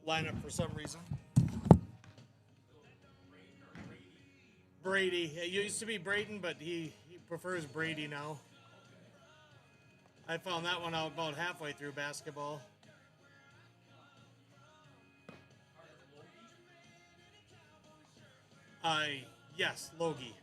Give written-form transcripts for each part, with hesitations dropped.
lineup for some reason. Brady. It used to be Braden, but he prefers Brady now. I found that one out about halfway through basketball. Yes, Logie.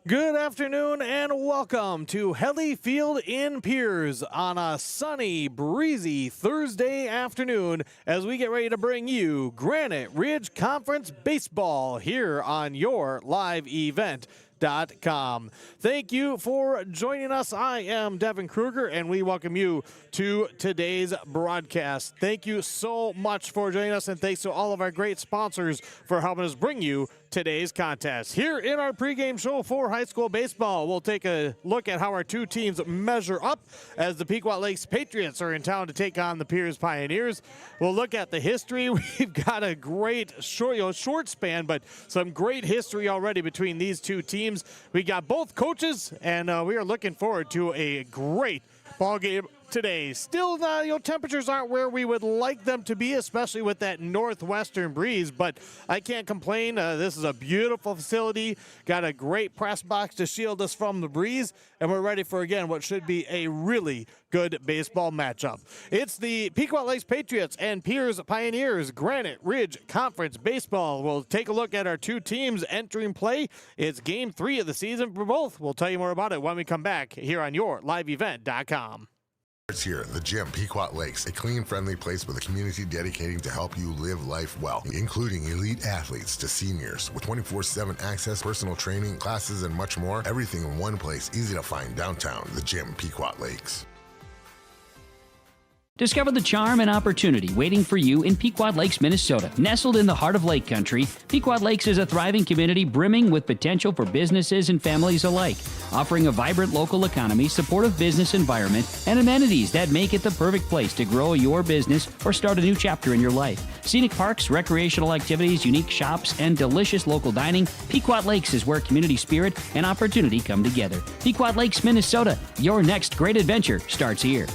Good afternoon and welcome to Helly Field in Pierz on a sunny, breezy Thursday afternoon as we get ready to bring you Granite Ridge Conference Baseball here on your live event. Thank you for joining us. I am Devin Kruger, and we welcome you to today's broadcast. Thank you so much for joining us, and thanks to all of our great sponsors for helping us bring you today's contest. Here in our pregame show for high school baseball, we'll take a look at how our two teams measure up as the Pequot Lakes Patriots are in town to take on the Pierz Pioneers. We'll look at the history. We've got a great short span, but some great history already between these two teams. We got both coaches, and we are looking forward to a great ball game today. Still, temperatures aren't where we would like them to be, especially with that northwestern breeze, but I can't complain. This is a beautiful facility, got a great press box to shield us from the breeze, and we're ready for, again, what should be a really good baseball matchup. It's the Pequot Lakes Patriots and Pierz Pioneers Granite Ridge Conference Baseball. We'll take a look at our two teams entering play. It's game 3 of the season for both. We'll tell you more about it when we come back here on your liveevent.com. It's here, the gym, Pequot Lakes, a clean, friendly place with a community dedicated to help you live life well, including elite athletes to seniors with 24/7 access, personal training, classes, and much more. Everything in one place, easy to find downtown, the gym, Pequot Lakes. Discover the charm and opportunity waiting for you in Pequot Lakes, Minnesota. Nestled in the heart of Lake Country, Pequot Lakes is a thriving community brimming with potential for businesses and families alike, offering a vibrant local economy, supportive business environment, and amenities that make it the perfect place to grow your business or start a new chapter in your life. Scenic parks, recreational activities, unique shops, and delicious local dining, Pequot Lakes is where community spirit and opportunity come together. Pequot Lakes, Minnesota, your next great adventure starts here.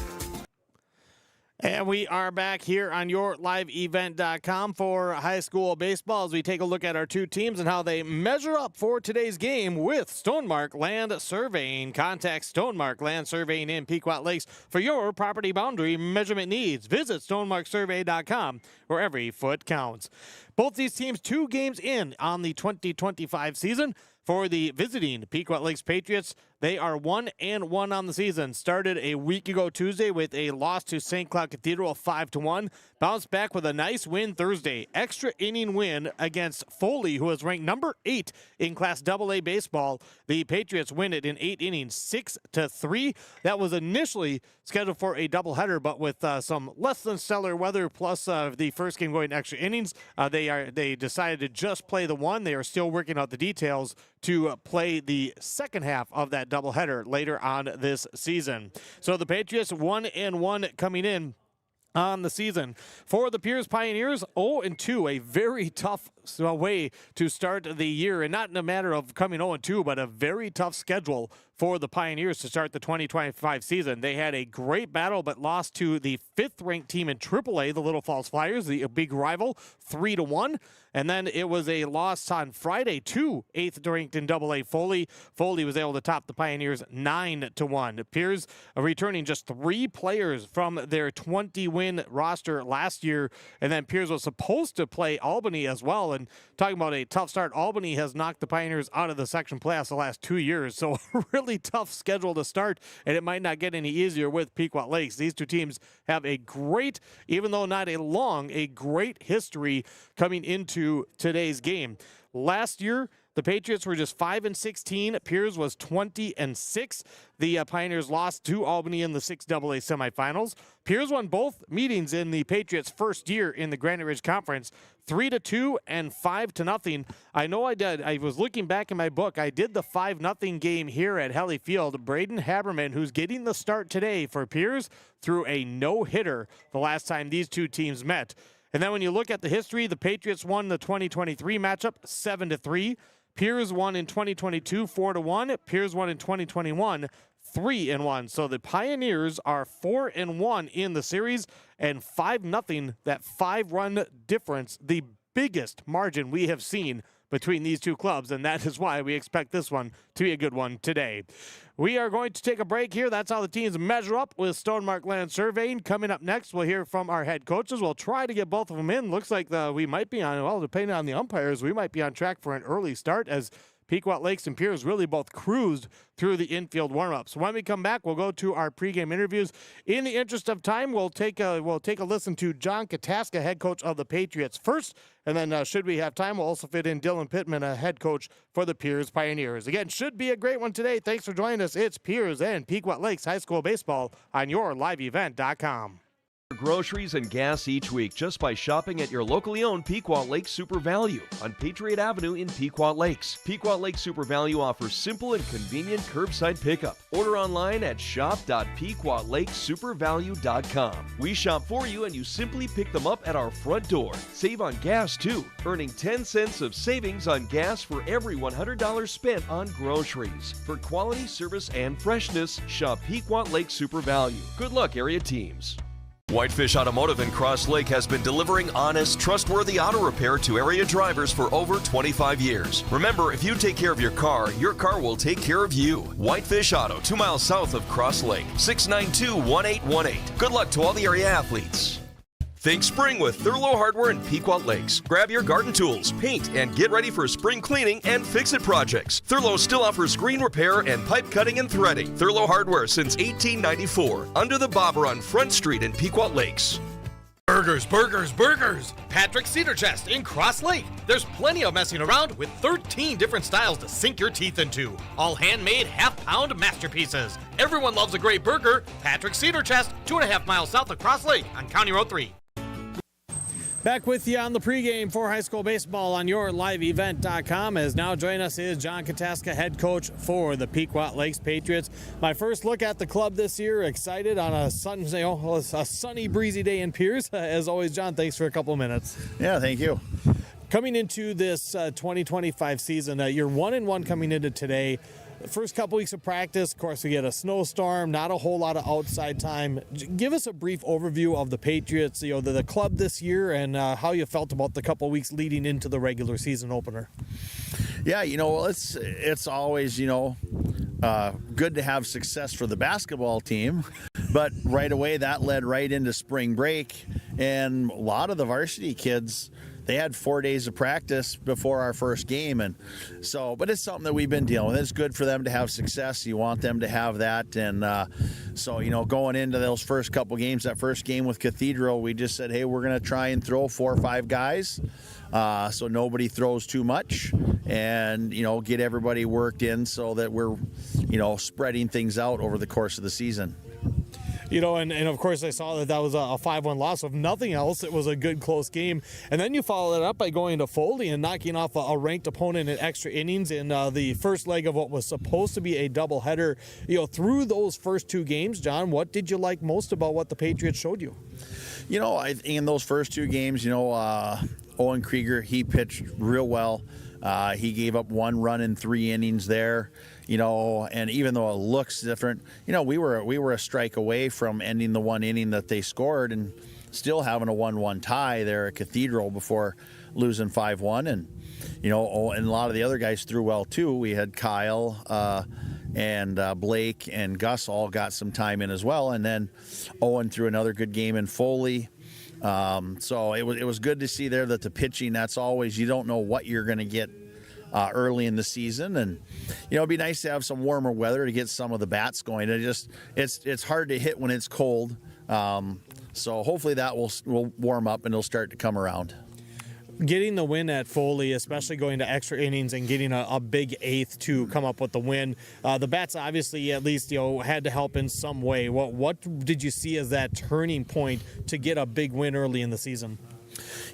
And we are back here on YourLiveEvent.com for high school baseball as we take a look at our two teams and how they measure up for today's game with Stonemark Land Surveying. Contact Stonemark Land Surveying in Pequot Lakes for your property boundary measurement needs. Visit stonemarksurvey.com where every foot counts. Both these teams 2 games in on the 2025 season. For the visiting Pequot Lakes Patriots, they are 1-1 on the season. Started a week ago Tuesday with a loss to St. Cloud Cathedral 5-1. Bounced back with a nice win Thursday. Extra inning win against Foley, who is ranked number 8 in Class AA baseball. The Patriots win it in 8 innings, 6-3. That was initially scheduled for a doubleheader, but with some less than stellar weather plus the first game going extra innings, they decided to just play the one. They are still working out the details to play the second half of that doubleheader later on this season. So the Patriots 1-1 coming in on the season. For the Pierz Pioneers, 0-2, a very tough way to start the year, and not in a matter of coming 0-2, but a very tough schedule for the Pioneers to start the 2025 season. They had a great battle, but lost to the 5th-ranked team in AAA, the Little Falls Flyers, the big rival, 3-1. And then it was a loss on Friday to 8th-ranked in AA Foley. Foley was able to top the Pioneers 9-1. Pierz returning just 3 players from their 20-win roster last year, and then Pierz was supposed to play Albany as well. And talking about a tough start, Albany has knocked the Pioneers out of the section playoffs the last 2 years, so really tough schedule to start, and it might not get any easier with Pequot Lakes. These two teams have a great, even though not a long, a great history coming into today's game. Last year, the Patriots were just 5-16. Pierz was 20-6. The Pioneers lost to Albany in the 6AA semifinals. Pierz won both meetings in the Patriots' first year in the Granite Ridge Conference, 3-2 and 5-0. I know I did. I was looking back in my book. I did the 5-0 game here at Helly Field. Braden Haberman, who's getting the start today for Pierz, threw a no-hitter the last time these two teams met. And then when you look at the history, the Patriots won the 2023 matchup 7-3. Pierz won in 2022 4-1. Pierz won in 2021 3-1. So the Pioneers are 4-1 in the series and 5-0. That 5-run difference, the biggest margin we have seen between these two clubs, and that is why we expect this one to be a good one today. We are going to take a break here. That's how the teams measure up with Stonemark Land Surveying. Coming up next, we'll hear from our head coaches. We'll try to get both of them in. Looks like we might be on, well, depending on the umpires, we might be on track for an early start as Pequot Lakes and Pierz really both cruised through the infield warm-ups. When we come back, we'll go to our pregame interviews. In the interest of time, we'll take a listen to John Kataska, head coach of the Patriots first, and then should we have time, we'll also fit in Dylan Pittman, a head coach for the Pierz Pioneers. Again, should be a great one today. Thanks for joining us. It's Pierz and Pequot Lakes High School Baseball on YourLiveEvent.com. Groceries and gas each week just by shopping at your locally owned Pequot Lakes Super Value on Patriot Avenue in Pequot Lakes. Pequot Lakes Super Value offers simple and convenient curbside pickup. Order online at shop.pequotlakesupervalue.com. We shop for you and you simply pick them up at our front door. Save on gas too, earning 10 cents of savings on gas for every $100 spent on groceries. For quality, service, and freshness, shop Pequot Lakes Super Value. Good luck, area teams. Whitefish Automotive in Cross Lake has been delivering honest, trustworthy auto repair to area drivers for over 25 years. Remember, if you take care of your car will take care of you. Whitefish Auto, 2 miles south of Cross Lake, 692-1818. Good luck to all the area athletes. Think spring with Thurlow Hardware in Pequot Lakes. Grab your garden tools, paint, and get ready for spring cleaning and fix-it projects. Thurlow still offers screen repair and pipe cutting and threading. Thurlow Hardware since 1894. Under the Bobber on Front Street in Pequot Lakes. Burgers, burgers, burgers! Patrick Cedar Chest in Cross Lake. There's plenty of messing around with 13 different styles to sink your teeth into. All handmade half-pound masterpieces. Everyone loves a great burger. Patrick Cedar Chest, 2.5 miles south of Cross Lake on County Road 3. Back with you on the pregame for high school baseball on yourliveevent.com. As now joining us is John Kataska, head coach for the Pequot Lakes Patriots. My first look at the club this year. Excited on a sunny, breezy day in Pierz. As always, John, thanks for a couple of minutes. Yeah, thank you. Coming into this 2025 season, you're 1-1 coming into today. The first couple weeks of practice, of course, we get a snowstorm, not a whole lot of outside time. Give us a brief overview of the Patriots, the club this year, and how you felt about the couple weeks leading into the regular season opener. Yeah, it's always, good to have success for the basketball team, but right away that led right into spring break, and a lot of the varsity kids, they had 4 days of practice before our first game, and so, but it's something that we've been dealing with. It's good for them to have success. You want them to have that, and so, going into those first couple games, that first game with Cathedral, we just said, hey, we're going to try and throw 4 or 5 guys, so nobody throws too much, and, get everybody worked in so that we're, spreading things out over the course of the season. And of course I saw that was a 5-1 loss. If nothing else, it was a good close game. And then you followed it up by going to Foley and knocking off a ranked opponent in extra innings in the first leg of what was supposed to be a doubleheader. Through those first 2 games, John, what did you like most about what the Patriots showed you? In those first 2 games, Owen Krieger, he pitched real well. He gave up 1 run in 3 innings there. And even though it looks different, we were a strike away from ending the 1 inning that they scored and still having a 1-1 tie there at Cathedral before losing 5-1. And, and a lot of the other guys threw well too. We had Kyle and Blake and Gus all got some time in as well. And then Owen threw another good game in Foley. So it was good to see there that the pitching, that's always, you don't know what you're going to get early in the season, and it'd be nice to have some warmer weather to get some of the bats going. It's hard to hit when it's cold, so hopefully that will warm up and it'll start to come around. Getting the win at Foley, especially going to extra innings and getting a big 8th to come up with the win. The bats obviously at least had to help in some way. What did you see as that turning point to get a big win early in the season?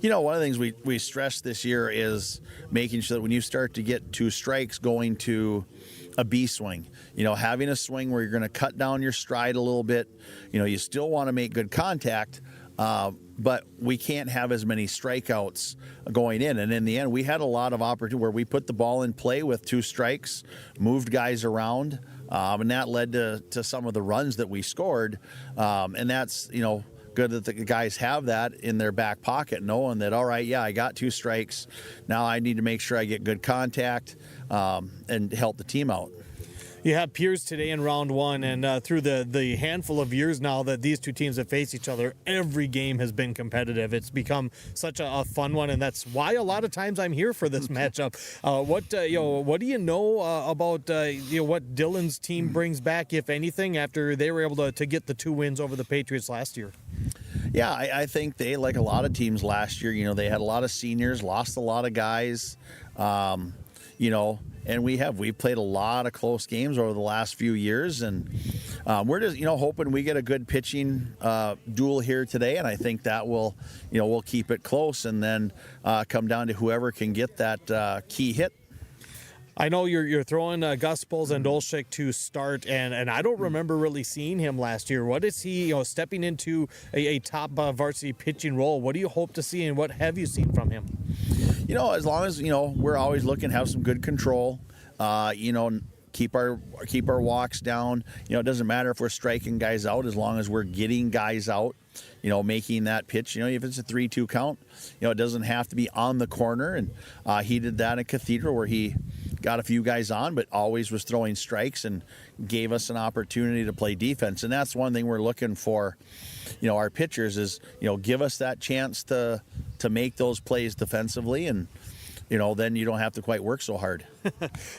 One of the things we stressed this year is making sure that when you start to get 2 strikes, going to a B swing, having a swing where you're going to cut down your stride a little bit. You still want to make good contact, but we can't have as many strikeouts going in. And in the end, we had a lot of opportunity where we put the ball in play with 2 strikes, moved guys around, and that led to some of the runs that we scored. And that's, good that the guys have that in their back pocket, knowing that, all right, yeah, I got 2 strikes. Now I need to make sure I get good contact and help the team out. You have Pierz today in round 1, and through the handful of years now that these 2 teams have faced each other, every game has been competitive. It's become such a fun one, and that's why a lot of times I'm here for this matchup. What do you know about what Dillon's team brings back, if anything, after they were able to get the 2 wins over the Patriots last year? Yeah, I think they, like a lot of teams last year, they had a lot of seniors, lost a lot of guys, and we've played a lot of close games over the last few years, and we're just, hoping we get a good pitching duel here today, and I think that will, we'll keep it close and then come down to whoever can get that key hit. I know you're throwing Gus and Olszek to start, and I don't remember really seeing him last year. What is he, stepping into a top varsity pitching role? What do you hope to see, and what have you seen from him? As long as, we're always looking to have some good control, keep our walks down. It doesn't matter if we're striking guys out, as long as we're getting guys out, making that pitch. If it's a 3-2 count, it doesn't have to be on the corner. And he did that at Cathedral, where he got a few guys on, but always was throwing strikes and gave us an opportunity to play defense. And that's one thing we're looking for, our pitchers is, give us that chance to make those plays defensively, and then you don't have to quite work so hard.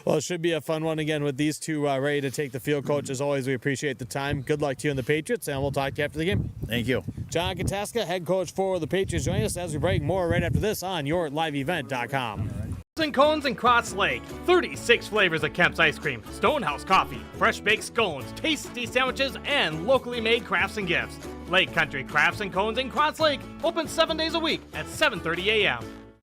Well, it should be a fun one again with these two ready to take the field. Coach, as always, we appreciate the time. Good luck to you and the Patriots, and we'll talk to you after the game. Thank you. John Kataska, head coach for the Patriots, joining us as we break more right after this on yourliveevent.com. And cones in Cross Lake, 36 flavors of Kemp's ice cream, Stonehouse coffee, fresh baked scones, tasty sandwiches, and locally made crafts and gifts. Lake Country Crafts and Cones in Cross Lake, open 7 days a week at 7:30 a.m.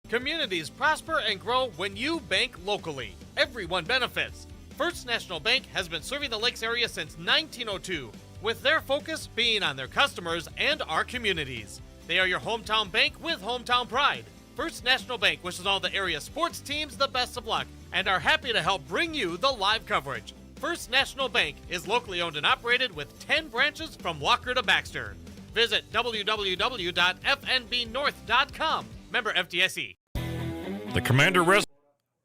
Communities prosper and grow when you bank locally. Everyone benefits. First National Bank has been serving the Lakes area since 1902, with their focus being on their customers and our communities. They are your hometown bank with hometown pride. First National Bank wishes all the area sports teams the best of luck and are happy to help bring you the live coverage. First National Bank is locally owned and operated with 10 branches from Walker to Baxter. Visit www.fnbnorth.com. Member FDIC. The Commander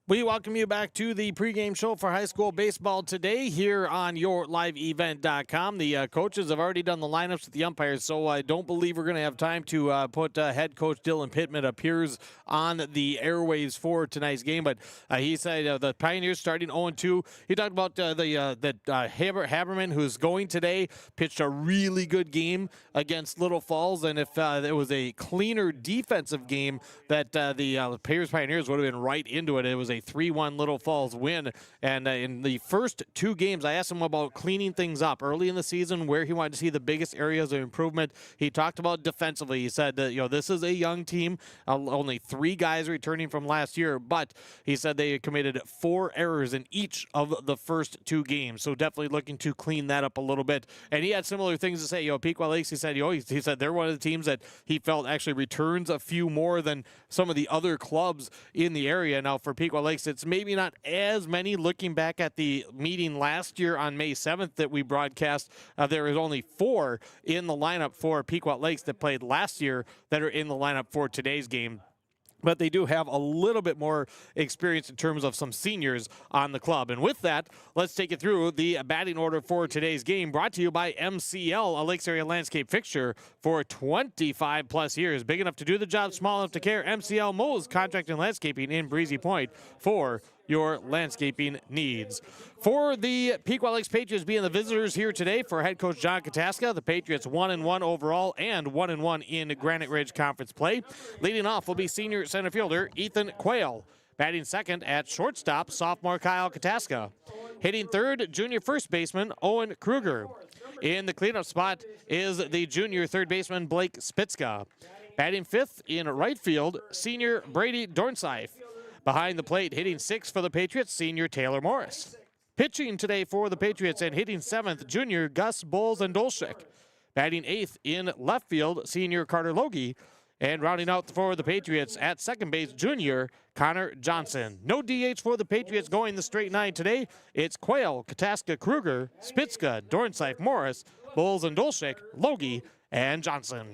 We welcome you back to the pregame show for high school baseball today here on yourliveevent.com. The coaches have already done the lineups with the umpires, so I don't believe we're going to have time to put head coach Dylan Pittman of Pierz on the airwaves for tonight's game. But he said the Pioneers starting 0-2. He talked about that Haberman, who's going today, pitched a really good game against Little Falls, and if it was a cleaner defensive game, that the Pierz Pioneers would have been right into it. It was a 3-1 Little Falls win. And in the first 2 games, I asked him about cleaning things up early in the season, where he wanted to see the biggest areas of improvement. He talked about defensively. He said that, this is a young team, only 3 guys returning from last year, but he said they committed 4 errors in each of the first 2 games. So definitely looking to clean that up a little bit. And he had similar things to say. Pequot Lakes, he said, he said they're one of the teams that he felt actually returns a few more than some of the other clubs in the area. Now for Pequot Lakes, it's maybe not as many. Looking back at the meeting last year on May 7th that we broadcast, there is only 4 in the lineup for Pequot Lakes that played last year that are in the lineup for today's game. But they do have a little bit more experience in terms of some seniors on the club. And with that, let's take you through the batting order for today's game, brought to you by MCL, a Lakes area landscape fixture for 25 plus years. Big enough to do the job, small enough to care. MCL Mows Contract and Landscaping in Breezy Point for your landscaping needs. For the Pequot Lakes Patriots being the visitors here today, for head coach John Kataska, the Patriots 1-1 overall and 1-1 in Granite Ridge Conference play. Leading off will be senior center fielder Ethan Quayle. Batting second at shortstop, sophomore Kyle Kataska. Hitting third, junior first baseman Owen Kruger. In the cleanup spot is the junior third baseman Blake Spitzka. Batting fifth in right field, senior Brady Dornseif. Behind the plate, hitting sixth for the Patriots, senior Taylor Morris. Pitching today for the Patriots and hitting seventh, junior Gus Bowles and Dolchik. Batting eighth in left field, senior Carter Logie. And rounding out for the Patriots at second base, junior Connor Johnson. No DH for the Patriots going the straight 9 today. It's Quayle, Kataska, Kruger, Spitzka, Dornseif, Morris, Bowles and Dolchik, Logie, and Johnson.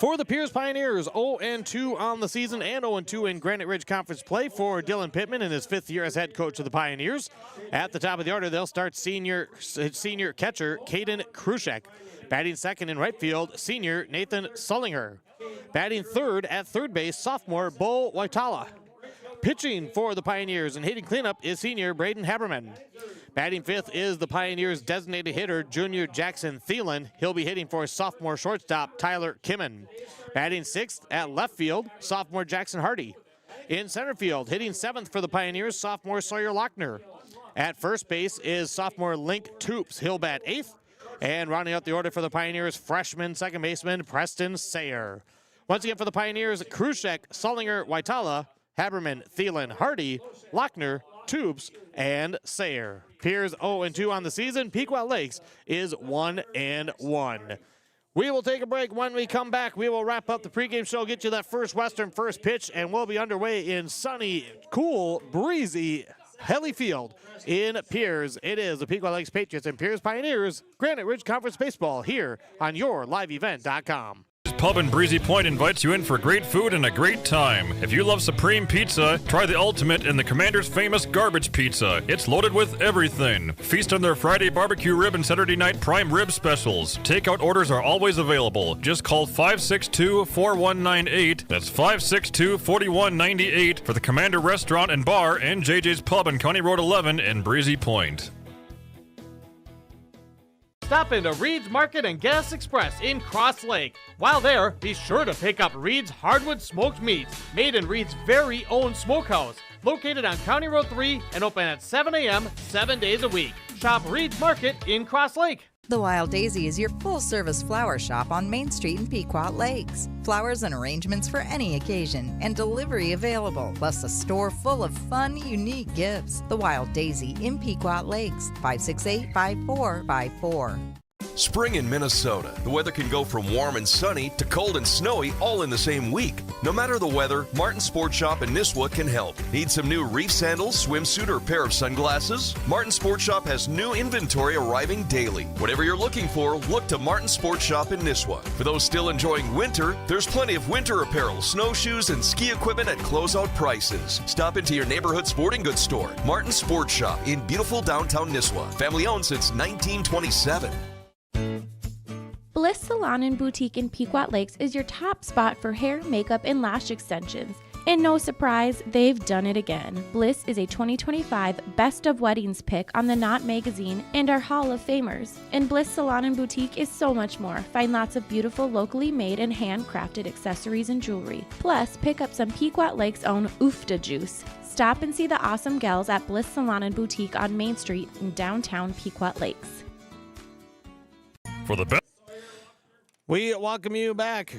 For the Pierz Pioneers, 0-2 on the season and 0-2 in Granite Ridge Conference play for Dylan Pittman in his 5th year as head coach of the Pioneers. At the top of the order, they'll start senior catcher Caden Krushek. Batting second in right field, senior Nathan Sullinger. Batting third at third base, sophomore Bo Waitala. Pitching for the Pioneers and hitting cleanup is senior Braden Haberman. Batting fifth is the Pioneers' designated hitter, junior Jackson Thielen. He'll be hitting for sophomore shortstop Tyler Kimmen. Batting sixth at left field, sophomore Jackson Hardy. In center field, hitting seventh for the Pioneers, sophomore Sawyer Lochner. At first base is sophomore Link Toops. He'll bat eighth. And rounding out the order for the Pioneers, freshman second baseman Preston Sayer. Once again for the Pioneers, Krushek, Sullinger, Waitala, Haberman, Thielen, Hardy, Lochner, Tubes, and Sayer. Pierz 0-2 on the season. Pequot Lakes is 1-1. We will take a break. When we come back, we will wrap up the pregame show, get you that first Western first pitch, and we'll be underway in sunny, cool, breezy Helly Field in Pierz. It is the Pequot Lakes Patriots and Pierz Pioneers Granite Ridge Conference Baseball here on yourliveevent.com. Pub in Breezy Point invites you in for great food and a great time. If you love supreme pizza, try the ultimate in the Commander's famous garbage pizza. It's loaded with everything. Feast on their Friday barbecue rib and Saturday night prime rib specials. Takeout orders are always available. Just call 562-4198. That's 562-4198 for the Commander Restaurant and Bar and JJ's Pub on County Road 11 in Breezy Point. Stop into Reed's Market and Gas Express in Cross Lake. While there, be sure to pick up Reed's Hardwood Smoked Meats, made in Reed's very own smokehouse, located on County Road 3 and open at 7 a.m. 7 days a week. Shop Reed's Market in Cross Lake. The Wild Daisy is your full-service flower shop on Main Street in Pequot Lakes. Flowers and arrangements for any occasion, and delivery available, plus a store full of fun, unique gifts. The Wild Daisy in Pequot Lakes, 568-5454. Spring in Minnesota. The weather can go from warm and sunny to cold and snowy all in the same week. No matter the weather, Martin Sports Shop in Nisswa can help. Need some new reef sandals, swimsuit, or pair of sunglasses? Martin Sports Shop has new inventory arriving daily. Whatever you're looking for, look to Martin Sports Shop in Nisswa. For those still enjoying winter, there's plenty of winter apparel, snowshoes, and ski equipment at closeout prices. Stop into your neighborhood sporting goods store, Martin Sports Shop in beautiful downtown Nisswa. Family owned since 1927. Bliss Salon and Boutique in Pequot Lakes is your top spot for hair, makeup, and lash extensions. And no surprise, they've done it again. Bliss is a 2025 Best of Weddings pick on the Knot magazine and our Hall of Famers. And Bliss Salon and Boutique is so much more. Find lots of beautiful locally made and handcrafted accessories and jewelry. Plus, pick up some Pequot Lakes' own Oofta Juice. Stop and see the awesome gals at Bliss Salon and Boutique on Main Street in downtown Pequot Lakes. For the best. We welcome you back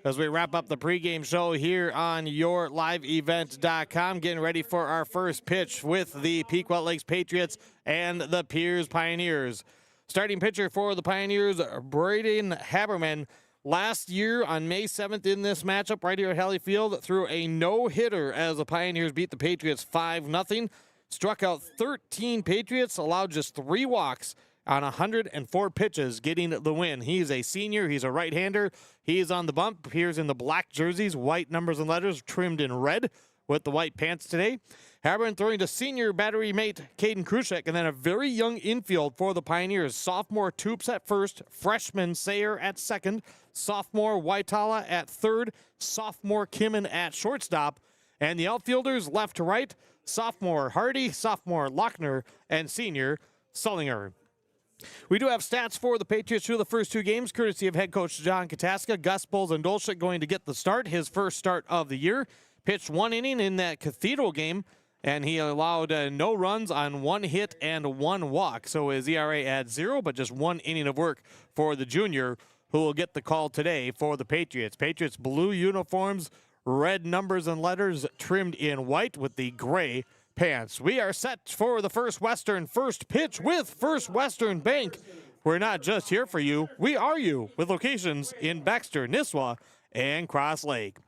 as we wrap up the pregame show here on yourliveevent.com, getting ready for our first pitch with the Pequot Lakes Patriots and the Pierz Pioneers. Starting pitcher for the Pioneers, Braden Haberman, last year on May 7th in this matchup right here at Halley Field, threw a no-hitter as the Pioneers beat the Patriots 5-0. Struck out 13 Patriots, allowed just 3 walks on 104 pitches, getting the win. He's a senior. He's a right-hander. He's on the bump. Appears in the black jerseys, white numbers and letters, trimmed in red with the white pants today. Haberman throwing to senior battery mate Caden Krushek, and then a very young infield for the Pioneers. Sophomore Toops at first, freshman Sayer at second, sophomore Waitala at third, sophomore Kimmen at shortstop, and the outfielders left to right, sophomore Hardy, sophomore Lochner, and senior Sullinger. We do have stats for the Patriots through the first 2 games, courtesy of head coach John Kataska. Gus Bowles and Dolchik going to get the start, his first start of the year. Pitched 1 inning in that Cathedral game, and he allowed no runs on 1 hit and 1 walk. So his ERA at 0, but just 1 inning of work for the junior, who will get the call today for the Patriots. Patriots blue uniforms, red numbers and letters trimmed in white with the gray pants. We are set for the First Western first pitch with First Western Bank. We're not just here for you, we are you, with locations in Baxter, Nisswa, and Cross Lake.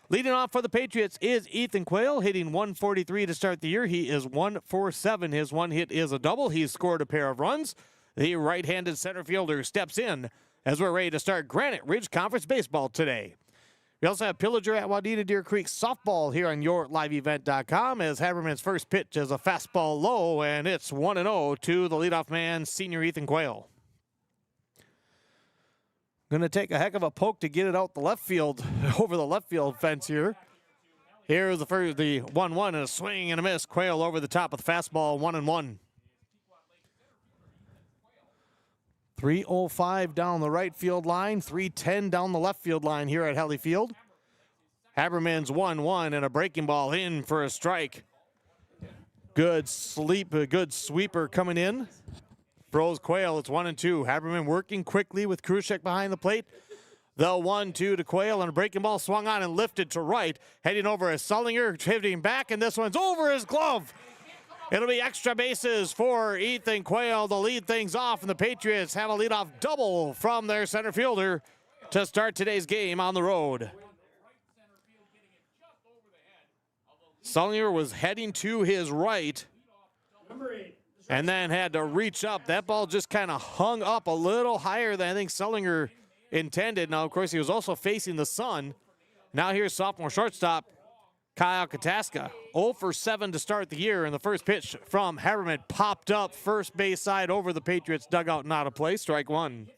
Leading off for the Patriots is Ethan Quayle, hitting 143 to start the year. He is 1 for 7. His 1 hit is a double. He's scored a pair of runs. The right-handed center fielder steps in as we're ready to start Granite Ridge Conference baseball today. We also have Pillager at Wadena Deer Creek softball here on yourliveevent.com as Haberman's first pitch is a fastball low, and it's 1-0 to the leadoff man, senior Ethan Quayle. Going to take a heck of a poke to get it out the left field, over the left field fence here. Here's the 1-1 and a swing and a miss. Quayle over the top of the fastball, 1-1. 3:05 down the right field line, 3:10 down the left field line here at Halley Field. Haberman's 1-1 and a breaking ball in for a strike. Good sweeper coming in. Froze Quayle, it's 1-2. Haberman working quickly with Krushek behind the plate. The 1-2 to Quayle, and a breaking ball swung on and lifted to right. Heading over is Sullinger, pivoting back, and this one's over his glove. It'll be extra bases for Ethan Quayle to lead things off, and the Patriots have a leadoff double from their center fielder to start today's game on the road. Sullinger was heading to his right and then had to reach up. That ball just kind of hung up a little higher than I think Sullinger intended. Now, of course, he was also facing the sun. Now here's sophomore shortstop Kyle Kataska. 0 for 7 to start the year, and the first pitch from Haberman popped up first base side over the Patriots dugout and out of play. Strike one.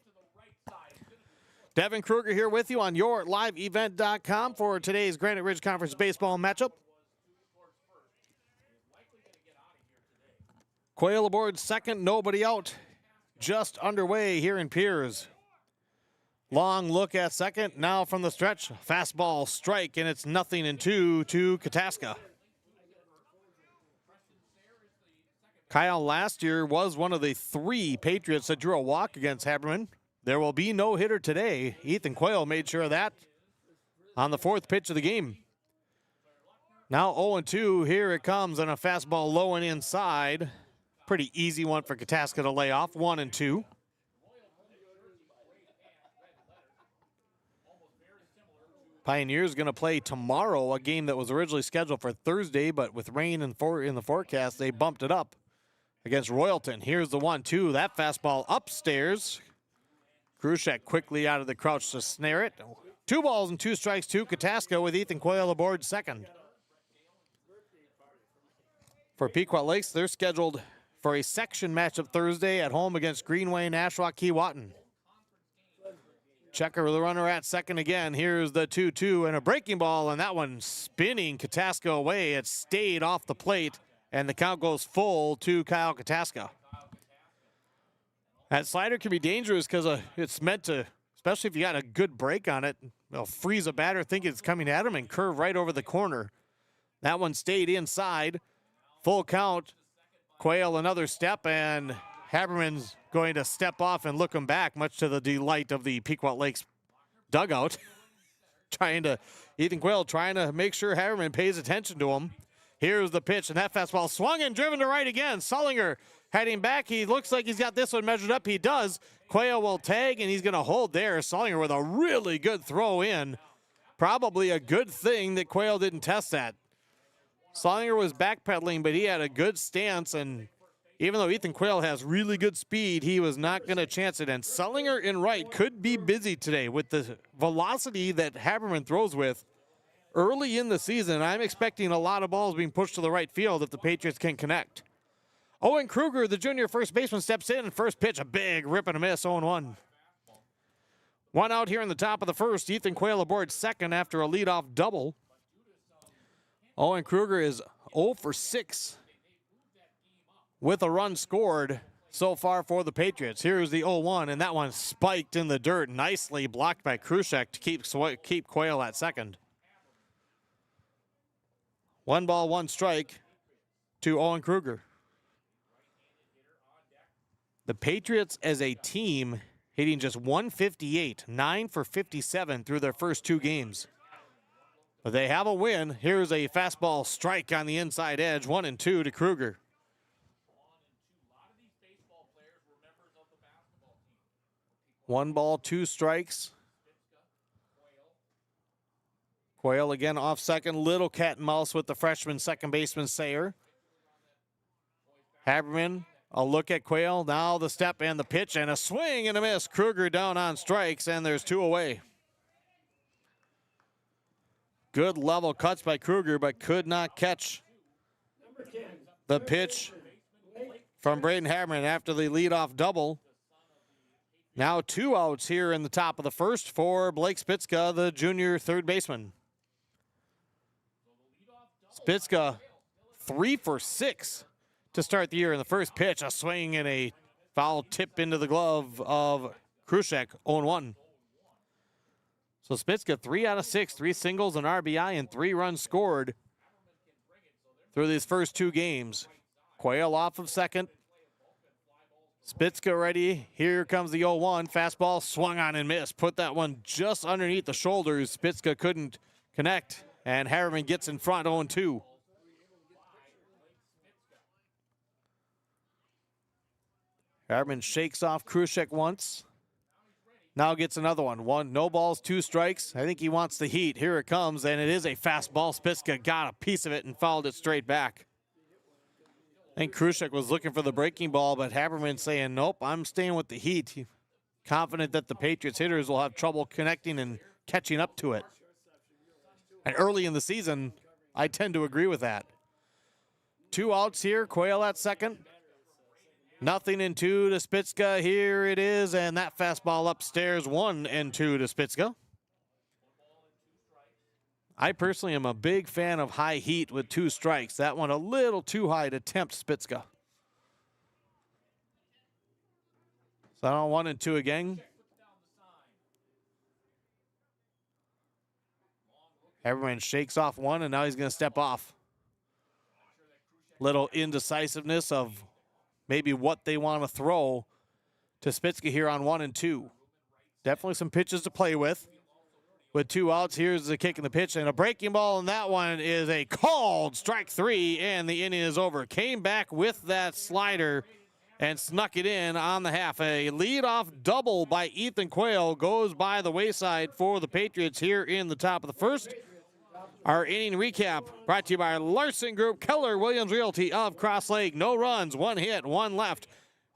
Devin Kruger here with you on YourLiveEvent.com for today's Granite Ridge Conference baseball matchup. Quail aboard second, nobody out. Just underway here in Pierz. Long look at second. Now from the stretch, fastball strike, and it's 0-2 to Kataska. Kyle last year was one of the 3 Patriots that drew a walk against Haberman. There will be no hitter today. Ethan Quayle made sure of that on the 4th pitch of the game. Now 0-2. Here it comes on a fastball low and inside. Pretty easy one for Kataska to lay off. 1-2. Pioneers going to play tomorrow, a game that was originally scheduled for Thursday, but with rain in the forecast, they bumped it up against Royalton. Here's the 1-2. That fastball upstairs. Krushek quickly out of the crouch to snare it. 2 balls and 2 strikes to Kataska with Ethan Quayle aboard second. For Pequot Lakes, they're scheduled for a section matchup Thursday at home against Greenway and Ashwaubenon Keewatin. Checker the runner at second again. Here's the 2-2 and a breaking ball, and that one spinning Kataska away. It stayed off the plate, and the count goes full to Kyle Kataska. That slider can be dangerous because it's meant to, especially if you got a good break on it, it'll freeze a batter thinking it's coming at him and curve right over the corner. That one stayed inside. Full count. Quayle another step, and Haberman's going to step off and look him back, much to the delight of the Pequot Lakes dugout. Ethan Quayle trying to make sure Haberman pays attention to him. Here's the pitch, and that fastball swung and driven to right again. Sullinger heading back. He looks like he's got this one measured up. He does. Quayle will tag, and he's going to hold there. Sullinger with a really good throw in. Probably a good thing that Quayle didn't test that. Sullinger was backpedaling, but he had a good stance, and even though Ethan Quayle has really good speed, he was not going to chance it. And Sullinger in right could be busy today with the velocity that Haberman throws with early in the season. I'm expecting a lot of balls being pushed to the right field if the Patriots can connect. Owen Kruger, the junior first baseman, steps in. First pitch, a big rip and a miss, 0-1. One out here in the top of the first. Ethan Quayle aboard second after a leadoff double. Owen Kruger is 0 for 6 with a run scored so far for the Patriots. Here's the 0-1, and that one spiked in the dirt, nicely blocked by Krushek to keep Quayle at second. 1 ball, 1 strike to Owen Kruger. The Patriots as a team hitting just 158, 9 for 57 through their first 2 games. But they have a win. Here's a fastball strike on the inside edge, 1-2 to Kruger. 1 ball, 2 strikes. Quayle again off second. Little cat and mouse with the freshman second baseman Sayer. Haberman, a look at Quayle. Now the step and the pitch and a swing and a miss. Kruger down on strikes, and there's 2 away. Good level cuts by Kruger, but could not catch the pitch from Braden Haberman after the leadoff double. Now 2 outs here in the top of the first for Blake Spitzka, the junior third baseman. Spitzka 3 for 6 to start the year in the first pitch. A swing and a foul tip into the glove of Krushek, 0-1. So Spitzka 3 out of 6, 3 singles, an RBI, and 3 runs scored through these first 2 games. Quayle off of second. Spitzka ready. Here comes the 0-1. Fastball swung on and missed. Put that one just underneath the shoulders. Spitzka couldn't connect, and Haberman gets in front, 0-2. Haberman shakes off Krushek once. Now gets another one. No balls, 2 strikes. I think he wants the heat. Here it comes, and it is a fastball. Spitzka got a piece of it and fouled it straight back. I think Krushek was looking for the breaking ball, but Haberman saying, nope, I'm staying with the heat. confident that the Patriots hitters will have trouble connecting and catching up to it. And early in the season, I tend to agree with that. 2 outs here, Quayle at second. 0-2 to Spitzka. Here it is, and that fastball upstairs, 1-2 to Spitzka. I personally am a big fan of high heat with 2 strikes. That one a little too high to tempt Spitzka. So now 1-2 again. Everyone shakes off one, and now he's going to step off. Little indecisiveness of maybe what they want to throw to Spitzka here on 1-2. Definitely some pitches to play with. With 2 outs, here's the kick in the pitch, and a breaking ball, and that one is a called strike 3, and the inning is over. Came back with that slider and snuck it in on the half. A leadoff double by Ethan Quayle goes by the wayside for the Patriots here in the top of the first. Our inning recap brought to you by Larson Group, Keller Williams Realty of Cross Lake. No runs, 1 hit, 1 left.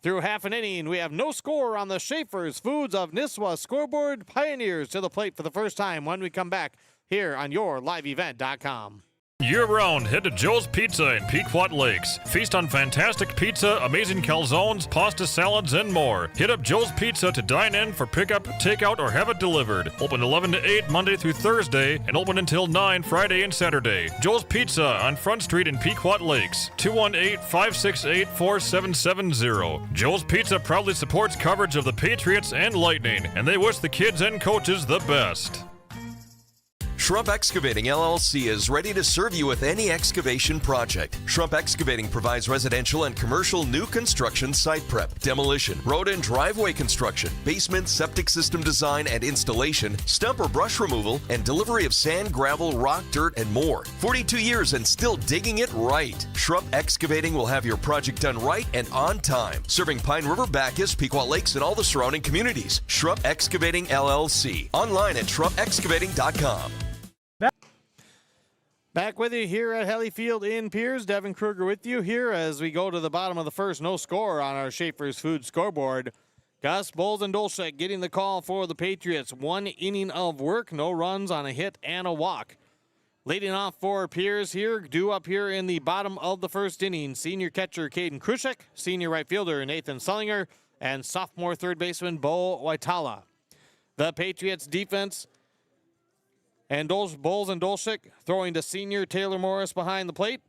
Through half an inning, we have no score on the Schaefer's Foods of Nisswa scoreboard. Pioneers to the plate for the first time when we come back here on YourLiveEvent.com. Year-round, head to Joe's Pizza in Pequot Lakes. Feast on fantastic pizza, amazing calzones, pasta salads, and more. Hit up Joe's Pizza to dine in for pickup, takeout, or have it delivered. Open 11 to 8 Monday through Thursday and open until 9 Friday and Saturday. Joe's Pizza on Front Street in Pequot Lakes. 218-568-4770. Joe's Pizza proudly supports coverage of the Patriots and Lightning, and they wish the kids and coaches the best. Shrub Excavating LLC is ready to serve you with any excavation project. Shrub Excavating provides residential and commercial new construction site prep, demolition, road and driveway construction, basement septic system design and installation, stump or brush removal, and delivery of sand, gravel, rock, dirt, and more. 42 years and still digging it right. Shrub Excavating will have your project done right and on time. Serving Pine River, Bacchus, Pequot Lakes, and all the surrounding communities. Shrub Excavating LLC. Online at shrubexcavating.com. Back with you here at Helly Field in Pierz. Devin Kruger with you here as we go to the bottom of the first. No score on our Schaefer's Food scoreboard. Gus Bowles and Dolchek getting the call for the Patriots. 1 inning of work, no runs on a hit and a walk. Leading off for Pierz here, due up here in the bottom of the first inning. Senior catcher Caden Krushek, senior right fielder Nathan Sullinger, and sophomore third baseman Bo Waitala. The Patriots defense and Bowles and Dolchek throwing to senior Taylor Morris behind the plate.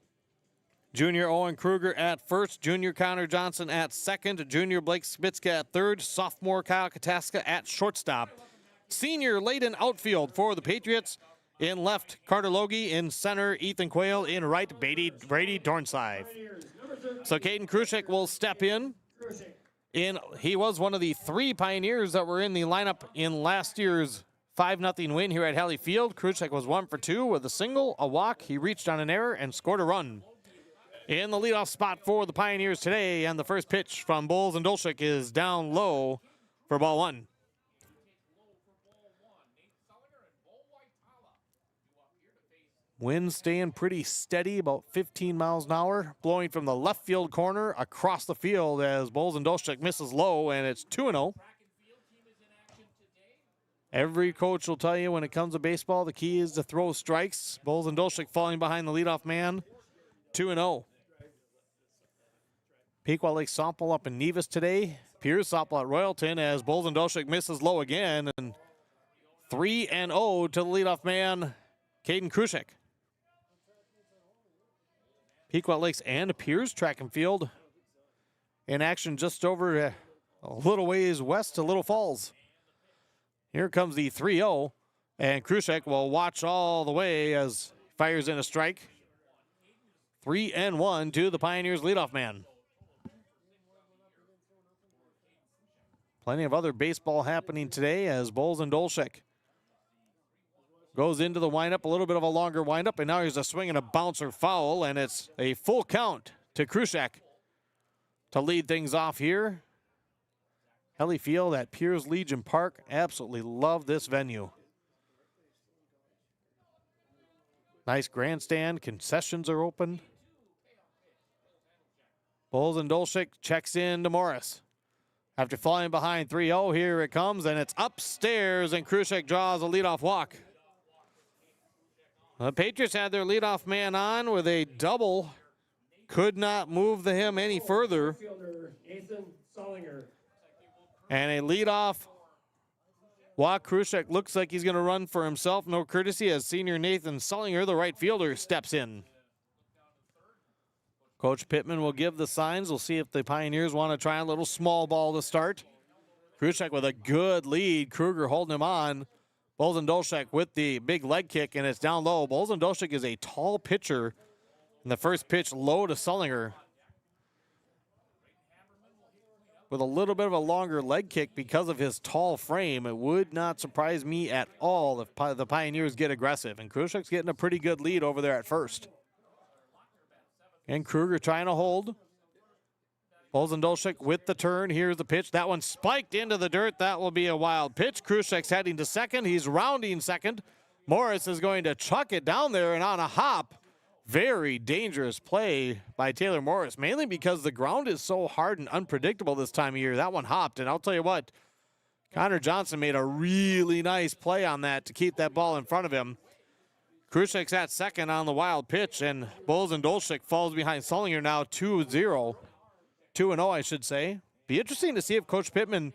Junior Owen Kruger at first. Junior Connor Johnson at second. Junior Blake Spitzka at third. Sophomore Kyle Kataska at shortstop. Senior Layden outfield for the Patriots. In left, Carter Logie. In center, Ethan Quayle. In right, Brady Dornside. So Caden Krushek will step in. He was one of the 3 Pioneers that were in the lineup in last year's 5-0 win here at Helly Field. Krushek was 1 for 2 with a single, a walk. He reached on an error and scored a run. In the leadoff spot for the Pioneers today, and the first pitch from Bowles and Dolchek is down low for ball 1. Wind staying pretty steady, about 15 miles an hour, blowing from the left field corner across the field as Bowles and Dolchek misses low, and it's 2-0. Every coach will tell you when it comes to baseball, the key is to throw strikes. Bowles and Dolchek falling behind the leadoff man, 2-0. Pequot Lake softball up in Nevis today. Pierz softball at Royalton as Bowles and Dolchek misses low again. And 3-0 to the leadoff man, Caden Krushek. Pequot Lakes and Pierz track and field in action just over a little ways west to Little Falls. Here comes the 3-0, and Krushek will watch all the way as he fires in a strike. 3-1 to the Pioneers leadoff man. Plenty of other baseball happening today as Bowles and Dolchek goes into the windup, a little bit of a longer windup, and now here's a swing and a bouncer foul, and it's a full count to Krushek to lead things off here. Helly Field at Pierz Legion Park. Absolutely love this venue. Nice grandstand. Concessions are open. Bowles and Dolchek checks in to Morris. After falling behind 3-0, here it comes, and it's upstairs, and Krushek draws a leadoff walk. The Patriots had their leadoff man on with a double. Could not move him any further. And a leadoff walk. Krushek looks like he's going to run for himself. No courtesy as senior Nathan Sullinger, the right fielder, steps in. Coach Pittman will give the signs. We'll see if the Pioneers want to try a little small ball to start. Krushek with a good lead. Kruger holding him on. Bolzendolchek with the big leg kick, and it's down low. Bolzendolchek is a tall pitcher. And the first pitch low to Sullinger. With a little bit of a longer leg kick because of his tall frame, it would not surprise me at all if the Pioneers get aggressive. And Krushek's getting a pretty good lead over there at first. And Kruger trying to hold. Bolzendolchek with the turn. Here's the pitch. That one spiked into the dirt. That will be a wild pitch. Krushek's heading to second. He's rounding second. Morris is going to chuck it down there, and on a hop. Very dangerous play by Taylor Morris, mainly because the ground is so hard and unpredictable this time of year. That one hopped, and I'll tell you what, Connor Johnson made a really nice play on that to keep that ball in front of him. Krushek's at second on the wild pitch, and Bolzendolchek falls behind Sullinger now 2-0. 2-0, I should say. Be interesting to see if Coach Pittman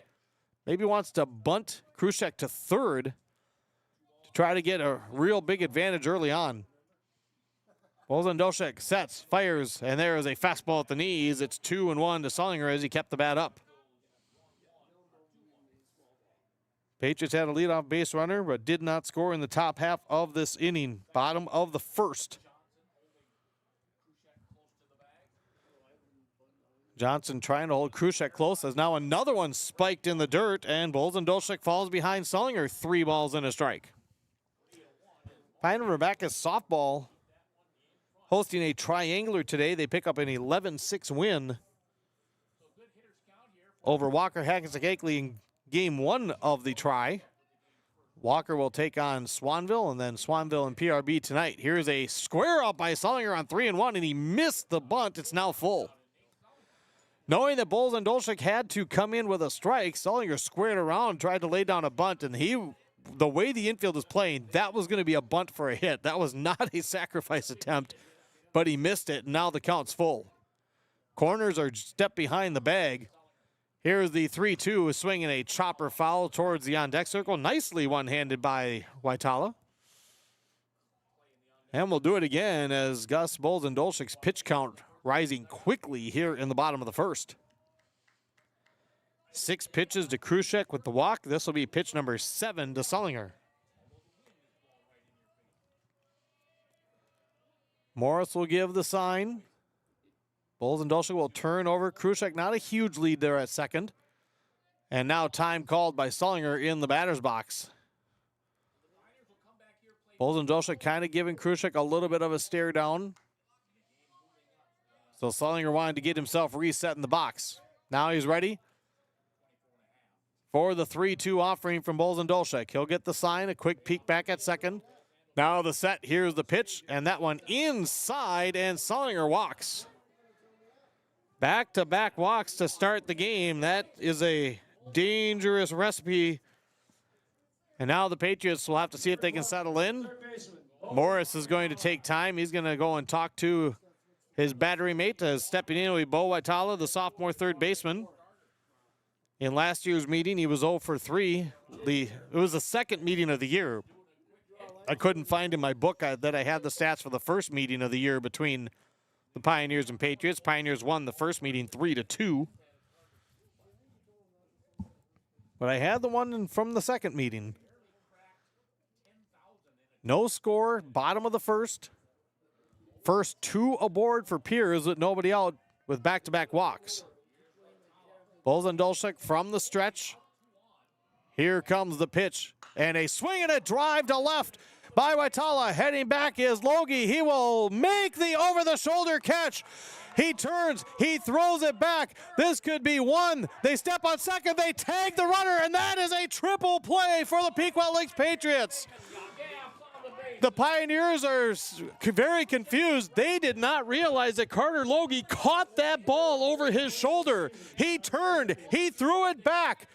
maybe wants to bunt Krushek to third to try to get a real big advantage early on. Bolzendolchek sets, fires, and there is a fastball at the knees. It's 2-1 to Sullinger as he kept the bat up. Patriots had a leadoff base runner, but did not score in the top half of this inning. Bottom of the first. Johnson trying to hold Krushek close as now another one spiked in the dirt, and Bolzendolchek falls behind Sullinger. 3 balls and a strike. Pine Rebecca softball hosting a triangular today. They pick up an 11-6 win over Walker Hackensack Akeley in game 1 of the tri. Walker will take on Swanville, and then Swanville and PRB tonight. Here's a square up by Sullinger on 3-1, and he missed the bunt. It's now full. Knowing that Bolzendolchek had to come in with a strike, Sullinger squared around, tried to lay down a bunt, and the way the infield is playing, that was going to be a bunt for a hit. That was not a sacrifice attempt, but he missed it, and now the count's full. Corners are step behind the bag. Here's the 3-2, swinging a chopper foul towards the on-deck circle. Nicely one-handed by Waitala. And we'll do it again as Gus Bolzendolchek's pitch count rising quickly here in the bottom of the first. 6 pitches to Krushek with the walk. This will be pitch number 7 to Sullinger. Morris will give the sign. Bolzendolchek will turn over. Krushek, not a huge lead there at second. And now time called by Sullinger in the batter's box. Bolzendolchek kind of giving Krushek a little bit of a stare down. So Sullinger wanted to get himself reset in the box. Now he's ready for the 3-2 offering from Bolzendolchek. He'll get the sign, a quick peek back at second. Now the set, here's the pitch, and that one inside, and Sullinger walks. Back-to-back walks to start the game. That is a dangerous recipe. And now the Patriots will have to see if they can settle in. Morris is going to take time. He's going to go and talk to his battery mate. Stepping in will be Bo Waitala, the sophomore third baseman. In last year's meeting, he was 0 for 3. It was the second meeting of the year. I couldn't find in my book that I had the stats for the first meeting of the year between the Pioneers and Patriots. Pioneers won the first meeting 3-2. But I had the one from the second meeting. No score, bottom of the first. First 2 aboard for Pierz with nobody out with back-to-back walks. Bolzendolchek from the stretch. Here comes the pitch. And a swing and a drive to left by Waitala. Heading back is Logie. He will make the over-the-shoulder catch. He turns. He throws it back. This could be one. They step on second. They tag the runner, and that is a triple play for the Pequot Lakes Patriots. The Pioneers are very confused. They did not realize that Carter Logie caught that ball over his shoulder. He turned, he threw it back.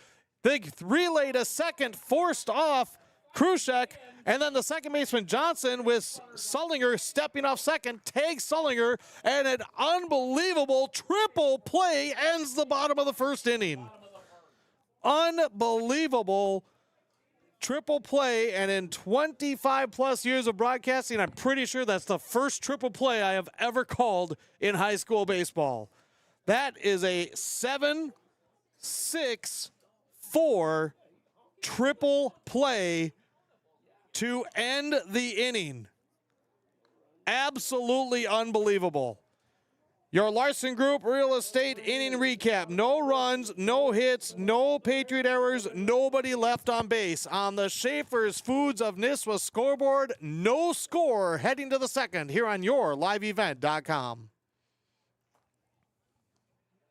They relayed a second, forced off Krushek, and then the second baseman Johnson with Sullinger stepping off second, tags Sullinger, and an unbelievable triple play ends the bottom of the first inning. Unbelievable triple play, and in 25 plus years of broadcasting, I'm pretty sure that's the first triple play I have ever called in high school baseball. That is a 7-6-4 triple play to end the inning. Absolutely unbelievable. Your Larson Group Real Estate inning recap. No runs, no hits, no Patriot errors, nobody left on base. On the Schaefer's Foods of Nisswa scoreboard, no score heading to the second here on yourliveevent.com.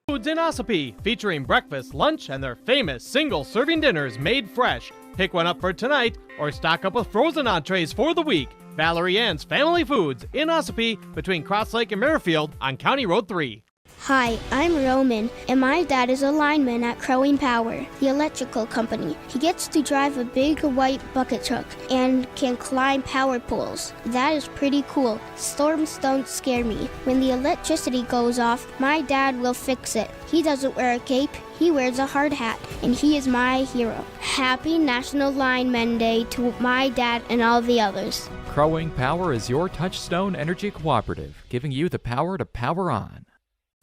Foods in Ossipee, featuring breakfast, lunch, and their famous single-serving dinners made fresh. Pick one up for tonight or stock up with frozen entrees for the week. Valerie Ann's Family Foods in Ossipee between Cross Lake and Merrifield on County Road 3. Hi, I'm Roman, and my dad is a lineman at Crowing Power, the electrical company. He gets to drive a big white bucket truck and can climb power poles. That is pretty cool. Storms don't scare me. When the electricity goes off, my dad will fix it. He doesn't wear a cape, he wears a hard hat, and he is my hero. Happy National Lineman Day to my dad and all the others. Crowing Power is your Touchstone Energy Cooperative, giving you the power to power on.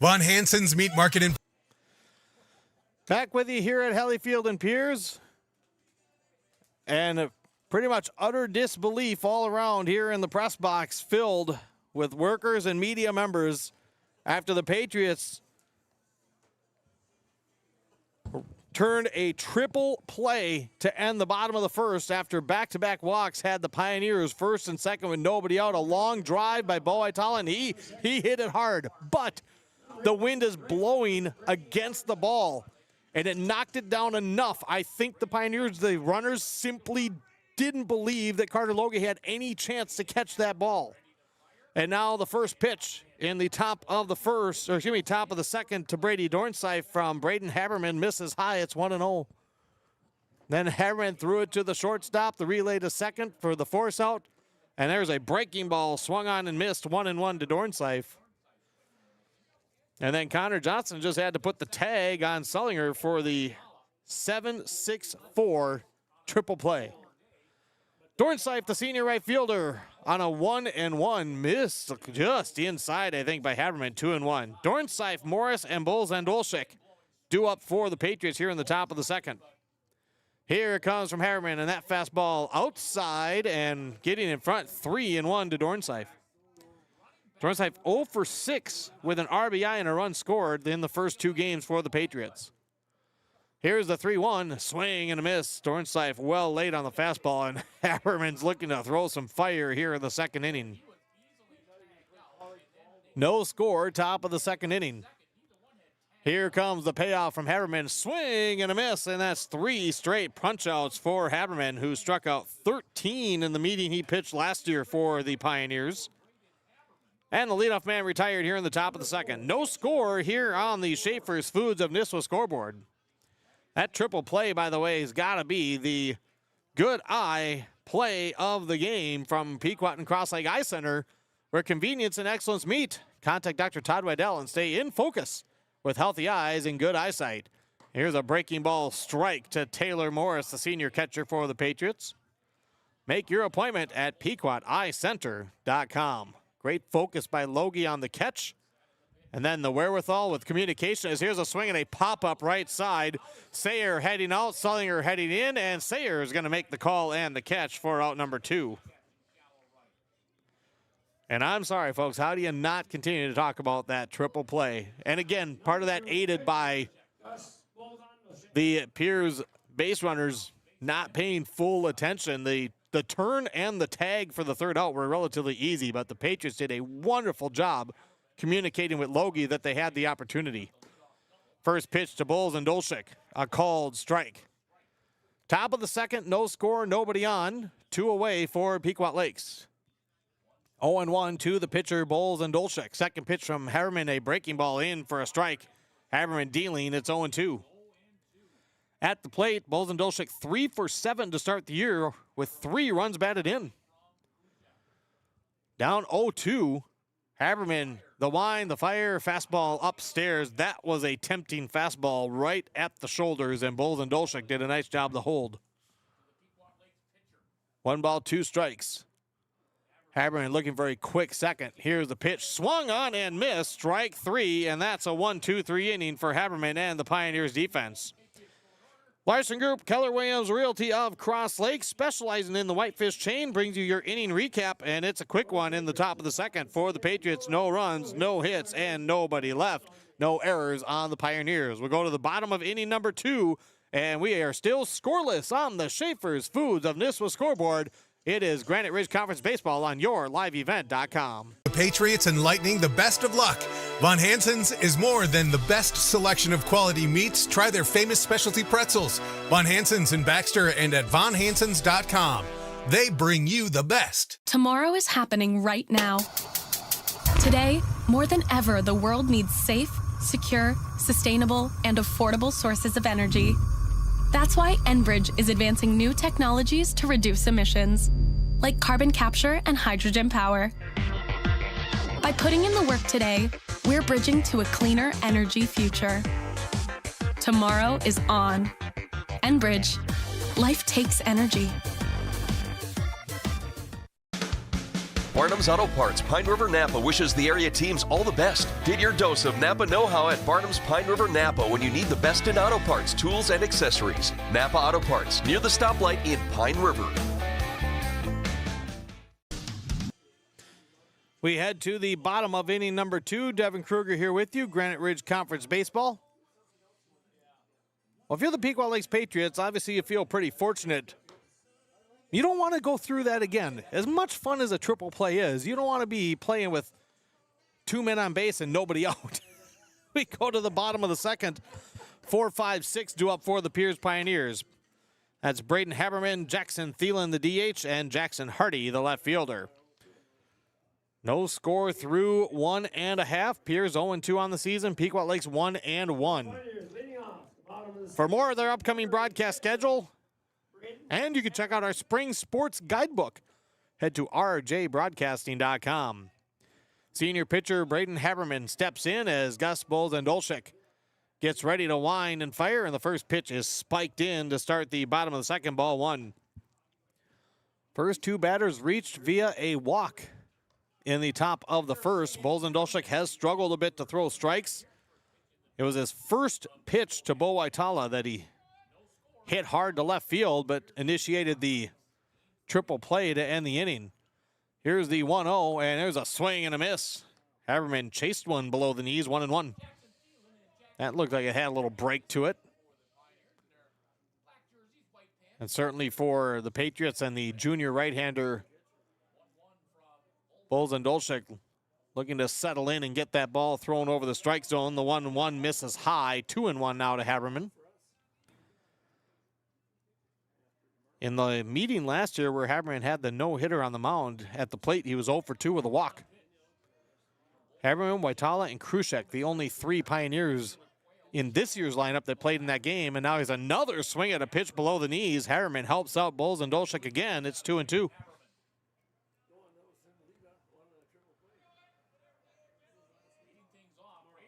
Von Hansen's Meat Market in... Back with you here at Hellyfield and Pierz. And pretty much utter disbelief all around here in the press box, filled with workers and media members after the Patriots turned a triple play to end the bottom of the first after back-to-back walks had the Pioneers first and second with nobody out. A long drive by Bo Itala, and he hit it hard, but the wind is blowing against the ball, and it knocked it down enough. I think the Pioneers, the runners, simply didn't believe that Carter Logie had any chance to catch that ball. And now the first pitch in the top of the first, or excuse me, top of the second to Brady Dornsife from Braden Haberman misses high. It's 1-0. Then Haberman threw it to the shortstop. The relay to second for the force out. And there's a breaking ball swung on and missed, 1-1 to Dornsife. And then Connor Johnson just had to put the tag on Sullinger for the 7-6-4 triple play. Dornsife, the senior right fielder, on a 1-1, missed just inside, I think, by Haberman, 2-1. Dornsife, Morris, and Bulls and Dolchik due up for the Patriots here in the top of the second. Here it comes from Haberman, and that fastball outside and getting in front, 3-1 to Dornsife. Dornsife 0 for 6 with an RBI and a run scored in the first two games for the Patriots. Here's the 3-1, swing and a miss. Dornsife well late on the fastball, and Haberman's looking to throw some fire here in the second inning. No score, top of the second inning. Here comes the payoff from Haberman, swing and a miss, and that's 3 straight punch-outs for Haberman, who struck out 13 in the meeting he pitched last year for the Pioneers. And the leadoff man retired here in the top of the second. No score here on the Schaefer's Foods of Nisswa scoreboard. That triple play, by the way, has got to be the good eye play of the game from Pequot and Cross Lake Eye Center, where convenience and excellence meet. Contact Dr. Todd Weidel and stay in focus with healthy eyes and good eyesight. Here's a breaking ball strike to Taylor Morris, the senior catcher for the Patriots. Make your appointment at PequotEyeCenter.com. Great focus by Logie on the catch. And then the wherewithal with communication is here's a swing and a pop-up right side. Sayer heading out, Sullinger heading in, and Sayer is going to make the call and the catch for out number 2. And I'm sorry, folks, how do you not continue to talk about that triple play? And again, part of that aided by the Pierz base runners not paying full attention. The turn and the tag for the third out were relatively easy, but the Patriots did a wonderful job communicating with Logie that they had the opportunity. First pitch to Bulls and Dolchik, a called strike. Top of the second, no score, nobody on. 2 away for Pequot Lakes. 0-1 to the pitcher, Bowles and Dolchek. Second pitch from Haberman, a breaking ball in for a strike. Haberman dealing, it's 0-2. At the plate, Bowles and Dolchek 3 for 7 to start the year with 3 runs batted in. Down 0-2. Haberman, the wind, the fire, fastball upstairs. That was a tempting fastball right at the shoulders, and Bowles and Dolchek did a nice job to hold. 1 ball, 2 strikes. Haberman looking for a quick second. Here's the pitch. Swung on and missed. Strike 3, and that's a 1-2-3 inning for Haberman and the Pioneers defense. Larson Group, Keller Williams Realty of Cross Lake, specializing in the whitefish chain, brings you your inning recap, and it's a quick one in the top of the second for the Patriots. No runs, no hits, and nobody left. No errors on the Pioneers. We'll go to the bottom of inning number 2, and we are still scoreless on the Schaefer's Foods of Nisswa scoreboard. It is Granite Ridge Conference Baseball on yourliveevent.com. The Patriots and Lightning, the best of luck. Von Hansen's is more than the best selection of quality meats. Try their famous specialty pretzels. Von Hansen's in Baxter and at vonhansens.com. They bring you the best. Tomorrow is happening right now. Today, more than ever, the world needs safe, secure, sustainable, and affordable sources of energy. That's why Enbridge is advancing new technologies to reduce emissions, like carbon capture and hydrogen power. By putting in the work today, we're bridging to a cleaner energy future. Tomorrow is on. Enbridge. Life takes energy. Barnum's Auto Parts, Pine River, Napa wishes the area teams all the best. Get your dose of Napa know-how at Barnum's Pine River, Napa when you need the best in auto parts, tools, and accessories. Napa Auto Parts, near the stoplight in Pine River. We head to the bottom of inning number 2. Devin Kruger here with you, Granite Ridge Conference Baseball. Well, if you're the Pequot Lakes Patriots, obviously you feel pretty fortunate. You don't want to go through that again. As much fun as a triple play is, you don't want to be playing with 2 men on base and nobody out. We go to the bottom of the second. 4, 5, 6 due up for the Pierz Pioneers. That's Braden Haberman, Jackson Thielen, the DH, and Jackson Hardy, the left fielder. No score through 1.5. Pierz 0-2 on the season. Pequot Lakes 1-1. For more of their upcoming broadcast schedule, and you can check out our spring sports guidebook, head to rjbroadcasting.com. Senior pitcher Braden Haberman steps in as Gus Bowles and Dolchek gets ready to wind and fire, and the first pitch is spiked in to start the bottom of the second, ball 1. First 2 batters reached via a walk in the top of the first. Bowles and Dolchek has struggled a bit to throw strikes. It was his first pitch to Bo Waitala that he hit hard to left field, but initiated the triple play to end the inning. Here's the 1-0, and there's a swing and a miss. Haberman chased one below the knees, 1-1. That looked like it had a little break to it. And certainly for the Patriots and the junior right-hander, Bowles and Dolchek looking to settle in and get that ball thrown over the strike zone. The 1-1 misses high, 2-1 now to Haberman. In the meeting last year where Haberman had the no-hitter on the mound at the plate, he was 0 for 2 with a walk. Haberman, Waitala, and Krushek, the only 3 Pioneers in this year's lineup that played in that game, and now he's another swing at a pitch below the knees. Haberman helps out Bowles and Dolchek again. It's 2-2.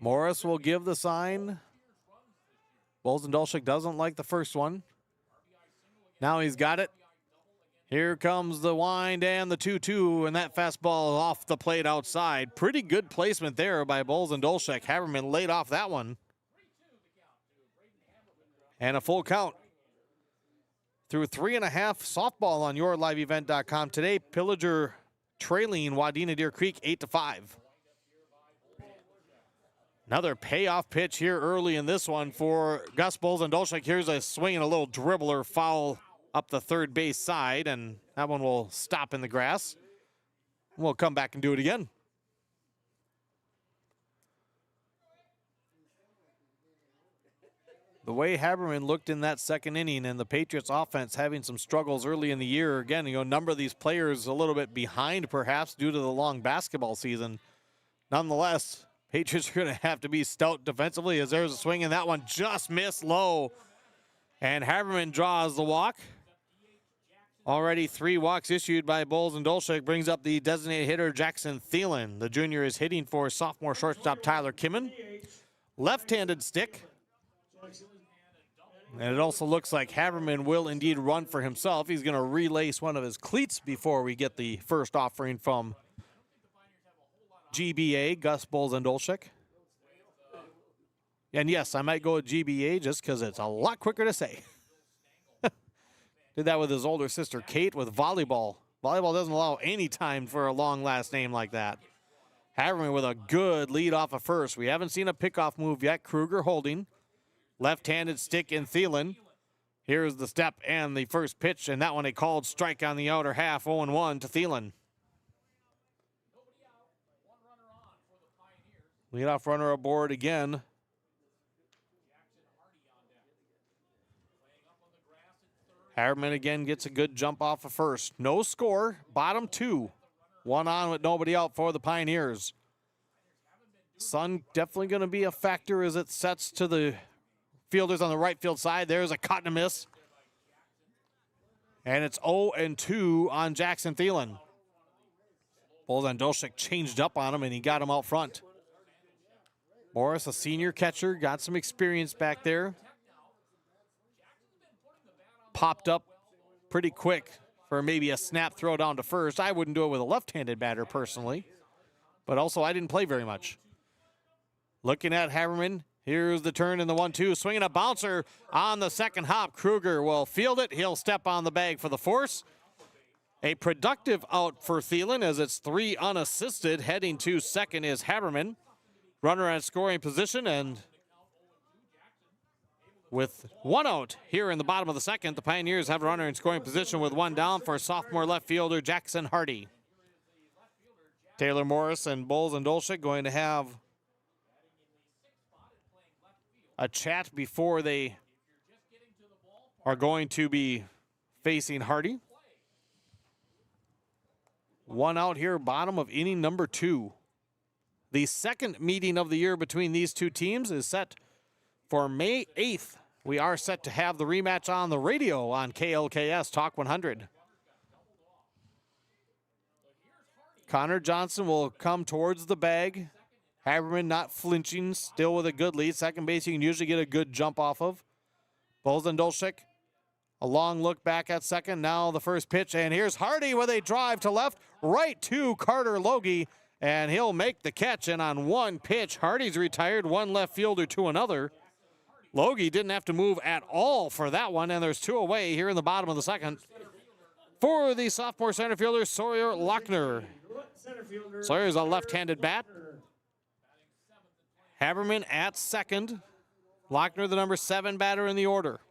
Morris will give the sign. Bowles and Dolchek doesn't like the first one. Now he's got it. Here comes the wind and the 2-2, and that fastball off the plate outside. Pretty good placement there by Bowles and Dolchek. Haberman laid off that one. And a full count. Through 3.5 softball on yourliveevent.com today. Pillager trailing Wadena Deer Creek 8-5. Another payoff pitch here early in this one for Gus Bowles and Dolchek. Here's a swing and a little dribbler foul up the third base side, and that one will stop in the grass. We'll come back and do it again. The way Haberman looked in that second inning and the Patriots offense having some struggles early in the year. Again, a number of these players a little bit behind perhaps due to the long basketball season. Nonetheless, Patriots are going to have to be stout defensively as there's a swing and that one just missed low. And Haberman draws the walk. Already 3 walks issued by Bowles and Dolchik brings up the designated hitter Jackson Thielen. The junior is hitting for sophomore shortstop Tyler Kimmon. Left-handed stick. And it also looks like Haberman will indeed run for himself. He's going to relace one of his cleats before we get the first offering from GBA, Gus Bowles and Dolchik. And yes, I might go with GBA just because it's a lot quicker to say. Did that with his older sister Kate with volleyball. Volleyball doesn't allow any time for a long last name like that. Haberman with a good lead off of first. We haven't seen a pickoff move yet. Kruger holding. Left-handed stick in Thielen. Here's the step and the first pitch, and that one a called strike on the outer half, 0-1 to Thielen. Leadoff runner aboard again. Haberman again gets a good jump off of first. No score, bottom 2. 1 on with nobody out for the Pioneers. Sun definitely going to be a factor as it sets to the fielders on the right field side. There's a cut and a miss. And it's 0-2 on Jackson Thielen. Bowles and Dolchik changed up on him and he got him out front. Morris, a senior catcher, got some experience back there. Popped up pretty quick for maybe a snap throw down to first. I wouldn't do it with a left-handed batter personally, but also I didn't play very much. Looking at Haberman, here's the turn in the 1-2, swinging a bouncer on the second hop. Kruger will field it. He'll step on the bag for the force. A productive out for Thielen as it's 3 unassisted. Heading to second is Haberman. Runner at scoring position, and with 1 out here in the bottom of the second, the Pioneers have a runner in scoring position with 1 down for sophomore left fielder Jackson Hardy. Taylor Morris and Bowles and Dolchik going to have a chat before they are going to be facing Hardy. 1 out here, bottom of inning number 2. The second meeting of the year between these two teams is set for May 8th. We are set to have the rematch on the radio on KLKS Talk 100. Connor Johnson will come towards the bag. Haberman not flinching, still with a good lead. Second base you can usually get a good jump off of. Bowles and Dolchik, a long look back at second. Now the first pitch, and here's Hardy with a drive to left, right to Carter Logie, and he'll make the catch. And on 1 pitch, Hardy's retired, 1 left fielder to another. Logie didn't have to move at all for that one, and there's 2 away here in the bottom of the second. For the sophomore center fielder, Sawyer Lochner. Sawyer's a left-handed bat. Haberman at second. Lochner, the number 7 batter in the order.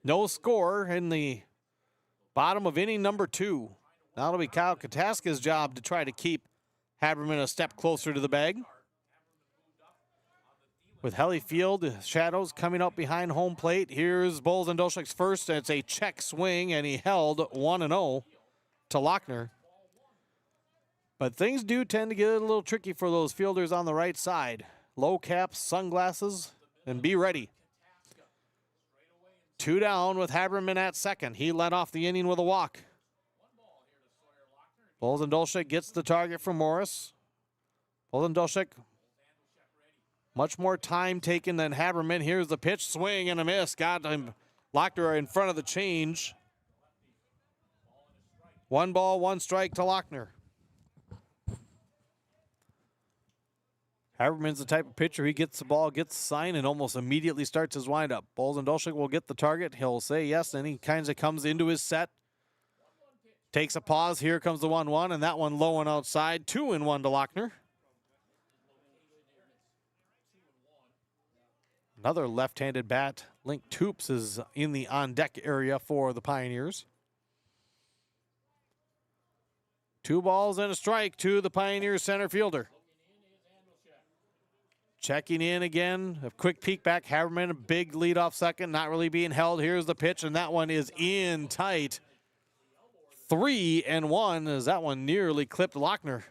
No score in the bottom of inning number 2. Now it'll be Kyle Kataska's job to try to keep Haberman a step closer to the bag. With Helly Field shadows coming up behind home plate, here's Bowles and Dolchik's first. It's a check swing, and he held 1-0 to Lochner. But things do tend to get a little tricky for those fielders on the right side. Low caps, sunglasses, and be ready. 2 down with Haberman at second. He led off the inning with a walk. Bowles and Dolchik gets the target from Morris. Bowles and Dolchik, much more time taken than Haberman. Here's the pitch, swing and a miss. Got him, Lochner in front of the change. 1 ball, 1 strike to Lochner. Haberman's the type of pitcher, he gets the ball, gets the sign, and almost immediately starts his windup. Bowles and Dolchik will get the target. He'll say yes, and he kind of comes into his set. Takes a pause. Here comes the 1-1, and that one low and outside. 2-1 to Lochner. Another left-handed bat, Link Toops, is in the on-deck area for the Pioneers. 2 balls and a strike to the Pioneers center fielder. Checking in again, a quick peek back. Haberman, a big lead off second, not really being held. Here's the pitch, and that one is in tight. 3-1 as that one nearly clipped Lochner.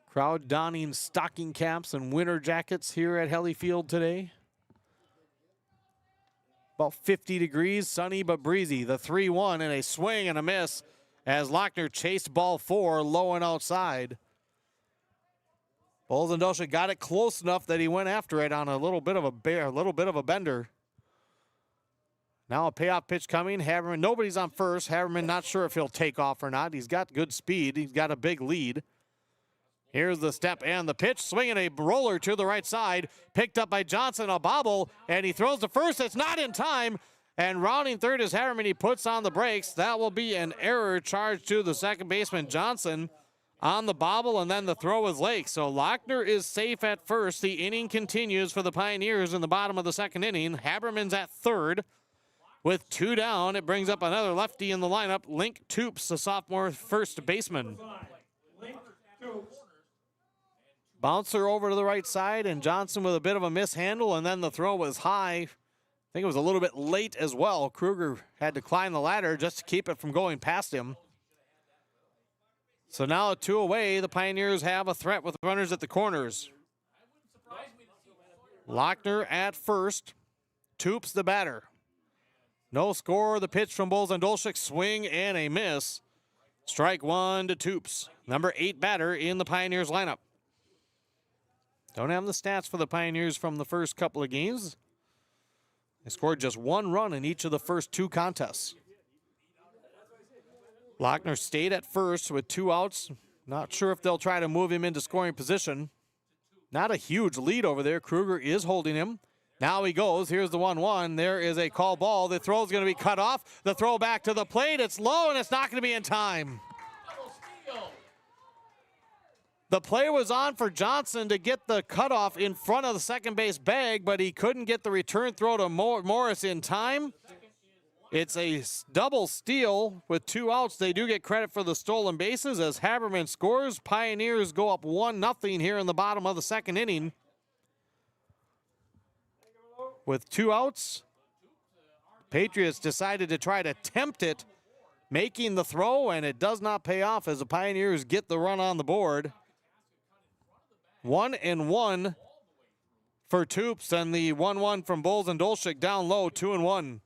Crowd donning stocking caps and winter jackets here at Helly Field today. About 50 degrees, sunny but breezy. The 3-1 and a swing and a miss as Lochner chased ball 4 low and outside. Bolzendosha got it close enough that he went after it on a little bit of a bender. Now a payoff pitch coming. Haberman, nobody's on first. Haberman not sure if he'll take off or not. He's got good speed. He's got a big lead. Here's the step and the pitch. Swinging a roller to the right side. Picked up by Johnson, a bobble, and he throws to first. It's not in time. And rounding third is Haberman. He puts on the brakes. That will be an error charged to the second baseman, Johnson, on the bobble, and then the throw is Lake. So Lochner is safe at first. The inning continues for the Pioneers in the bottom of the second inning. Haberman's at third. With 2 down, it brings up another lefty in the lineup, Link Toops, the sophomore first baseman. Bouncer over to the right side, and Johnson with a bit of a mishandle, and then the throw was high. I think it was a little bit late as well. Kruger had to climb the ladder just to keep it from going past him. So now 2 away, the Pioneers have a threat with runners at the corners. Lochner at first, Toops the batter. No score, the pitch from Bolzendolchik, swing and a miss. Strike 1 to Toops, number 8 batter in the Pioneers lineup. Don't have the stats for the Pioneers from the first couple of games. They scored just 1 run in each of the first 2 contests. Lochner stayed at first with 2 outs. Not sure if they'll try to move him into scoring position. Not a huge lead over there. Kruger is holding him. Now he goes. Here's the 1-1. There is a call ball. The throw is going to be cut off. The throw back to the plate. It's low, and it's not going to be in time. The play was on for Johnson to get the cutoff in front of the second base bag, but he couldn't get the return throw to Morris in time. It's a double steal with 2 outs. They do get credit for the stolen bases as Haberman scores. Pioneers go up 1-0 here in the bottom of the second inning. With 2 outs, Patriots decided to try to tempt it, making the throw, and it does not pay off as the Pioneers get the run on the board. 1-1 for Toops, and the 1-1 from Bolzendolchik down low, 2-1.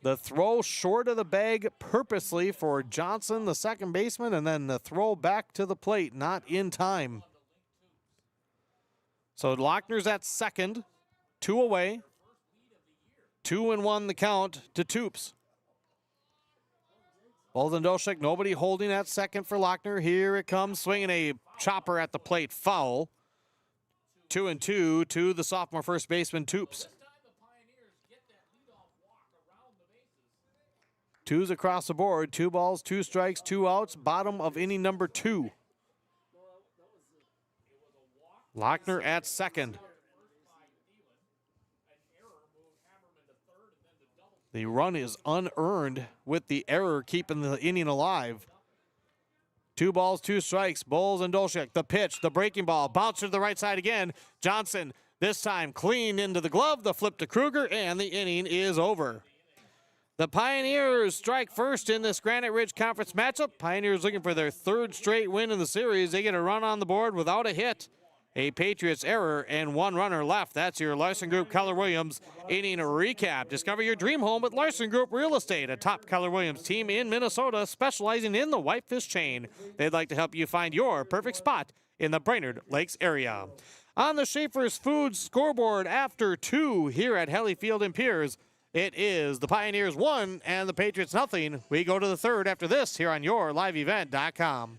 The throw short of the bag purposely for Johnson, the second baseman, and then the throw back to the plate, not in time. So Lochner's at second, 2 away. 2-1 the count to Toops. Bolzendolchik, nobody holding at second for Lochner. Here it comes, swinging a chopper at the plate, foul. 2-2 to the sophomore first baseman, Toops. 2s across the board, 2 balls, 2 strikes, 2 outs, bottom of inning number 2. Lochner at second. The run is unearned with the error keeping the inning alive. 2 balls, 2 strikes. Bolzendolchik, the pitch, the breaking ball, bouncer to the right side again. Johnson, this time clean into the glove, the flip to Kruger, and the inning is over. The Pioneers strike first in this Granite Ridge Conference matchup. Pioneers looking for their 3rd straight win in the series. They get a run on the board without a hit. A Patriots error and 1 runner left. That's your Larson Group Keller Williams inning recap. Discover your dream home with Larson Group Real Estate, a top Keller Williams team in Minnesota specializing in the whitefish chain. They'd like to help you find your perfect spot in the Brainerd Lakes area. On the Schaefer's Foods scoreboard after 2 here at Helly Field in Pierz, it is the Pioneers 1 and the Patriots 0. We go to the 3rd after this here on YourLiveEvent.com.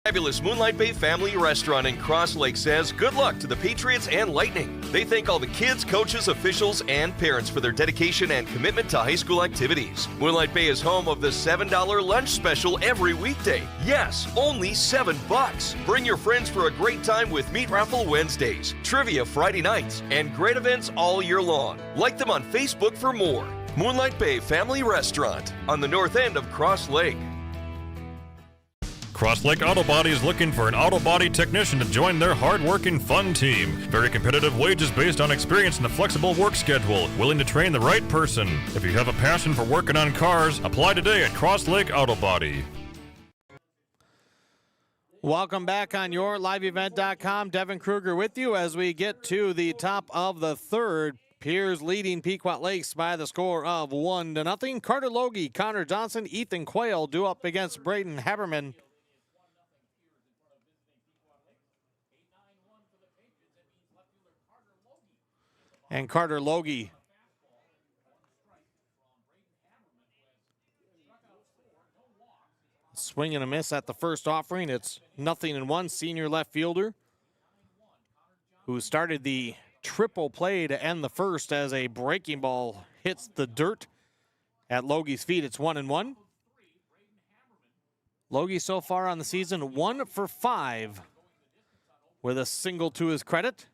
Fabulous Moonlight Bay Family Restaurant in Cross Lake says good luck to the Patriots and Lightning. They thank all the kids, coaches, officials, and parents for their dedication and commitment to high school activities. Moonlight Bay is home of the $7 lunch special every weekday. Yes, only $7. Bring your friends for a great time with Meat Raffle Wednesdays, Trivia Friday nights, and great events all year long. Like them on Facebook for more. Moonlight Bay Family Restaurant on the north end of Cross Lake. Cross Lake Auto Body is looking for an auto body technician to join their hard-working, fun team. Very competitive wages based on experience and a flexible work schedule. Willing to train the right person. If you have a passion for working on cars, apply today at Cross Lake Auto Body. Welcome back on your liveevent.com. Devin Kruger with you as we get to the top of the third. Pierz leading Pequot Lakes by the score of 1-0. Carter Logie, Connor Johnson, Ethan Quayle due up against Braden Haberman. And Carter Logie swing and a miss at the first offering. It's 0-1. Senior left fielder who started the triple play to end the first as a breaking ball hits the dirt at Logie's feet. It's 1-1. Logie so far on the season 1 for 5 with a single to his credit.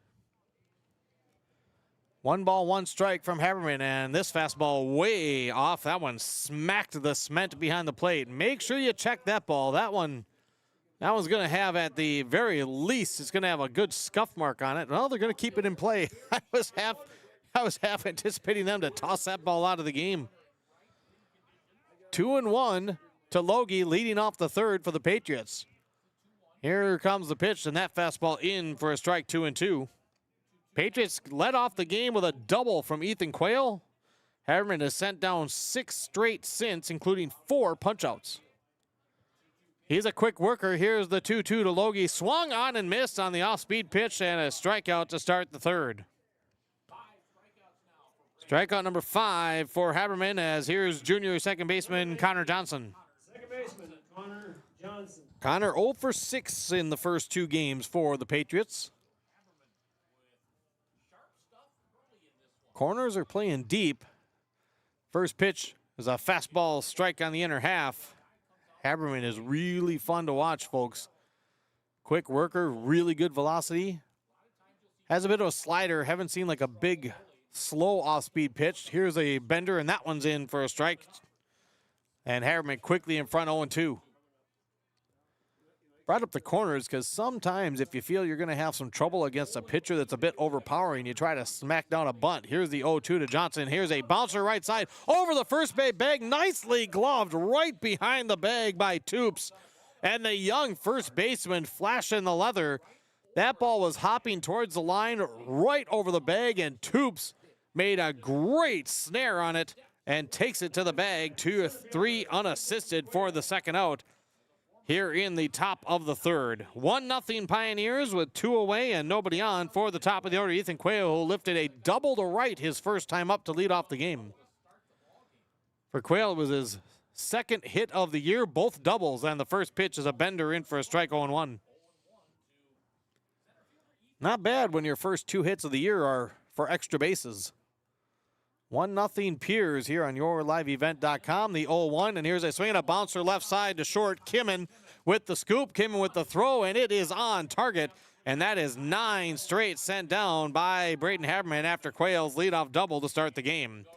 1 ball, 1 strike from Haberman, and this fastball way off. That one smacked the cement behind the plate. Make sure you check that ball. That one's going to have, at the very least, it's going to have a good scuff mark on it. Well, they're going to keep it in play. I was half anticipating them to toss that ball out of the game. 2-1 to Logie, leading off the third for the Patriots. Here comes the pitch, and that fastball in for a strike. 2-2. Patriots led off the game with a double from Ethan Quayle. Haberman has sent down 6 straight since, including 4 punchouts. He's a quick worker. Here's the 2-2 to Logie. Swung on and missed on the off-speed pitch, and a strikeout to start the third. Strikeout number 5 for Haberman, as here's junior second baseman Connor Johnson. Second baseman Connor Johnson. Connor 0 for 6 in the first 2 games for the Patriots. Corners are playing deep. First pitch is a fastball strike on the inner half. Haberman is really fun to watch, folks. Quick worker, really good velocity. Has a bit of a slider. Haven't seen like a big, slow off-speed pitch. Here's a bender, and that one's in for a strike. And Haberman quickly in front, 0-2. Brought up the corners because sometimes if you feel you're going to have some trouble against a pitcher that's a bit overpowering, you try to smack down a bunt. Here's the 0-2 to Johnson. Here's a bouncer right side over the first base bag. Nicely gloved right behind the bag by Toops. And the young first baseman flashing the leather. That ball was hopping towards the line right over the bag, and Toops made a great snare on it and takes it to the bag. 2-3 unassisted for the second out here in the top of the third. 1-0 Pioneers with 2 away and nobody on for the top of the order. Ethan Quayle, who lifted a double to right his first time up to lead off the game. For Quayle, it was his second hit of the year, both doubles, and the first pitch is a bender in for a strike. 0-1. Not bad when your first 2 hits of the year are for extra bases. 1-0 Pierz here on yourliveevent.com. The 0-1, and here's a swing and a bouncer left side to short. Kimmin with the scoop, Kimmin with the throw, and it is on target. And that is 9 straight sent down by Braden Haberman after Quayle's leadoff double to start the game.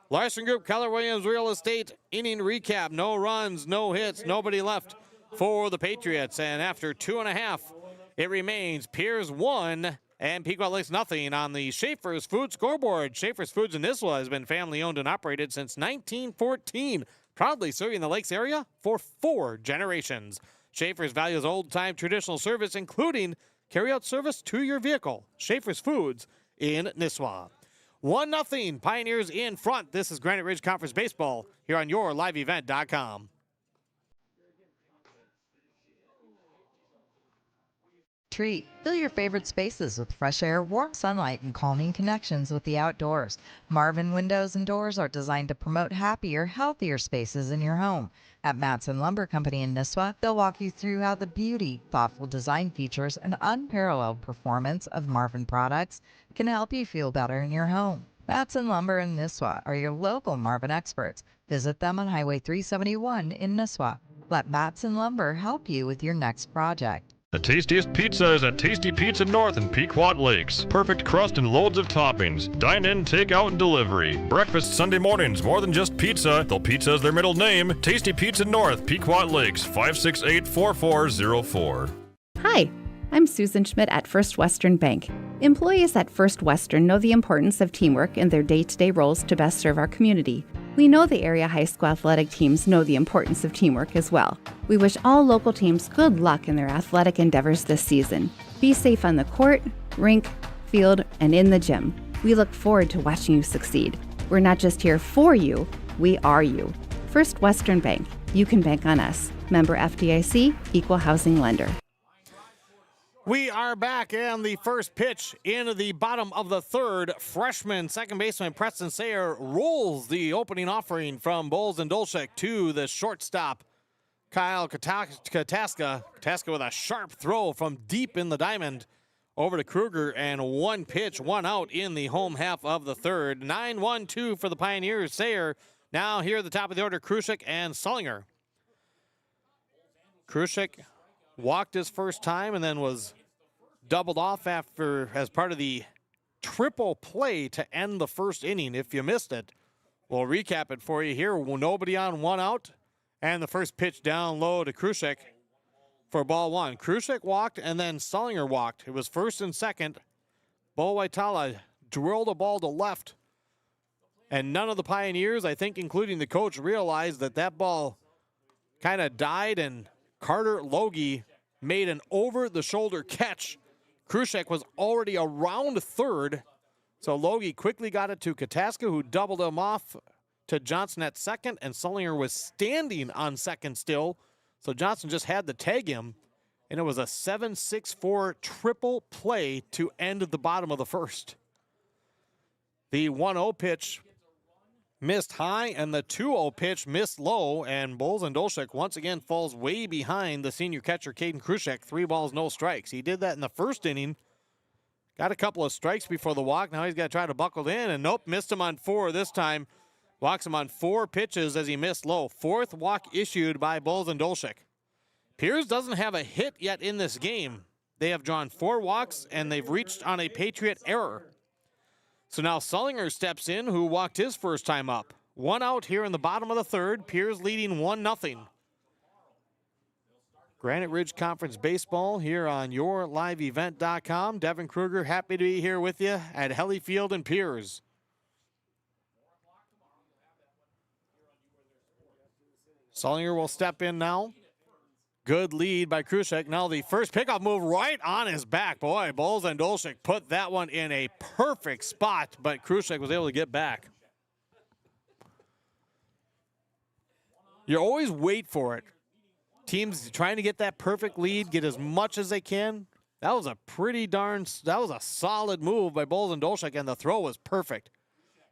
Larson Group, Keller Williams Real Estate, inning recap. No runs, no hits, nobody left for the Patriots. And after 2.5, it remains Pierz 1 and Pequot Lakes 0 on the Schaefer's Food scoreboard. Schaefer's Foods in Nisswa has been family owned and operated since 1914. Proudly serving the Lakes area for 4 generations. Schaefer's values old-time traditional service, including carry-out service to your vehicle. Schaefer's Foods in Nisswa. 1-0 Pioneers in front. This is Granite Ridge Conference Baseball here on yourliveevent.com. Treat. Fill your favorite spaces with fresh air, warm sunlight, and calming connections with the outdoors. Marvin Windows and Doors are designed to promote happier, healthier spaces in your home. At Matson Lumber Company in Nisswa, they'll walk you through how the beauty, thoughtful design features, and unparalleled performance of Marvin products can help you feel better in your home. Matson Lumber in Nisswa are your local Marvin experts. Visit them on Highway 371 in Nisswa. Let Matson Lumber help you with your next project. The tastiest pizza is at Tasty Pizza North in Pequot Lakes. Perfect crust and loads of toppings. Dine in, take out, and delivery. Breakfast Sunday mornings, more than just pizza, though pizza is their middle name. Tasty Pizza North, Pequot Lakes, 568-4404. Hi, I'm Susan Schmidt at First Western Bank. Employees at First Western know the importance of teamwork in their day-to-day roles to best serve our community. We know the area high school athletic teams know the importance of teamwork as well. We wish all local teams good luck in their athletic endeavors this season. Be safe on the court, rink, field, and in the gym. We look forward to watching you succeed. We're not just here for you, we are you. First Western Bank. You can bank on us. Member FDIC, Equal Housing Lender. We are back, and the first pitch into the bottom of the third. Freshman second baseman Preston Sayer rolls the opening offering from Bowles and Dolchek to the shortstop, Kyle Kataska. Kataska with a sharp throw from deep in the diamond over to Kruger, and one pitch, one out in the home half of the third. 9-1-2 for the Pioneers. Sayer now here at the top of the order, Krushik and Sullinger. Krushik walked his first time and then was doubled off as part of the triple play to end the first inning. If you missed it, we'll recap it for you here. Nobody on, one out, and the first pitch down low to Krushik for ball one. Krushik walked and then Sullinger walked. It was first and second. Bo Waitala drilled a ball to left, and none of the Pioneers, I think including the coach, realized that ball kind of died, and Carter Logie made an over-the-shoulder catch. Krushek was already around third, so Logie quickly got it to Kataska, who doubled him off to Johnson at second, and Sullinger was standing on second still, so Johnson just had to tag him, and it was a 7-6-4 triple play to end the bottom of the first. The 1-0 pitch missed high, and the 2-0 pitch missed low, and Bowles and Dolchek once again falls way behind the senior catcher, Caden Krushek. 3 balls, no strikes. He did that in the first inning. Got a couple of strikes before the walk. Now he's got to try to buckle in, and nope, missed him on 4 this time. Walks him on 4 pitches as he missed low. 4th walk issued by Bowles and Dolchek. Pierz doesn't have a hit yet in this game. They have drawn 4 walks, and they've reached on a Patriot error. So now Sullinger steps in, who walked his first time up. 1 out here in the bottom of the third. Pierz leading 1-0. Granite Ridge Conference Baseball here on YourLiveEvent.com. Devin Kruger, happy to be here with you at Helly Field in Pierz. Sullinger will step in now. Good lead by Krushek. Now the first pickoff move right on his back. Boy, Bowles and Dolchek put that one in a perfect spot, but Krushek was able to get back. You always wait for it. Teams trying to get that perfect lead, get as much as they can. That was a solid move by Bowles and Dolchek, and the throw was perfect.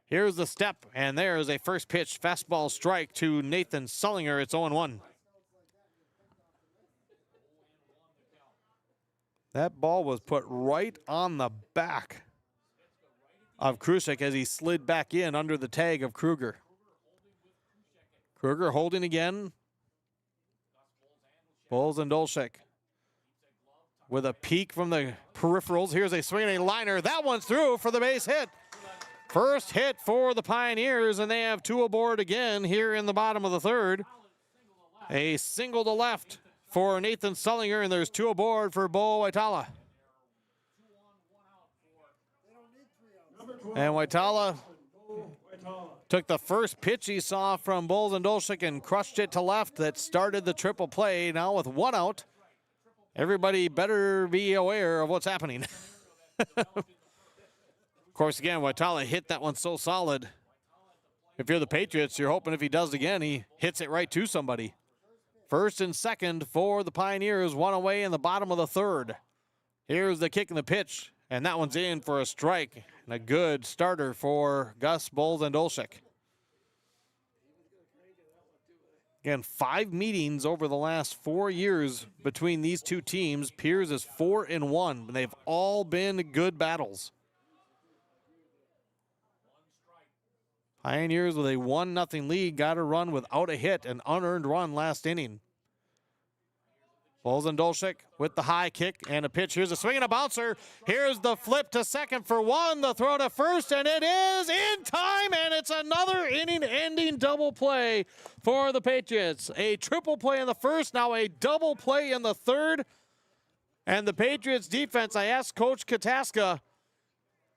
Here's the step, and there's a first pitch fastball strike to Nathan Sullinger. It's 0-1. That ball was put right on the back of Krushek as he slid back in under the tag of Kruger. Kruger holding again. Bowles and Dolchek with a peek from the peripherals. Here's a swing and a liner. That one's through for the base hit. First hit for the Pioneers, and they have 2 aboard again here in the bottom of the third. A single to left for Nathan Sullinger, and there's 2 aboard for Bo Waitala. And Waitala took the first pitch he saw from Bowles and Dolchek and crushed it to left. That started the triple play. Now with 1 out, everybody better be aware of what's happening. Of course, again, Waitala hit that one so solid. If you're the Patriots, you're hoping if he does it again, he hits it right to somebody. First and second for the Pioneers, 1 away in the bottom of the third. Here's the kick and the pitch, and that one's in for a strike. And a good starter for Gus Bowles and Dolchek. Again, 5 meetings over the last 4 years between these two teams. Pierz is 4-1, and they've all been good battles. Pioneers with a 1-0 lead got a run without a hit, an unearned run last inning. Bolzendolchik with the high kick and a pitch. Here's a swing and a bouncer. Here's the flip to second for one. The throw to first, and it is in time, and it's another inning-ending double play for the Patriots. A triple play in the first, now a double play in the third. And the Patriots defense, I asked Coach Kataska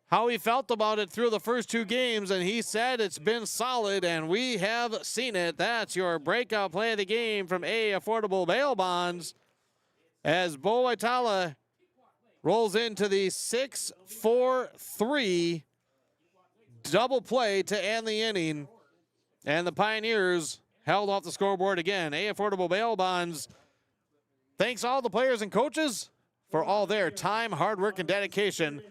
how he felt about it through the first two games, and he said it's been solid, and we have seen it. That's your breakout play of the game from A Affordable Bail Bonds, as Bo Itala rolls into the 6-4-3 double play to end the inning, and the Pioneers held off the scoreboard again. A Affordable Bail Bonds thanks all the players and coaches for all their time, hard work, and dedication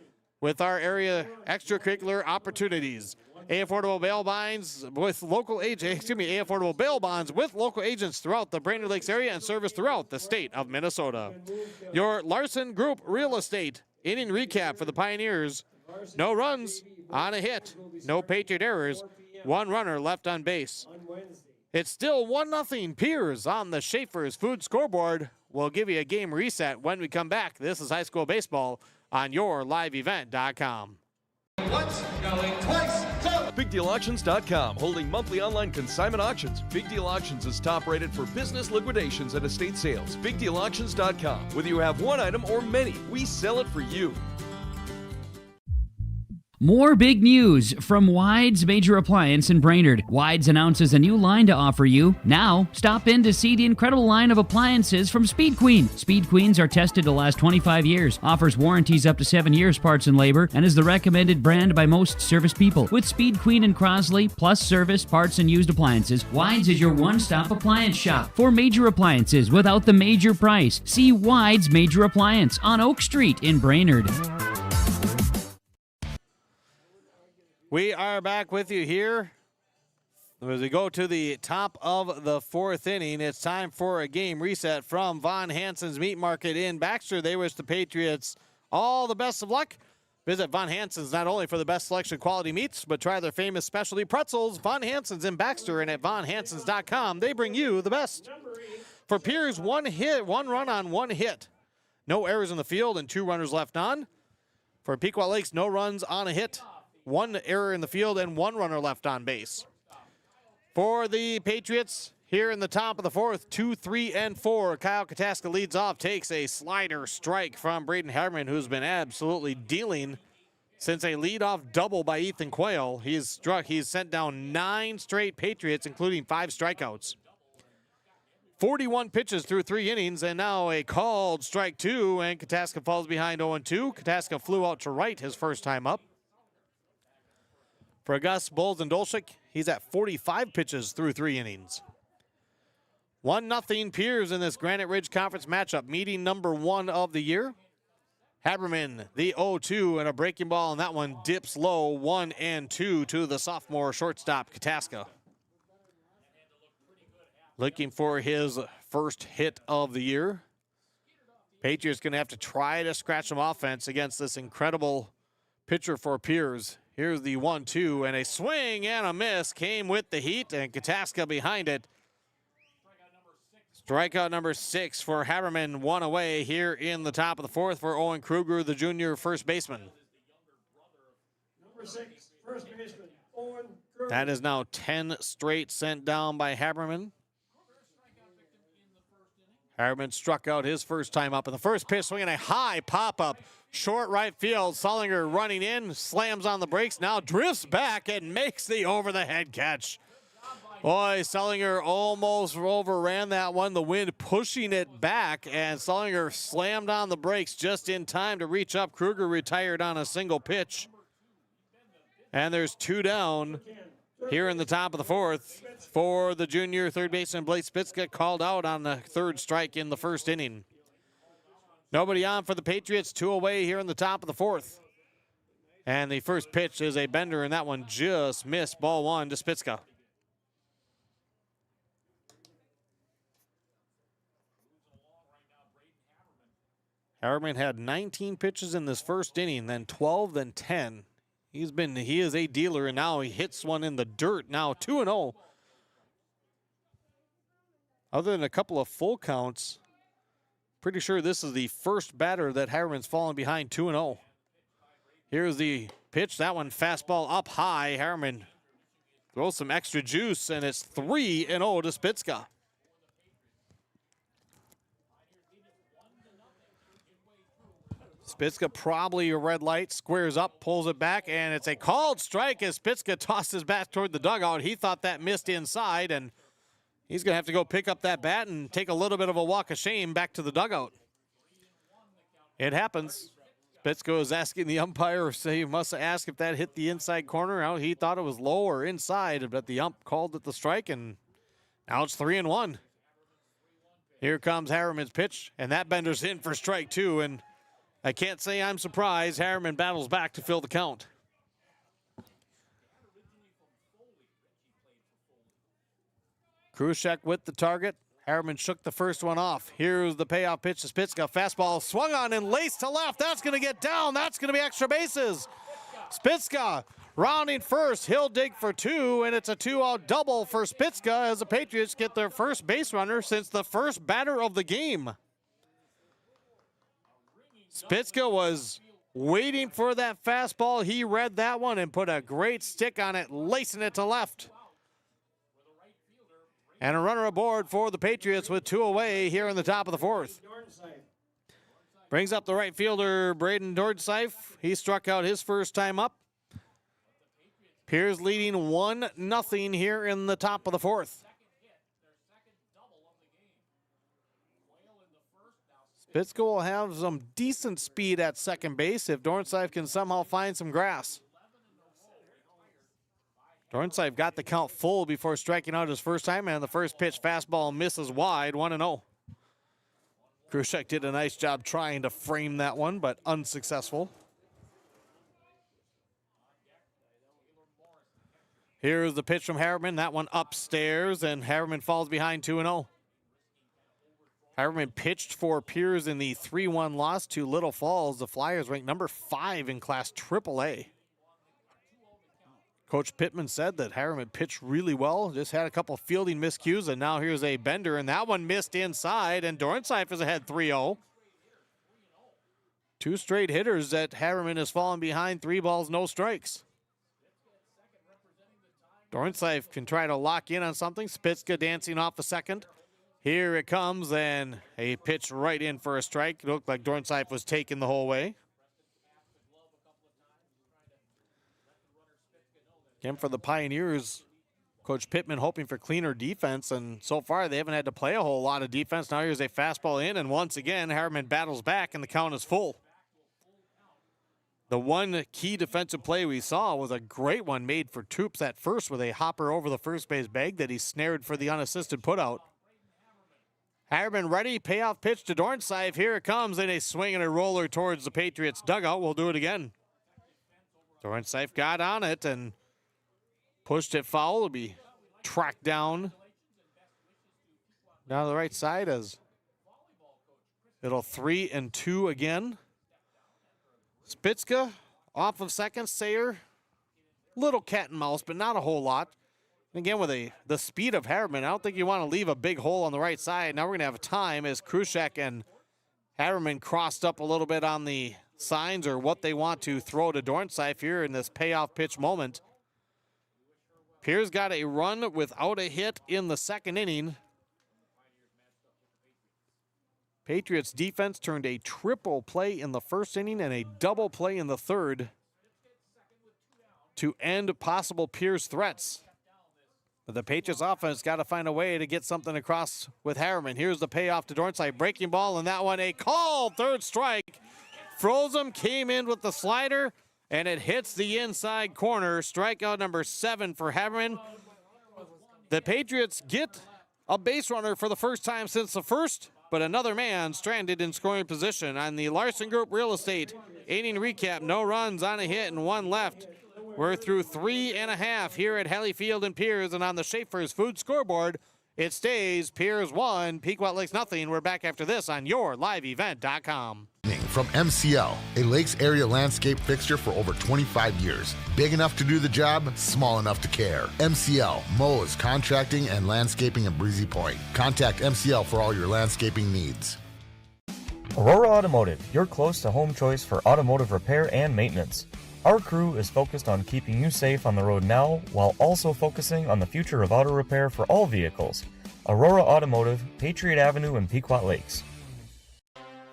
with our area extracurricular opportunities. A Affordable Bail Bonds with local agents, A Affordable Bail Bonds with local agents throughout the Brainerd Lakes area and service throughout the state of Minnesota. Your Larson Group Real Estate inning recap for the Pioneers. No runs on a hit, no Patriot errors, one runner left on base. It's still 1-0 Pierz on the Schaefer's Food scoreboard. We'll give you a game reset when we come back. This is high school baseball on yourliveevent.com. Once, going twice, so. BigDealAuctions.com, holding monthly online consignment auctions. Big Deal Auctions is top rated for business liquidations and estate sales. BigDealAuctions.com. Whether you have one item or many, we sell it for you. More big news from Wide's Major Appliance in Brainerd. Wide's announces a new line to offer you. Now, stop in to see the incredible line of appliances from Speed Queen. Speed Queens are tested to last 25 years, offers warranties up to 7 years parts and labor, and is the recommended brand by most service people. With Speed Queen and Crosley, plus service, parts, and used appliances, Wide's is your one-stop appliance shop for major appliances without the major price. See Wide's Major Appliance on Oak Street in Brainerd. We are back with you here as we go to the top of the fourth inning. It's time for a game reset from Von Hansen's Meat Market in Baxter. They wish the Patriots all the best of luck. Visit Von Hansen's not only for the best selection of quality meats, but try their famous specialty pretzels. Von Hansen's in Baxter and at vonhansens.com. They bring you the best. For Pierz, one run on one hit. No errors in the field and 2 runners left on. For Pequot Lakes, no runs on a hit. 1 error in the field and 1 runner left on base. For the Patriots, here in the top of the fourth, 2, 3, and 4. Kyle Kataska leads off, takes a slider strike from Braden Haberman, who's been absolutely dealing since a leadoff double by Ethan Quayle. He's sent down 9 straight Patriots, including 5 strikeouts. 41 pitches through 3 innings, and now a called strike 2, and Kataska falls behind 0-2. Kataska flew out to right his first time up. For Gus Bolzendolchik, he's at 45 pitches through 3 innings. 1-0 Pierz in this Granite Ridge Conference matchup, meeting number 1 of the year. Haberman, the 0-2, and a breaking ball, and that one dips low, 1-2 to the sophomore shortstop, Kataska. Looking for his first hit of the year. Patriots going to have to try to scratch some offense against this incredible pitcher for Pierz. Here's the 1-2, and a swing and a miss came with the heat, and Kataska behind it. Strikeout number 6 for Haberman, 1 away here in the top of the fourth for Owen Kruger, the junior first baseman. Number 6, first baseman, Owen Kruger. That is now 10 straight sent down by Haberman. Haberman struck out his first time up in the first pitch, swinging a high pop-up. Short right field, Sullinger running in, slams on the brakes, now drifts back and makes the over-the-head catch. Boy, Sullinger almost overran that one, the wind pushing it back, and Sullinger slammed on the brakes just in time to reach up. Kruger retired on a single pitch. And there's 2 down here in the top of the fourth for the junior third baseman Blake Spitzka, called out on the 3rd strike in the first inning. Nobody on for the Patriots, 2 away here in the top of the fourth. And the first pitch is a bender, and that one just missed, ball 1 to Spitzka. Haberman had 19 pitches in this first inning, then 12, then 10. He is a dealer, and now he hits one in the dirt. Now 2-0. Other than a couple of full counts, Pretty sure this is the first batter that Harriman's fallen behind 2-0. Here's the pitch. That one fastball up high. Harriman throws some extra juice, and it's 3-0 to Spitzka. Spitzka probably a red light, squares up, pulls it back, and it's a called strike as Spitzka tosses back toward the dugout. He thought that missed inside, and he's going to have to go pick up that bat and take a little bit of a walk of shame back to the dugout. It happens. Spitzka is asking the umpire, say he must ask if that hit the inside corner. He thought it was low or inside, but the ump called it the strike, and now it's 3-1. Here comes Harriman's pitch, and that bender's in for strike two, and I can't say I'm surprised. Harriman battles back to fill the count. Krushek with the target. Harriman shook the first one off. Here's the payoff pitch to Spitzka. Fastball swung on and laced to left. That's going to get down. That's going to be extra bases. Spitzka rounding first. He'll dig for two, and it's a 2-out double for Spitzka as the Patriots get their first base runner since the first batter of the game. Spitzka was waiting for that fastball. He read that one and put a great stick on it, lacing it to left. And a runner aboard for the Patriots with 2 away here in the top of the fourth. Brings up the right fielder, Braden Dornsife. He struck out his first time up. Pierz leading 1-0 here in the top of the fourth. Spitzka will have some decent speed at second base if Dornsife can somehow find some grass. Dornsife got the count full before striking out his first time, and the first pitch fastball misses wide, 1-0. Krushek did a nice job trying to frame that one, but unsuccessful. Here's the pitch from Harriman. That one upstairs, and Harriman falls behind 2-0. Harriman pitched for Pierz in the 3-1 loss to Little Falls. The Flyers ranked number 5 in Class AAA. Coach Pittman said that Harriman pitched really well, just had a couple fielding miscues, and now here's a bender, and that one missed inside, and Dornsife is ahead 3-0. 2 straight hitters that Harriman has fallen behind, 3 balls, no strikes. Dornsife can try to lock in on something. Spitzka dancing off a second. Here it comes, and a pitch right in for a strike. It looked like Dornsife was taken the whole way. Again, for the Pioneers, Coach Pittman hoping for cleaner defense, and so far they haven't had to play a whole lot of defense. Now here's a fastball in, and once again, Harriman battles back, and the count is full. The one key defensive play we saw was a great one made for Toops at first with a hopper over the first base bag that he snared for the unassisted putout. Harriman ready, payoff pitch to Dornsife. Here it comes, and a swing and a roller towards the Patriots dugout. We'll do it again. Dornsife got on it and pushed it foul. It'll be tracked down to the right side as it'll 3-2 again. Spitzka off of second. Sayer, little cat and mouse, but not a whole lot. And again, with the speed of Harriman, I don't think you want to leave a big hole on the right side. Now we're going to have a time as Krushek and Harriman crossed up a little bit on the signs or what they want to throw to Dornsife here in this payoff pitch moment. Pierz got a run without a hit in the second inning. Patriots defense turned a triple play in the first inning and a double play in the third to end possible Pierz threats. But the Patriots offense got to find a way to get something across with Harriman. Here's the payoff to Dornsife. Breaking ball, and that one a called third strike. Frozum came in with the slider, and it hits the inside corner. Strikeout number 7 for Harriman. The Patriots get a base runner for the first time since the first, but another man stranded in scoring position on the Larson Group Real Estate inning recap. No runs on a hit and 1 left. We're through 3.5 here at Helly Field in Pierz, and on the Schaefer's Food scoreboard, it stays Pierz 1, Pequot Lakes nothing. We're back after this on YourLiveEvent.com. From MCL, a Lakes area landscape fixture for over 25 years. Big enough to do the job, small enough to care. MCL, mows, contracting, and landscaping in Breezy Point. Contact MCL for all your landscaping needs. Aurora Automotive, your close to home choice for automotive repair and maintenance. Our crew is focused on keeping you safe on the road now while also focusing on the future of auto repair for all vehicles. Aurora Automotive, Patriot Avenue in Pequot Lakes.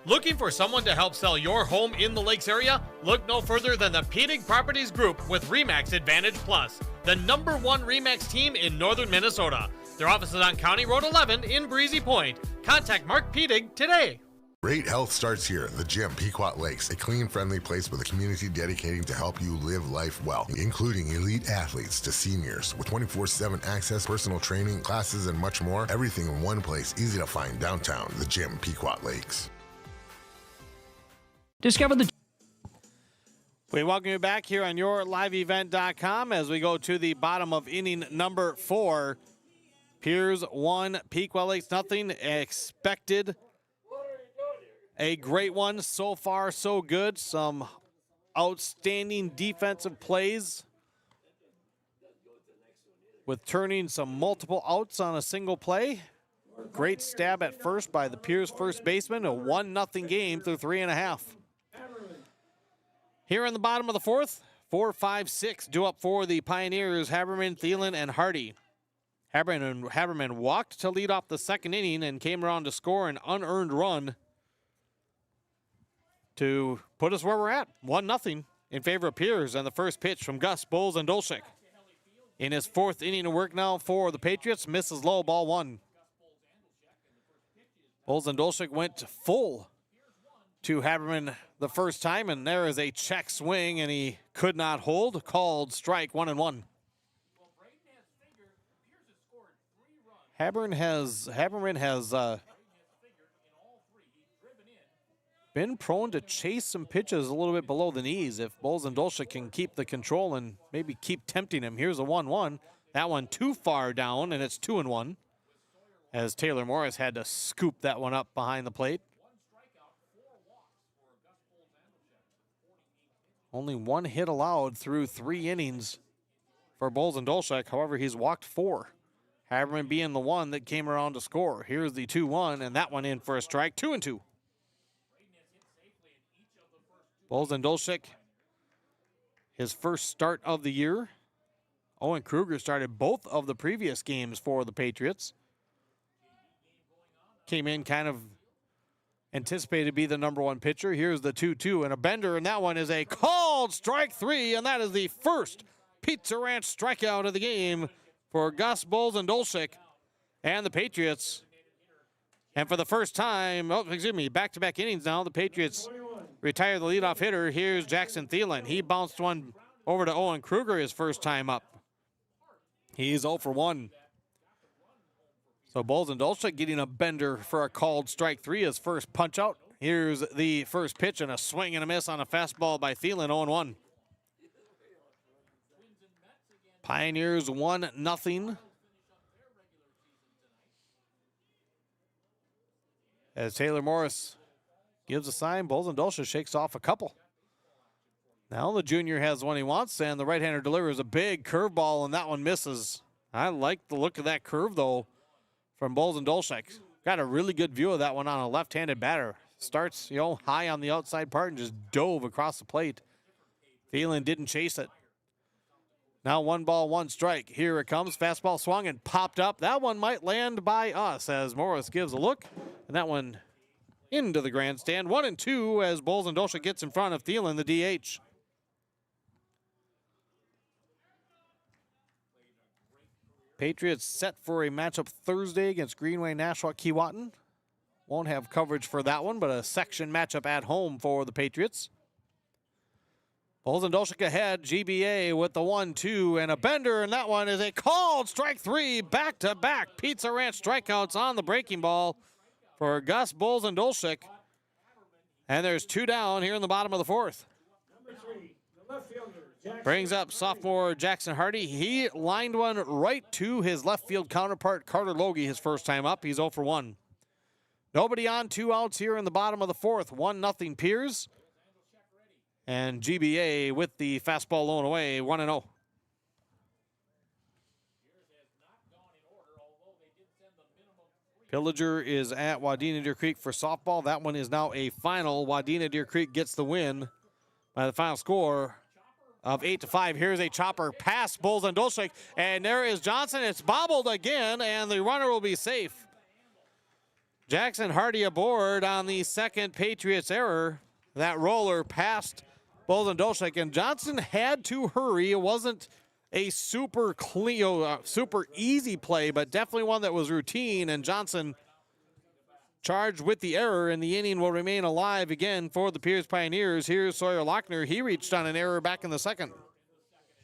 Looking for someone to help sell your home in the Lakes area? Look no further than the Pequot Properties Group with RE/MAX Advantage Plus, the #1 RE/MAX team in northern Minnesota. Their office is on County Road 11 in Breezy Point. Contact Mark Pequot today. Great health starts here. The Gym, Pequot Lakes, a clean, friendly place with a community dedicating to help you live life well, including elite athletes to seniors with 24/7 access, personal training, classes, and much more. Everything in one place, easy to find downtown. The Gym, Pequot Lakes. Discover the... We welcome you back here on yourliveevent.com as we go to the bottom of inning number 4. Pierz 1, Pequot Lakes nothing. Expected a great one. So far, so good. Some outstanding defensive plays with turning some multiple outs on a single play. Great stab at first by the Pierz first baseman. A 1-0 game through 3.5. Here in the bottom of the 4th, 4, 5, 6 due up for the Pioneers, Haberman, Thielen, and Hardy. Haberman walked to lead off the second inning and came around to score an unearned run to put us where we're at, 1-0 in favor of Pierz, and the first pitch from Gus Bowles and Dolchik. In his 4th inning of work now for the Patriots, misses low, ball 1. Bowles and Dolchik went full to Haberman the first time, and there is a check swing, and he could not hold. Called strike, 1-1. Haberman has been prone to chase some pitches a little bit below the knees. If Bowles and Dolchik can keep the control and maybe keep tempting him. Here's a 1-1. That one too far down, and it's 2-1. As Taylor Morris had to scoop that one up behind the plate. Only 1 hit allowed through 3 innings for Bowles and Dolchik. However, he's walked 4. Haberman being the one that came around to score. Here's the 2-1, and that one in for a strike, 2-2. Bowles and Dolchik, his first start of the year. Owen Kruger started both of the previous games for the Patriots. Came in kind of anticipated to be the #1 pitcher. Here's the 2-2 and a bender, and that one is a called strike 3, and that is the first Pizza Ranch strikeout of the game for Gus Bowles and Dolchik and the Patriots. And for the first time, back-to-back innings now, the Patriots retire the leadoff hitter. Here's Jackson Thielen. He bounced one over to Owen Kruger his first time up. He's 0 for 1. So Bowles and Dolchik getting a bender for a called strike 3, his first punch out. Here's the first pitch and a swing and a miss on a fastball by Thielen, 0-1. Pioneers 1-0. As Taylor Morris gives a sign, Bowles and Dolchik shakes off a couple. Now the junior has one he wants, and the right-hander delivers a big curveball, and that one misses. I like the look of that curve, though, from Bowles and Dolchik. Got a really good view of that one on a left-handed batter. Starts, high on the outside part and just dove across the plate. Thielen didn't chase it. Now 1 ball, 1 strike. Here it comes. Fastball swung and popped up. That one might land by us as Morris gives a look. And that one into the grandstand. 1-2 as Bowles and Dolchik gets in front of Thielen, the DH. Patriots set for a matchup Thursday against Greenway Nashua Keewatin. Won't have coverage for that one, but a section matchup at home for the Patriots. Bowles and Dolchik ahead. GBA with the 1-2 and a bender, and that one is a called strike 3. Back-to-back Pizza Ranch strikeouts on the breaking ball for Gus Bowles and Dolchik. And there's 2 down here in the bottom of the 4th. Brings up sophomore Jackson Hardy. He lined one right to his left field counterpart, Carter Logie, his first time up. He's 0 for 1. Nobody on, 2 outs here in the bottom of the 4th. 1-0 Pierz. And GBA with the fastball low and away, 1-0. Pillager is at Wadena Deer Creek for softball. That one is now a final. Wadena Deer Creek gets the win by the final score of 8-5. Here's a chopper pass, Bulls and Dolchik, and there is Johnson. It's bobbled again, and the runner will be safe. Jackson Hardy aboard on the second Patriots error. That roller passed Bulls and Dolchik, and Johnson had to hurry. It wasn't a super clean, super easy play, but definitely one that was routine, and Johnson charged with the error, and the inning will remain alive again for the Pierz Pioneers. Here's Sawyer Lochner. He reached on an error back in the second.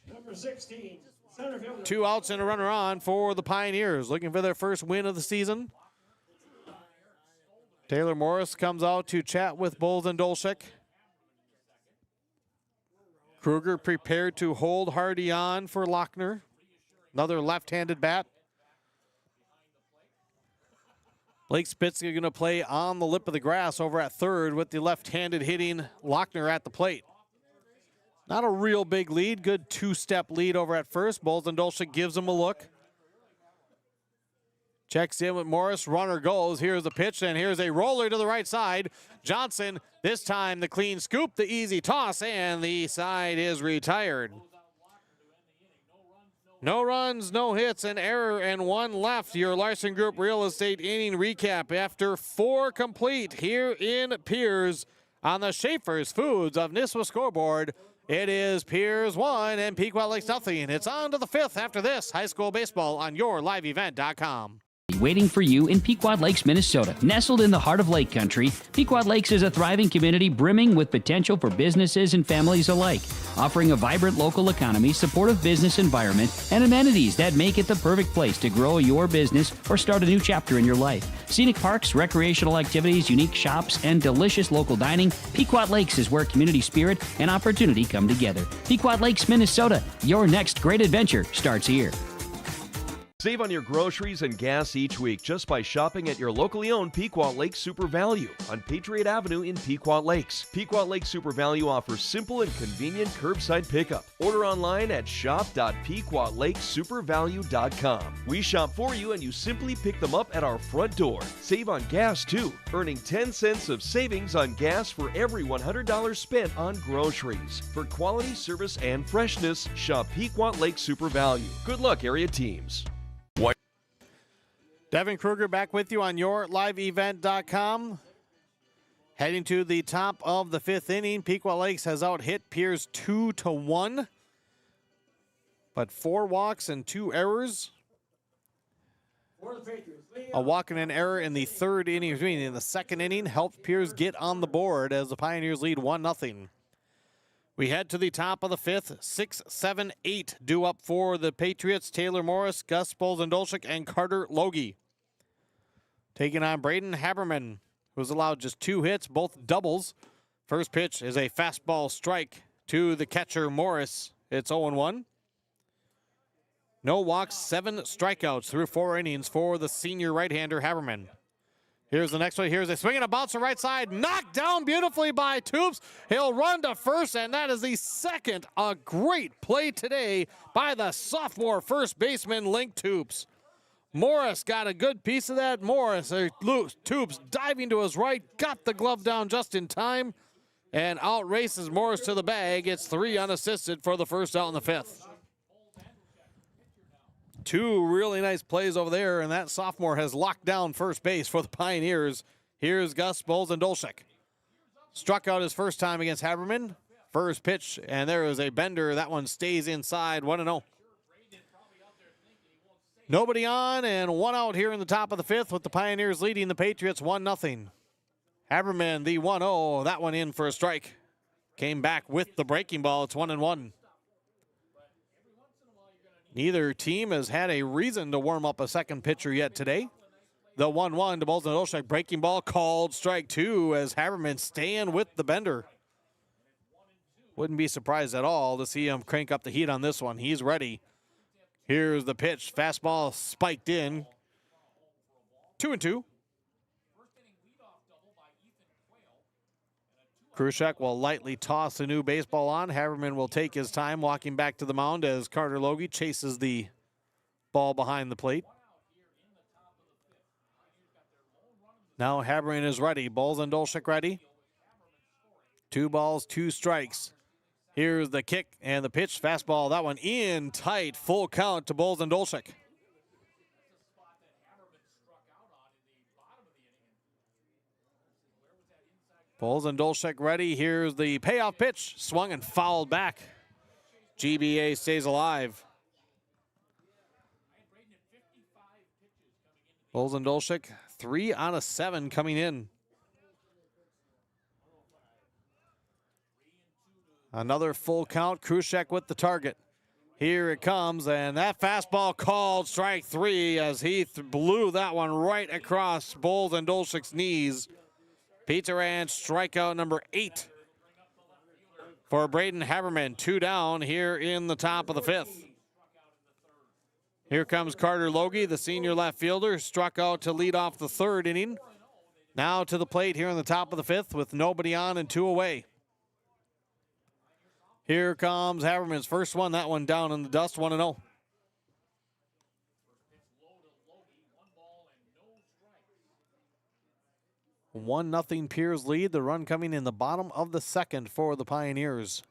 Number 16, center fielder. 2 outs and a runner on for the Pioneers, looking for their first win of the season. Taylor Morris comes out to chat with Bulls and Dolchik. Kruger prepared to hold Hardy on for Lochner. Another left-handed bat. Blake Spitzky going to play on the lip of the grass over at third with the left-handed hitting Lochner at the plate. Not a real big lead. Good two-step lead over at first. Bulls and Dolchik gives him a look. Checks in with Morris. Runner goes. Here's the pitch, and here's a roller to the right side. Johnson, this time the clean scoop, the easy toss, and the side is retired. No runs, no hits, an error, and one left. Your Larson Group Real Estate inning recap after 4 complete here in Pierz on the Schaefer's Foods of Nisswa scoreboard. It is Pierz 1 and Pequot Lakes nothing. It's on to the 5th after this. High school baseball on yourliveevent.com. Waiting for you in Pequot Lakes, Minnesota. Nestled in the heart of Lake Country, Pequot Lakes is a thriving community brimming with potential for businesses and families alike, offering a vibrant local economy, supportive business environment, and amenities that make it the perfect place to grow your business or start a new chapter in your life. Scenic parks, recreational activities, unique shops, and delicious local dining, Pequot Lakes is where community spirit and opportunity come together. Pequot Lakes, Minnesota. Your next great adventure starts here. Save on your groceries and gas each week just by shopping at your locally owned Pequot Lakes Super Value on Patriot Avenue in Pequot Lakes. Pequot Lakes Super Value offers simple and convenient curbside pickup. Order online at shop.pequotlakesupervalue.com. We shop for you and you simply pick them up at our front door. Save on gas too, earning 10 cents of savings on gas for every $100 spent on groceries. For quality service and freshness, shop Pequot Lakes Super Value. Good luck, area teams. Devin Kruger back with you on yourliveevent.com. Heading to the top of the 5th inning. Pequot Lakes has out-hit Pierz 2-1. But 4 walks and 2 errors. A walk and an error in the 3rd inning, in the 2nd inning, helped Pierz get on the board as the Pioneers lead 1-0. We head to the top of the 5th. 6, 7, 8 due up for the Patriots. Taylor Morris, Gus Bulls and Dolchik, and Carter Logie. Taking on Braden Haberman, who's allowed just 2 hits, both doubles. First pitch is a fastball strike to the catcher Morris. It's 0-1. No walks, 7 strikeouts through 4 innings for the senior right-hander Haberman. Here's the next one. Here's a swing and a bounce to right side. Knocked down beautifully by Toops. He'll run to first, and that is the second. A great play today by the sophomore first baseman, Link Toops. Morris got a good piece of that. Toops diving to his right, got the glove down just in time, and out races Morris to the bag. It's 3 unassisted for the first out in the 5th. 2 really nice plays over there, and that sophomore has locked down first base for the Pioneers. Here's Gus Bulls and Dolchik. Struck out his first time against Haberman. First pitch, and there is a bender. That one stays inside, 1-0. Nobody on, and 1 out here in the top of the 5th with the Pioneers leading the Patriots 1-0. Haberman, the 1-0, that one in for a strike. Came back with the breaking ball. It's 1-1. Neither team has had a reason to warm up a second pitcher yet today. The 1-1 to Bulls and Dolchik. Breaking ball called strike 2 as Haberman staying with the bender. Wouldn't be surprised at all to see him crank up the heat on this one. He's ready. Here's the pitch. Fastball spiked in. 2-2. Krushek will lightly toss the new baseball on. Haberman will take his time walking back to the mound as Carter Logie chases the ball behind the plate. Now Haberman is ready. Bowles and Dolchik ready. 2 balls, 2 strikes. Here's the kick and the pitch. Fastball, that one in tight. Full count to Bowles and Dolchik. Bowles and Dolchik ready. Here's the payoff pitch. Swung and fouled back. GBA stays alive. Bowles and Dolchik, 3 out of 7 coming in. Another full count. Krushek with the target. Here it comes, and that fastball called strike 3 as he blew that one right across Bowles and Dolchik's knees. Pizza Ranch strikeout number 8 for Braden Haberman. 2 down here in the top of the 5th. Here comes Carter Logie, the senior left fielder, struck out to lead off the 3rd inning. Now to the plate here in the top of the 5th with nobody on and 2 away. Here comes Haberman's first one. That one down in the dust, 1-0. 1-0 Pierz lead. The run coming in the bottom of the 2nd for the Pioneers.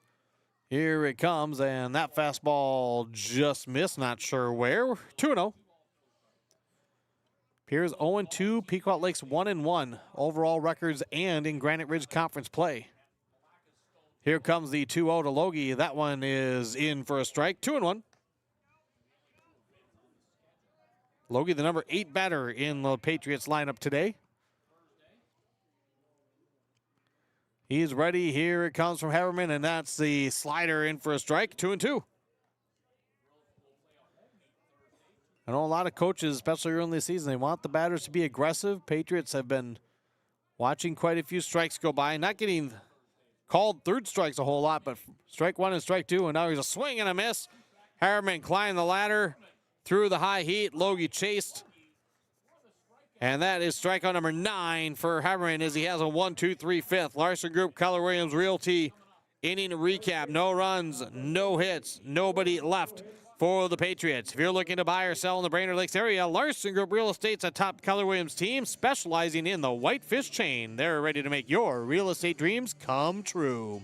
Here it comes, and that fastball just missed. Not sure where. 2-0. Pierz 0-2. Pequot Lakes 1-1. Overall records and in Granite Ridge Conference play. Here comes the 2-0 to Logie. That one is in for a strike. 2-1. Logie, the number 8 batter in the Patriots lineup today. He's ready. Here it comes from Haberman, and that's the slider in for a strike. 2-2. I know a lot of coaches, especially early in the season, they want the batters to be aggressive. Patriots have been watching quite a few strikes go by, not getting called 3rd strikes a whole lot, but strike 1 and strike 2, and now he's a swing and a miss. Haberman climbed the ladder through the high heat. Logie chased. And that is strikeout number 9 for Haberman as he has a 1-2-3 5th. Larson Group, Keller Williams Realty inning recap. No runs, no hits, nobody left for the Patriots. If you're looking to buy or sell in the Brainerd Lakes area, Larson Group Real Estate's a top Keller Williams team specializing in the Whitefish chain. They're ready to make your real estate dreams come true.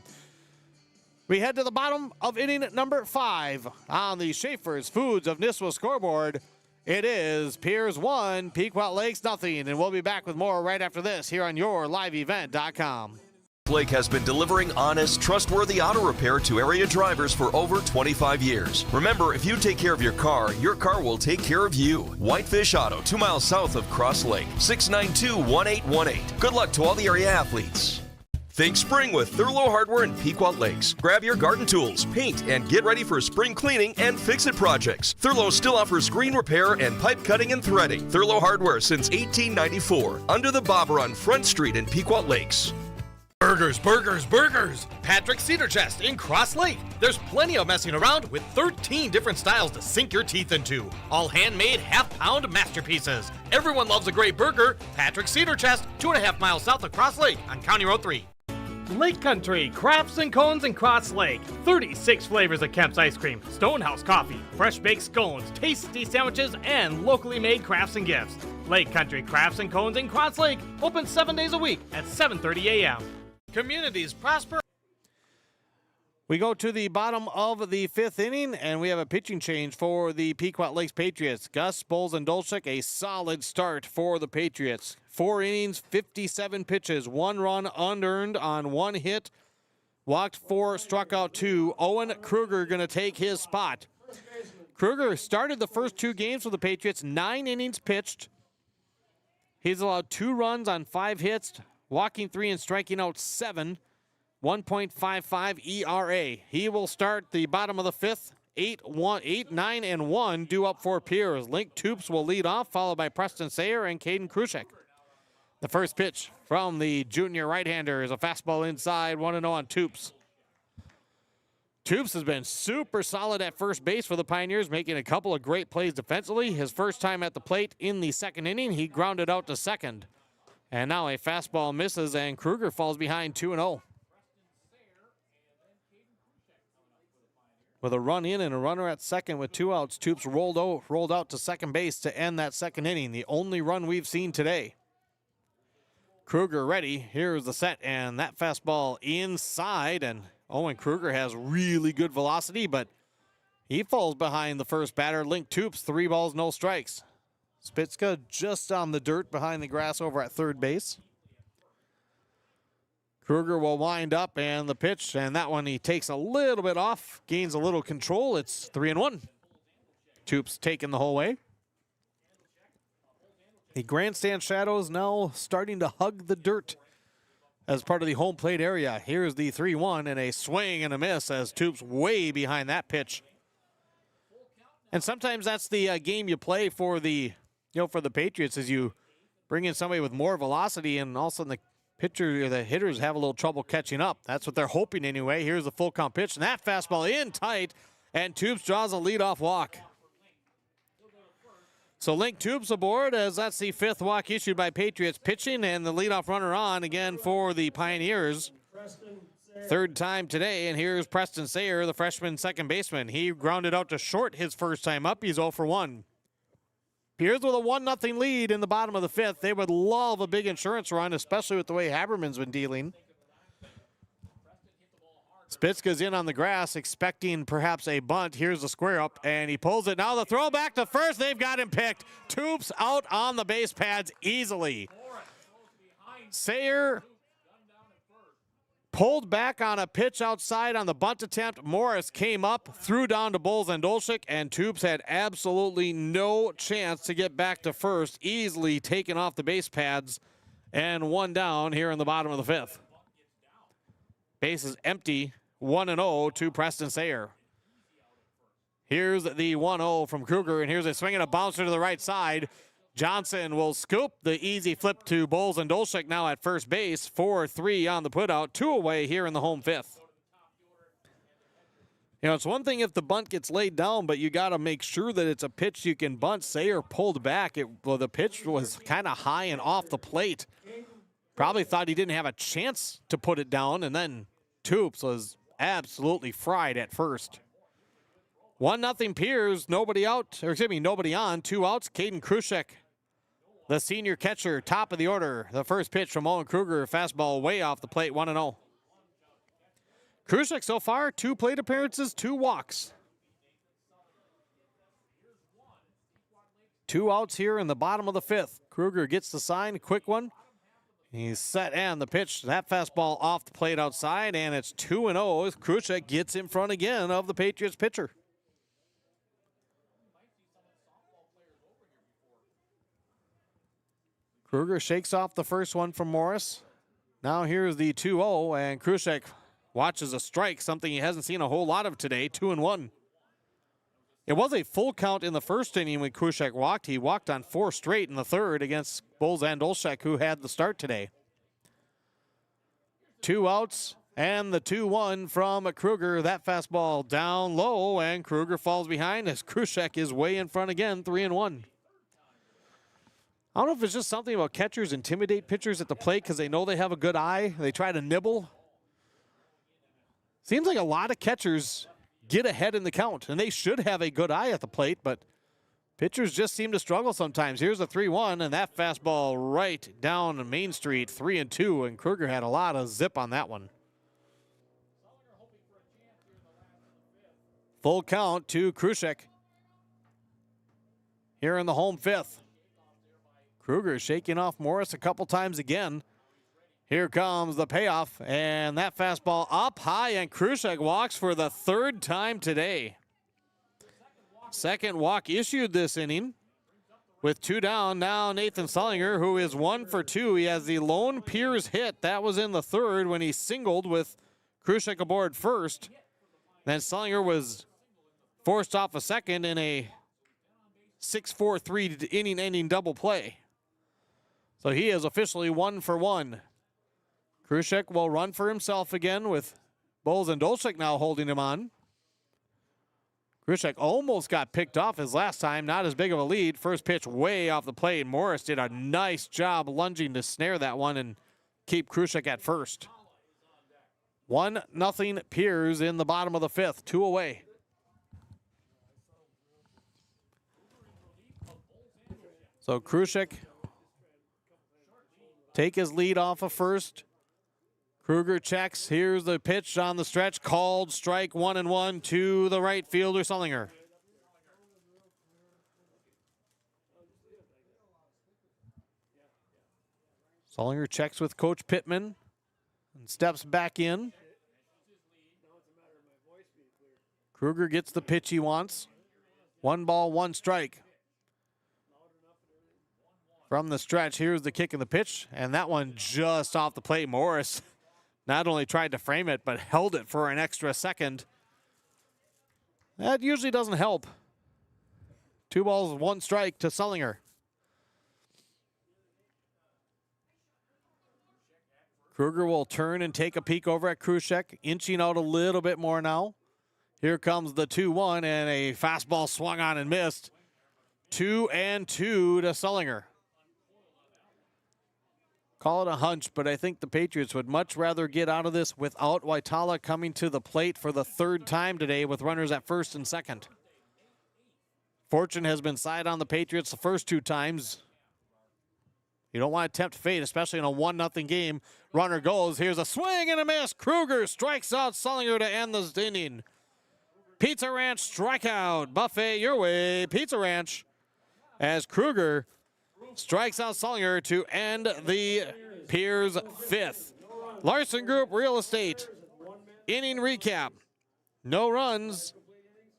We head to the bottom of inning number 5 on the Schaefer's Foods of Nisswa scoreboard. It is Pierz 1, Pequot Lakes 0, and we'll be back with more right after this here on YourLiveEvent.com. Lake has been delivering honest, trustworthy auto repair to area drivers for over 25 years. Remember, if you take care of your car will take care of you. Whitefish Auto, 2 miles south of Cross Lake, 692-1818. Good luck to all the area athletes. Think spring with Thurlow Hardware in Pequot Lakes. Grab your garden tools, paint, and get ready for spring cleaning and fix-it projects. Thurlow still offers screen repair and pipe cutting and threading. Thurlow Hardware since 1894. Under the Bobber on Front Street in Pequot Lakes. Burgers, burgers, burgers! Patrick Cedar Chest in Cross Lake. There's plenty of messing around with 13 different styles to sink your teeth into. All handmade half-pound masterpieces. Everyone loves a great burger. Patrick Cedar Chest, 2.5 miles south of Cross Lake on County Road 3. Lake Country Crafts and Cones in Cross Lake. 36 flavors of Kemp's ice cream, Stonehouse coffee, fresh baked scones, tasty sandwiches, and locally made crafts and gifts. Lake Country Crafts and Cones in Cross Lake, open 7 days a week at 7:30 a.m. Communities prosper. We go to the bottom of the 5th inning, and we have a pitching change for the Pequot Lakes Patriots. Gus, Bowles, and Dolchik, a solid start for the Patriots. 4 innings, 57 pitches, 1 run unearned on 1 hit. Walked 4, struck out 2. Owen Kruger going to take his spot. Kruger started the first 2 games for the Patriots, 9 innings pitched. He's allowed 2 runs on 5 hits, walking 3 and striking out 7. 1.55 ERA. He will start the bottom of the 5th. 8, 9, and 1 due up for Pierz. Link Toops will lead off, followed by Preston Sayer and Caden Krushek. The first pitch from the junior right-hander is a fastball inside, 1-0 on Toops. Toops has been super solid at first base for the Pioneers, making a couple of great plays defensively. His first time at the plate in the 2nd inning, he grounded out to 2nd. And now a fastball misses, and Kruger falls behind 2-0. With a run in and a runner at 2nd with 2 outs, Toops rolled out to 2nd base to end that 2nd inning, the only run we've seen today. Kruger ready. Here's the set, and that fastball inside, and Owen Kruger has really good velocity, but he falls behind the first batter. Link Toops, 3 balls, no strikes. Spitzka just on the dirt behind the grass over at third base. Kruger will wind up, and the pitch, and that one he takes a little bit off, gains a little control. It's 3-1. Toops taking the whole way. The grandstand shadows now starting to hug the dirt as part of the home plate area. Here's the 3-1 and a swing and a miss as Toops way behind that pitch. And sometimes that's the game you play for the, for the Patriots, is you bring in somebody with more velocity, and all of a sudden the pitcher or the hitters have a little trouble catching up. That's what they're hoping anyway. Here's the full count pitch, and that fastball in tight, and Toops draws a leadoff walk. So Link Toops aboard, as that's the 5th walk issued by Patriots pitching, and the leadoff runner on again for the Pioneers. 3rd time today, and here's Preston Sayer, the freshman second baseman. He grounded out to short his first time up. He's 0 for 1. Pierz with a 1-0 lead in the bottom of the 5th. They would love a big insurance run, especially with the way Haberman's been dealing. Spitzka's in on the grass, expecting perhaps a bunt. Here's the square up, and he pulls it. Now the throw back to first. They've got him picked. Toops out on the base pads easily. Sayer pulled back on a pitch outside on the bunt attempt. Morris came up, threw down to Bowles and Dolchik, and Toops had absolutely no chance to get back to first. Easily taken off the base pads, and 1 down here in the bottom of the 5th. Base is empty. 1-0 to Preston Sayer. Here's the 1-0 from Kruger, and here's a swing and a bouncer to the right side. Johnson will scoop the easy flip to Bowles and Dolchik now at first base. 4-3 on the putout. 2 away here in the home 5th. It's one thing if the bunt gets laid down, but you got to make sure that it's a pitch you can bunt. Sayer pulled back. The pitch was kind of high and off the plate. Probably thought he didn't have a chance to put it down, and then Toops was absolutely fried at first. 1-0 Pierz, nobody on, 2 outs. Caden Krushek, the senior catcher, top of the order. The first pitch from Owen Kruger, fastball way off the plate, 1-0. Krushek so far, 2 plate appearances, 2 walks. 2 outs here in the bottom of the 5th. Kruger gets the sign, quick one. He's set, and the pitch, that fastball off the plate outside, and it's 2-0 as Krushek gets in front again of the Patriots pitcher. Kruger shakes off the first one from Morris. Now here's the 2-0, and Krushek watches a strike, something he hasn't seen a whole lot of today, 2-1. It was a full count in the first inning when Krushek walked. He walked on 4 straight in the 3rd against Bowles and Dolchik, who had the start today. 2 outs and the 2-1 from Kruger. That fastball down low, and Kruger falls behind as Krushek is way in front again, 3-1. I don't know if it's just something about catchers intimidate pitchers at the plate because they know they have a good eye. They try to nibble. Seems like a lot of catchers get ahead in the count, and they should have a good eye at the plate, but pitchers just seem to struggle sometimes. Here's a 3-1, and that fastball right down Main Street, 3-2, and Kruger had a lot of zip on that one. Full count to Krushek here in the home 5th. Kruger shaking off Morris a couple times again. Here comes the payoff, and that fastball up high, and Krushek walks for the 3rd time today. Second walk issued this inning. With 2 down, now Nathan Sullinger, who is 1 for 2. He has the lone Pierz hit. That was in the 3rd when he singled with Krushek aboard first. Then Sullinger was forced off a second in a 6-4-3 inning-ending double play. So he is officially 1 for 1. Krushek will run for himself again with Bowles and Dolchik now holding him on. Krushek almost got picked off his last time, not as big of a lead. First pitch way off the plate. Morris did a nice job lunging to snare that one and keep Krushek at first. 1-0 Pierz in the bottom of the 5th, 2 away. So Krushek take his lead off of first. Kruger checks. Here's the pitch on the stretch. Called strike 1-1 to the right fielder, Sullinger. Sullinger checks with Coach Pittman and steps back in. Kruger gets the pitch he wants. 1 ball, 1 strike. From the stretch, here's the kick of the pitch, and that one just off the plate. Morris not only tried to frame it, but held it for an extra second. That usually doesn't help. 2 balls, 1 strike to Sullinger. Kruger will turn and take a peek over at Kruschek, inching out a little bit more now. Here comes the 2-1, and a fastball swung on and missed. 2-2 to Sullinger. Call it a hunch, but I think the Patriots would much rather get out of this without Waitala coming to the plate for the 3rd time today with runners at first and second. Fortune has been side on the Patriots the first 2 times. You don't want to tempt fate, especially in a 1-0 game. Runner goes. Here's a swing and a miss. Kruger strikes out Sullinger to end this inning. Pizza Ranch strikeout. Buffet your way. Pizza Ranch as Kruger strikes out Sullinger to end the Pierz 5th. Larson Group Real Estate. Inning recap. No runs,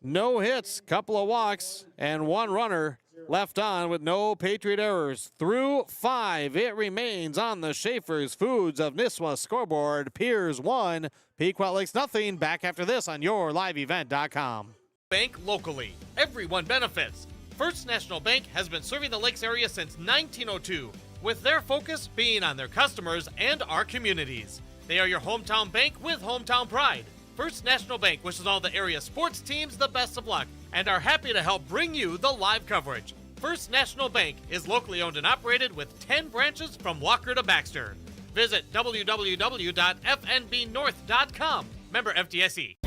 no hits, couple of walks, and 1 runner left on with no Patriot errors. Through 5, it remains on the Schaefer's Foods of Nisswa scoreboard. Pierz 1, Pequot Lakes nothing. Back after this on yourliveevent.com. Bank locally. Everyone benefits. First National Bank has been serving the Lakes area since 1902, with their focus being on their customers and our communities. They are your hometown bank with hometown pride. First National Bank wishes all the area sports teams the best of luck and are happy to help bring you the live coverage. First National Bank is locally owned and operated with 10 branches from Walker to Baxter. Visit www.fnbnorth.com. Member FDIC.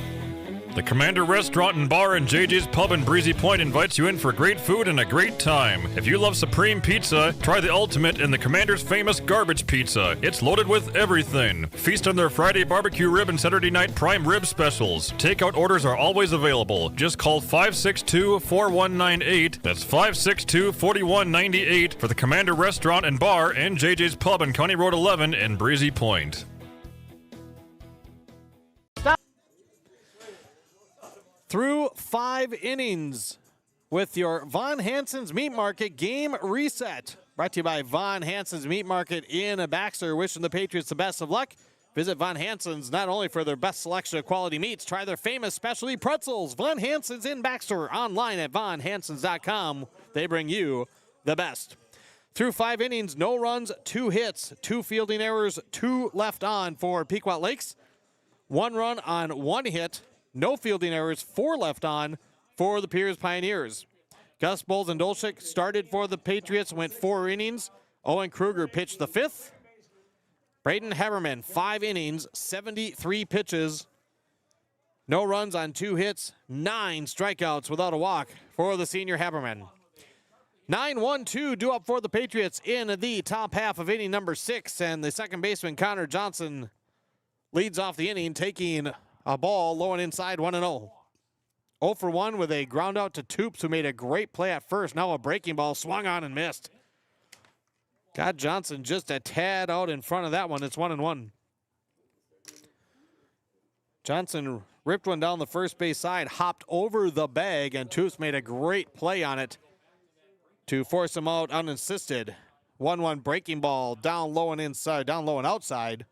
The Commander Restaurant and Bar and JJ's Pub in Breezy Point invites you in for great food and a great time. If you love supreme pizza, try the ultimate in the Commander's famous garbage pizza. It's loaded with everything. Feast on their Friday barbecue rib and Saturday night prime rib specials. Takeout orders are always available. Just call 562-4198. That's 562-4198 for the Commander Restaurant and Bar and JJ's Pub on County Road 11 in Breezy Point. Through 5 innings with your Von Hansen's Meat Market game reset. Brought to you by Von Hansen's Meat Market in Baxter. Wishing the Patriots the best of luck. Visit Von Hansen's not only for their best selection of quality meats, try their famous specialty pretzels. Von Hansen's in Baxter, online at vonhansens.com. They bring you the best. Through 5 innings, no runs, 2 hits, 2 fielding errors, 2 left on for Pequot Lakes. 1 run on 1 hit. No fielding errors, 4 left on for the Pierz Pioneers. Gus Bowles and Dolchik started for the Patriots, went 4 innings. Owen Kruger pitched the 5th. Braden Haberman, 5 innings, 73 pitches. No runs on 2 hits, 9 strikeouts without a walk for the senior Haberman. 9-1-2 due up for the Patriots in the top half of inning number 6, and the second baseman Connor Johnson leads off the inning, taking a ball low and inside, 1-0. 0 for 1 with a ground out to Toops, who made a great play at first. Now a breaking ball swung on and missed. Got Johnson just a tad out in front of that one. It's 1-1. Johnson ripped one down the first base side, hopped over the bag, and Toops made a great play on it to force him out unassisted. 1-1 breaking ball down low and inside, down low and outside.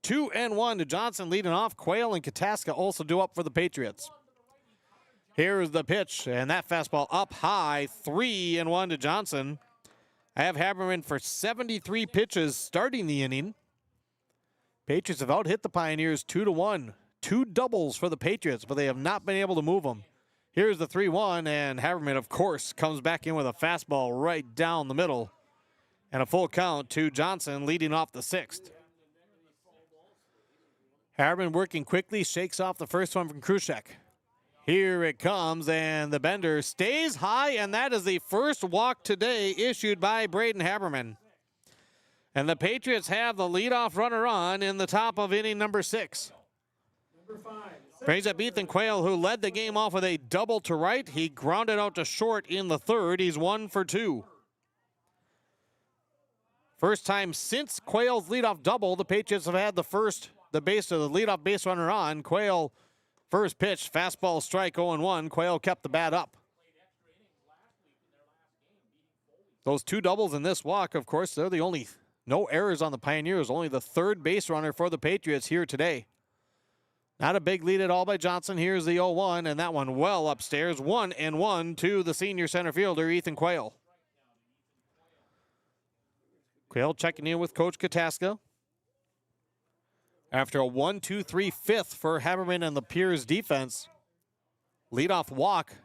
2-1 to Johnson leading off. Quayle and Kataska also due up for the Patriots. Here's the pitch, and that fastball up high. 3-1 to Johnson. I have Haberman for 73 pitches starting the inning. Patriots have out-hit the Pioneers 2-1. 2 doubles for the Patriots, but they have not been able to move them. Here's the 3-1, and Haberman, of course, comes back in with a fastball right down the middle. And a full count to Johnson leading off the 6th. Haberman working quickly, shakes off the first one from Kruschek. Here it comes, and the bender stays high, and that is the first walk today issued by Braden Haberman. And the Patriots have the leadoff runner on in the top of inning number 6. Brings up Ethan Quayle, who led the game off with a double to right. He grounded out to short in the third. He's 1 for 2. First time since Quayle's leadoff double, the Patriots have had the leadoff base runner on. Quayle, first pitch, fastball strike 0-1. Quayle kept the bat up. Those 2 doubles in this walk, of course, they're the only, no errors on the Pioneers, only the third base runner for the Patriots here today. Not a big lead at all by Johnson. Here's the 0-1, and that one well upstairs. 1-1 to the senior center fielder, Ethan Quayle. Quayle checking in with Coach Kataska. After a 1-2-3 fifth for Haberman and the Pierz defense. Leadoff walk.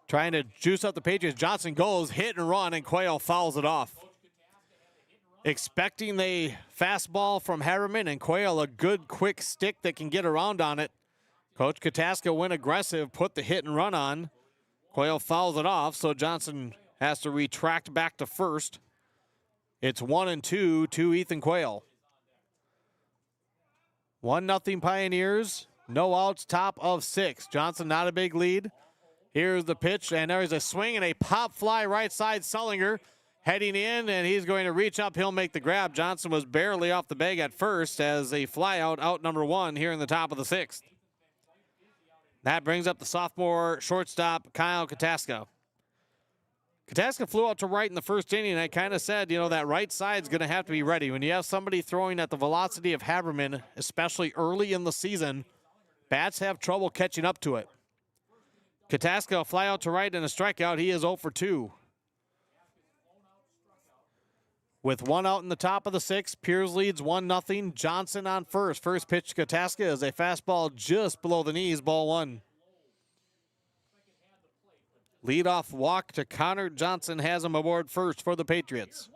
Trying to juice up the Patriots. Johnson goes, hit and run, and Quayle fouls it off. Expecting the fastball from Haberman, and Quayle a good quick stick that can get around on it. Coach Kataska went aggressive, put the hit and run on. Quayle fouls it off, so Johnson has to retract back to first. It's 1-2 to Ethan Quayle. 1-0 Pioneers. No outs, top of 6. Johnson not a big lead. Here's the pitch, and there's a swing and a pop fly right side. Sullinger heading in, and he's going to reach up. He'll make the grab. Johnson was barely off the bag at first as a fly out number 1 here in the top of the 6th. That brings up the sophomore shortstop, Kyle Kataska. Kataska flew out to right in the first inning, and I kind of said, that right side's going to have to be ready. When you have somebody throwing at the velocity of Haberman, especially early in the season, bats have trouble catching up to it. Kataska fly out to right and a strikeout. He is 0 for 2. With 1 out in the top of the 6th, Pierz leads 1-0. Johnson on first. First pitch to Kataska is a fastball just below the knees, ball 1. Leadoff walk to Connor Johnson has him aboard first for the Patriots.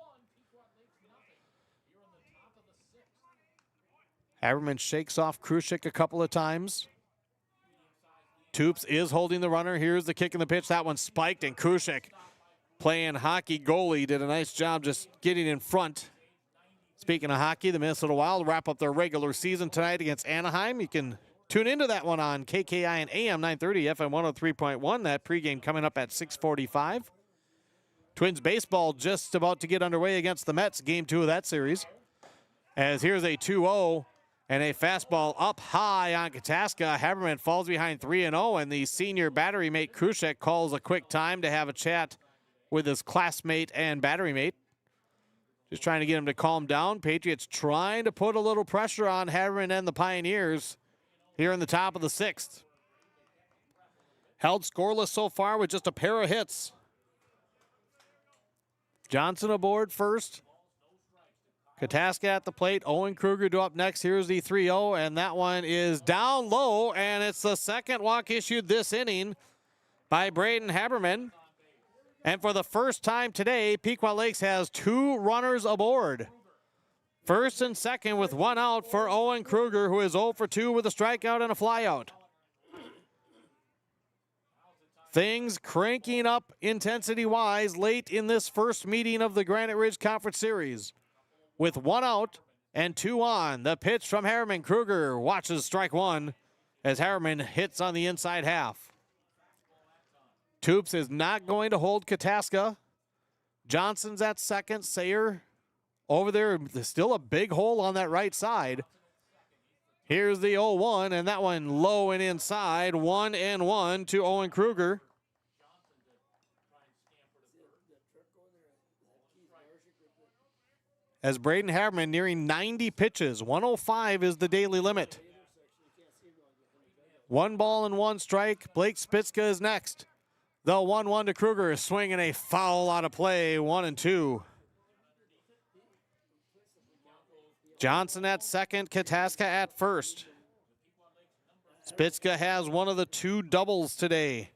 Haberman shakes off Krushik a couple of times. Toops is holding the runner. Here's the kick in the pitch. That one spiked, and Krushik, playing hockey goalie, did a nice job just getting in front. Speaking of hockey, the Minnesota Wild wrap up their regular season tonight against Anaheim. You can tune into that one on KKI and AM 930, FM 103.1. That pregame coming up at 6:45. Twins baseball just about to get underway against the Mets, game 2 of that series. As here's a 2-0 and a fastball up high on Kataska. Haberman falls behind 3-0, and the senior battery mate Krushek calls a quick time to have a chat with his classmate and battery mate. Just trying to get him to calm down. Patriots trying to put a little pressure on Haberman and the Pioneers here in the top of the 6th. Held scoreless so far with just a pair of hits. Johnson aboard first. Kataska at the plate. Owen Kruger to up next. Here's the 3-0, and that one is down low, and it's the second walk issued this inning by Braden Haberman. And for the first time today, Pequot Lakes has 2 runners aboard. First and second with 1 out for Owen Kruger, who is 0 for 2 with a strikeout and a flyout. Things cranking up intensity-wise late in this first meeting of the Granite Ridge Conference Series. With 1 out and 2 on, the pitch from Harriman. Kruger watches strike 1 as Harriman hits on the inside half. Toops is not going to hold Kataska. Johnson's at second. Sayer over there. There's still a big hole on that right side. Here's the 0-1, and that one low and inside. 1-1 to Owen Kruger. As Braden Haberman nearing 90 pitches. 105 is the daily limit. 1 ball and 1 strike. Blake Spitzka is next. The 1-1 to Kruger is swinging a foul out of play. 1-2. Johnson at second. Kataska at first. Spitzka has one of the 2 doubles today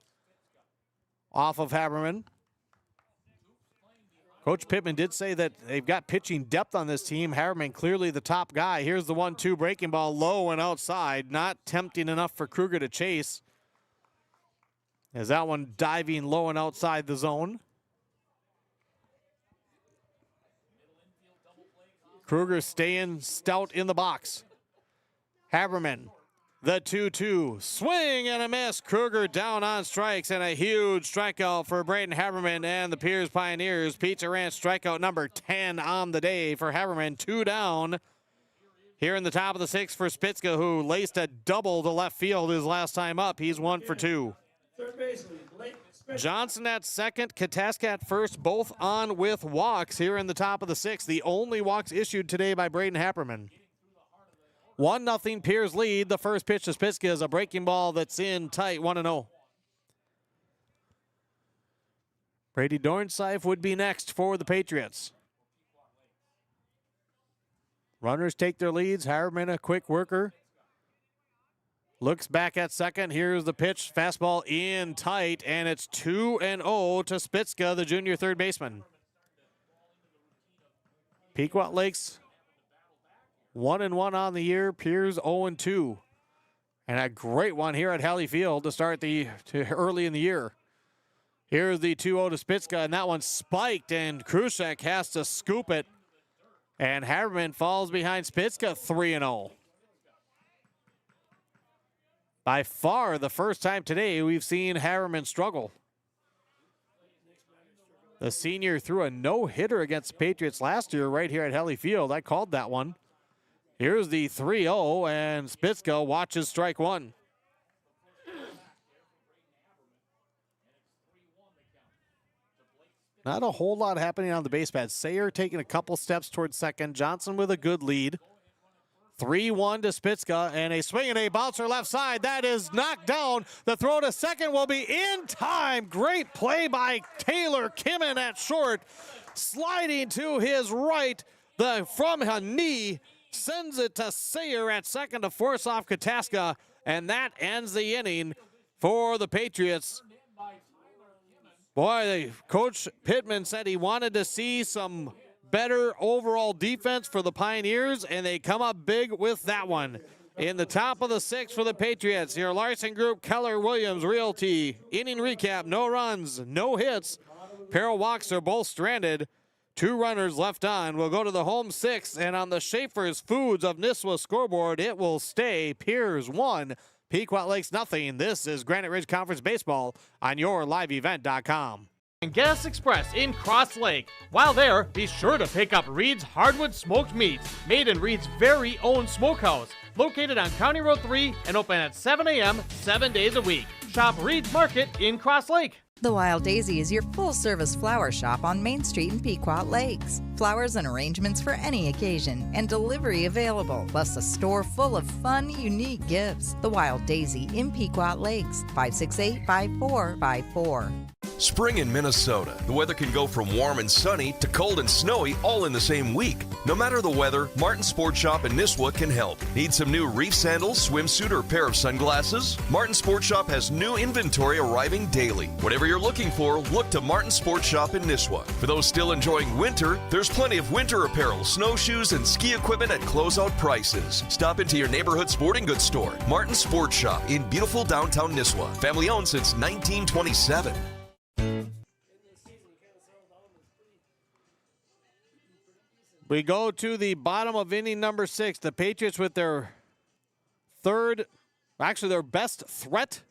off of Haberman. Coach Pittman did say that they've got pitching depth on this team. Haberman clearly the top guy. Here's the 1-2 breaking ball low and outside. Not tempting enough for Kruger to chase. As that one diving low and outside the zone. Kruger staying stout in the box. Haberman, the 2-2. Swing and a miss. Kruger down on strikes, and a huge strikeout for Braden Haberman and the Pierz Pioneers. Pizza Ranch strikeout number 10 on the day for Haberman. 2 down. Here in the top of the 6th for Spitzka, who laced a double to left field his last time up. He's 1 for 2. Johnson at second, Kataska at first, both on with walks here in the top of the 6th. The only walks issued today by Braden Haberman. 1-0 Pierz lead. The first pitch to Spitzka is a breaking ball that's in tight, 1-0. Brady Dornsife would be next for the Patriots. Runners take their leads. Haberman, a quick worker. Looks back at second. Here's the pitch. Fastball in tight, and it's 2-0 to Spitzka, the junior third baseman. Pequot Lakes 1-1 on the year. Pierz 0-2. And a great one here at Halley Field to start early in the year. Here's the 2-0 to Spitzka, and that one spiked, and Krushek has to scoop it. And Haberman falls behind Spitzka 3-0. By far the first time today we've seen Haberman struggle. The senior threw a no-hitter against the Patriots last year right here at Halley Field. I called that one. Here's the 3-0, and Spitzka watches strike one. Not a whole lot happening on the base pad. Sayer taking a couple steps towards second. Johnson with a good lead. 3-1 to Spitzka, and a swing and a bouncer left side. That is knocked down. The throw to second will be in time. Great play by Taylor Kimmin at short. Sliding to his right, from a knee, sends it to Sayer at second to force off Kataska, and that ends the inning for the Patriots. Boy, Coach Pittman said he wanted to see some better overall defense for the Pioneers, and they come up big with that one. In the top of the 6th for the Patriots, your Larson Group, Keller Williams Realty. Inning recap, no runs, no hits. Pair of walks are both stranded. 2 runners left on. We'll go to the home 6th, and on the Schaefer's Foods of Nisswa scoreboard, it will stay Pierz 1, Pequot Lakes nothing. This is Granite Ridge Conference Baseball on yourliveevent.com. And Gas Express in Cross Lake. While there, be sure to pick up Reed's Hardwood Smoked Meats, made in Reed's very own smokehouse, located on County Road 3 and open at 7 a.m. 7 days a week. Shop Reed's Market in Cross Lake. The Wild Daisy is your full-service flower shop on Main Street in Pequot Lakes. Flowers and arrangements for any occasion, and delivery available, plus a store full of fun, unique gifts. The Wild Daisy in Pequot Lakes, 568-5454. Spring in Minnesota. The weather can go from warm and sunny to cold and snowy all in the same week. No matter the weather, Martin Sports Shop in Nisswa can help. Need some new reef sandals, swimsuit, or pair of sunglasses? Martin Sports Shop has new inventory arriving daily. Whatever you're looking for, look to Martin Sports Shop in Nisswa. For those still enjoying winter, there's plenty of winter apparel, snowshoes, and ski equipment at closeout prices. Stop into your neighborhood sporting goods store, Martin Sports Shop in beautiful downtown Nisswa. Family owned since 1927. We go to the bottom of inning number 6. The Patriots with their their best threat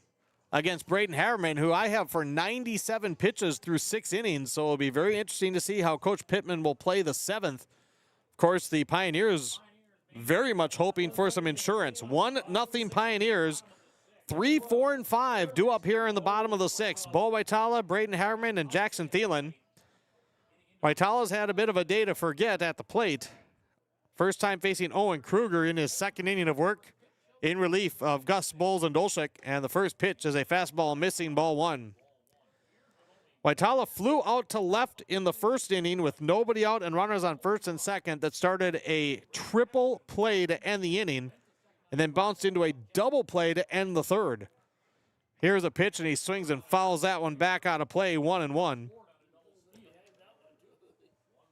against Braden Haberman, who I have for 97 pitches through 6 innings. So it'll be very interesting to see how Coach Pittman will play the 7th. Of course, the Pioneers very much hoping for some insurance. 1-0 Pioneers. 3, 4, and 5 due up here in the bottom of the 6th. Bo Waitala, Braden Haberman, and Jackson Thielen. Waitala's had a bit of a day to forget at the plate. First time facing Owen Kruger in his 2nd inning of work in relief of Gus Bowles and Dolchik, and the first pitch is a fastball missing, ball 1. Waitala flew out to left in the 1st inning with nobody out and runners on 1st and 2nd that started a triple play to end the inning, and then bounced into a double play to end the 3rd. Here's a pitch, and he swings and fouls that one back out of play, 1-1.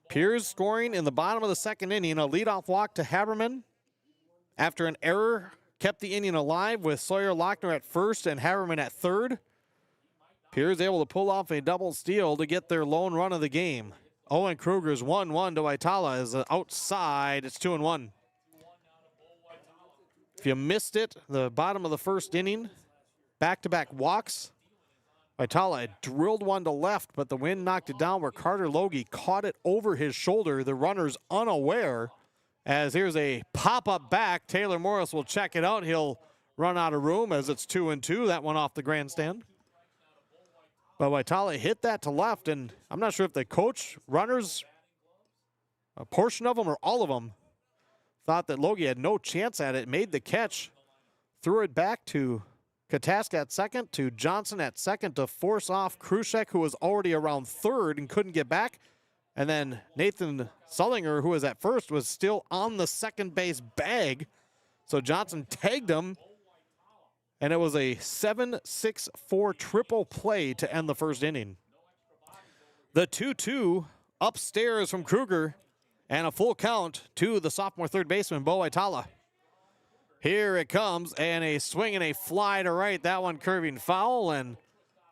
Pierz scoring in the bottom of the 2nd inning, a leadoff walk to Haberman. After an error, kept the inning alive with Sawyer Lochner at 1st and Haberman at 3rd. Pierz able to pull off a double steal to get their lone run of the game. Owen Kruger's 1-1 to Waitala is outside. It's 2-1. If you missed it, the bottom of the first inning, back-to-back walks. Waitala had drilled one to left, but the wind knocked it down where Carter Logie caught it over his shoulder. The runner's unaware, as here's a pop-up back. Taylor Morris will check it out. He'll run out of room as it's 2-2. That one off the grandstand. But Waitala hit that to left, and I'm not sure if the coach, runners, a portion of them or all of them, thought that Logie had no chance at it, made the catch, threw it back to Kataska at second, to Johnson at second to force off Krushek, who was already around third and couldn't get back. And then Nathan Sullinger, who was at first, was still on the second base bag. So Johnson tagged him, and it was a 7-6-4 triple play to end the first inning. The 2-2 upstairs from Kruger, and a full count to the sophomore third baseman, Bo Waitala. Here it comes, and a swing and a fly to right. That one curving foul, and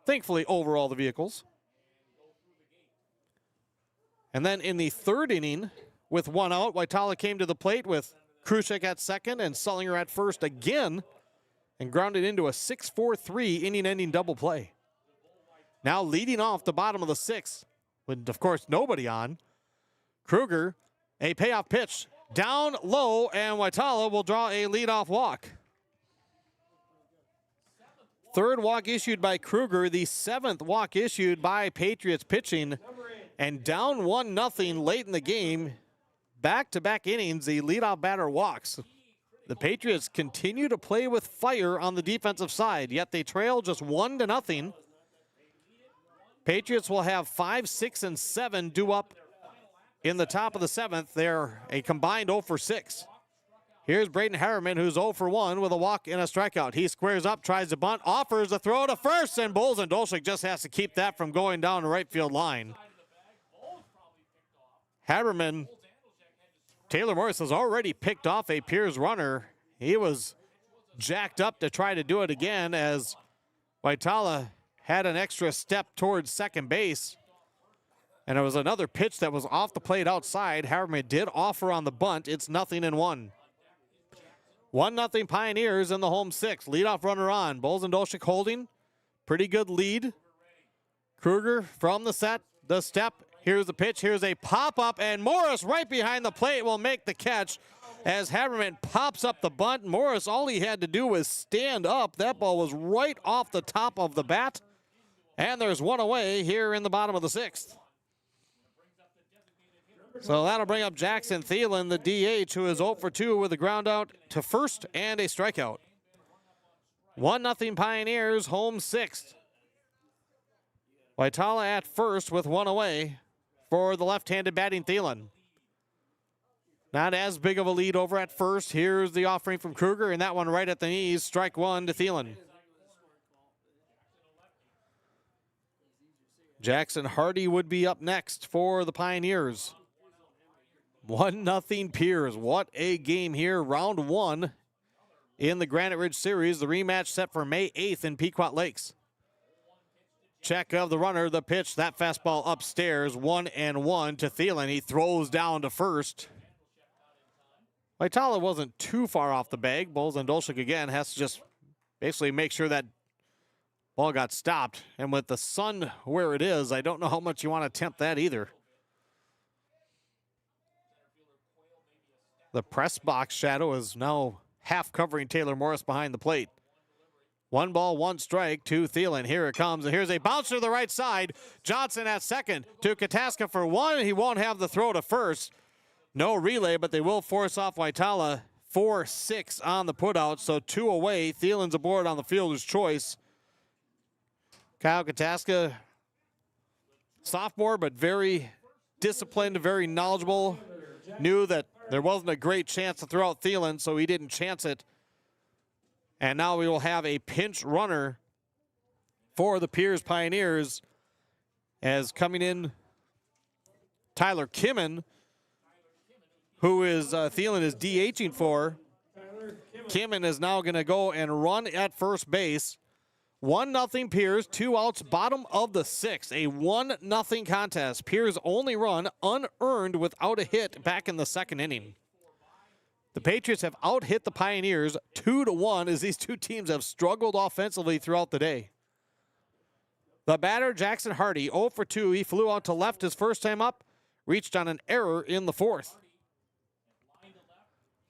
thankfully over all the vehicles. And then in the third inning, with one out, Waitala came to the plate with Krushek at second and Sullinger at first again, and grounded into a 6-4-3 inning-ending double play. Now leading off the bottom of the sixth, with, of course, nobody on, Kruger, a payoff pitch, down low, and Waitala will draw a leadoff walk. Third walk issued by Kruger, the seventh walk issued by Patriots pitching, and down 1-0 late in the game. Back-to-back innings, the leadoff batter walks. The Patriots continue to play with fire on the defensive side, yet they trail just 1-0. Patriots will have 5, 6, and 7 due up in the top of the seventh. They're a combined 0 for 6. Here's Braden Harriman, who's 0 for 1 with a walk and a strikeout. He squares up, tries to bunt, offers a throw to first, and Bolzendolchik just has to keep that from going down the right field line. Harriman, Taylor Morris has already picked off a Pierz runner. He was jacked up to try to do it again as Waitala had an extra step towards second base. And it was another pitch that was off the plate outside. Harriman did offer on the bunt. It's 0-1. 1-0 Pioneers in the home sixth. Leadoff runner on. Bolzendolchik holding. Pretty good lead. Kruger from the step. Here's the pitch. Here's a pop-up, and Morris right behind the plate will make the catch as Harriman pops up the bunt. Morris, all he had to do was stand up. That ball was right off the top of the bat. And there's one away here in the bottom of the sixth. So that'll bring up Jackson Thielen, the DH, who is 0 for 2 with a ground out to first and a strikeout. 1-0 Pioneers, home sixth. Waitala at first with one away for the left-handed batting Thielen. Not as big of a lead over at first. Here's the offering from Kruger, and that one right at the knees. Strike one to Thielen. Jackson Hardy would be up next for the Pioneers. 1-0 Pierz. What a game here. Round one in the Granite Ridge Series. The rematch set for May 8th in Pequot Lakes. Check of the runner, the pitch, that fastball upstairs, 1-1 to Thielen. He throws down to first. Waitala wasn't too far off the bag. Bolzendolchik again has to just basically make sure that ball got stopped. And with the sun where it is, I don't know how much you want to attempt that either. The press box shadow is now half covering Taylor Morris behind the plate. 1 ball, 1 strike to Thielen. Here it comes, and here's a bouncer to the right side. Johnson at second to Kataska for 1. He won't have the throw to first. No relay, but they will force off Waitala. 4-6 on the putout, so 2 away. Thielen's aboard on the fielder's choice. Kyle Kataska, sophomore, but very disciplined, very knowledgeable. Knew that there wasn't a great chance to throw out Thielen, so he didn't chance it. And now we will have a pinch runner for the Pierz Pioneers as coming in Tyler Kimmen, who is Thielen is DHing for. Kimmen is now going to go and run at first base. 1-0 Pierz, 2 outs, bottom of the 6th. A 1-0 contest. Pierz only run unearned without a hit back in the 2nd inning. The Patriots have out-hit the Pioneers 2-1 as these two teams have struggled offensively throughout the day. The batter, Jackson Hardy, 0 for 2. He flew out to left his first time up, reached on an error in the 4th.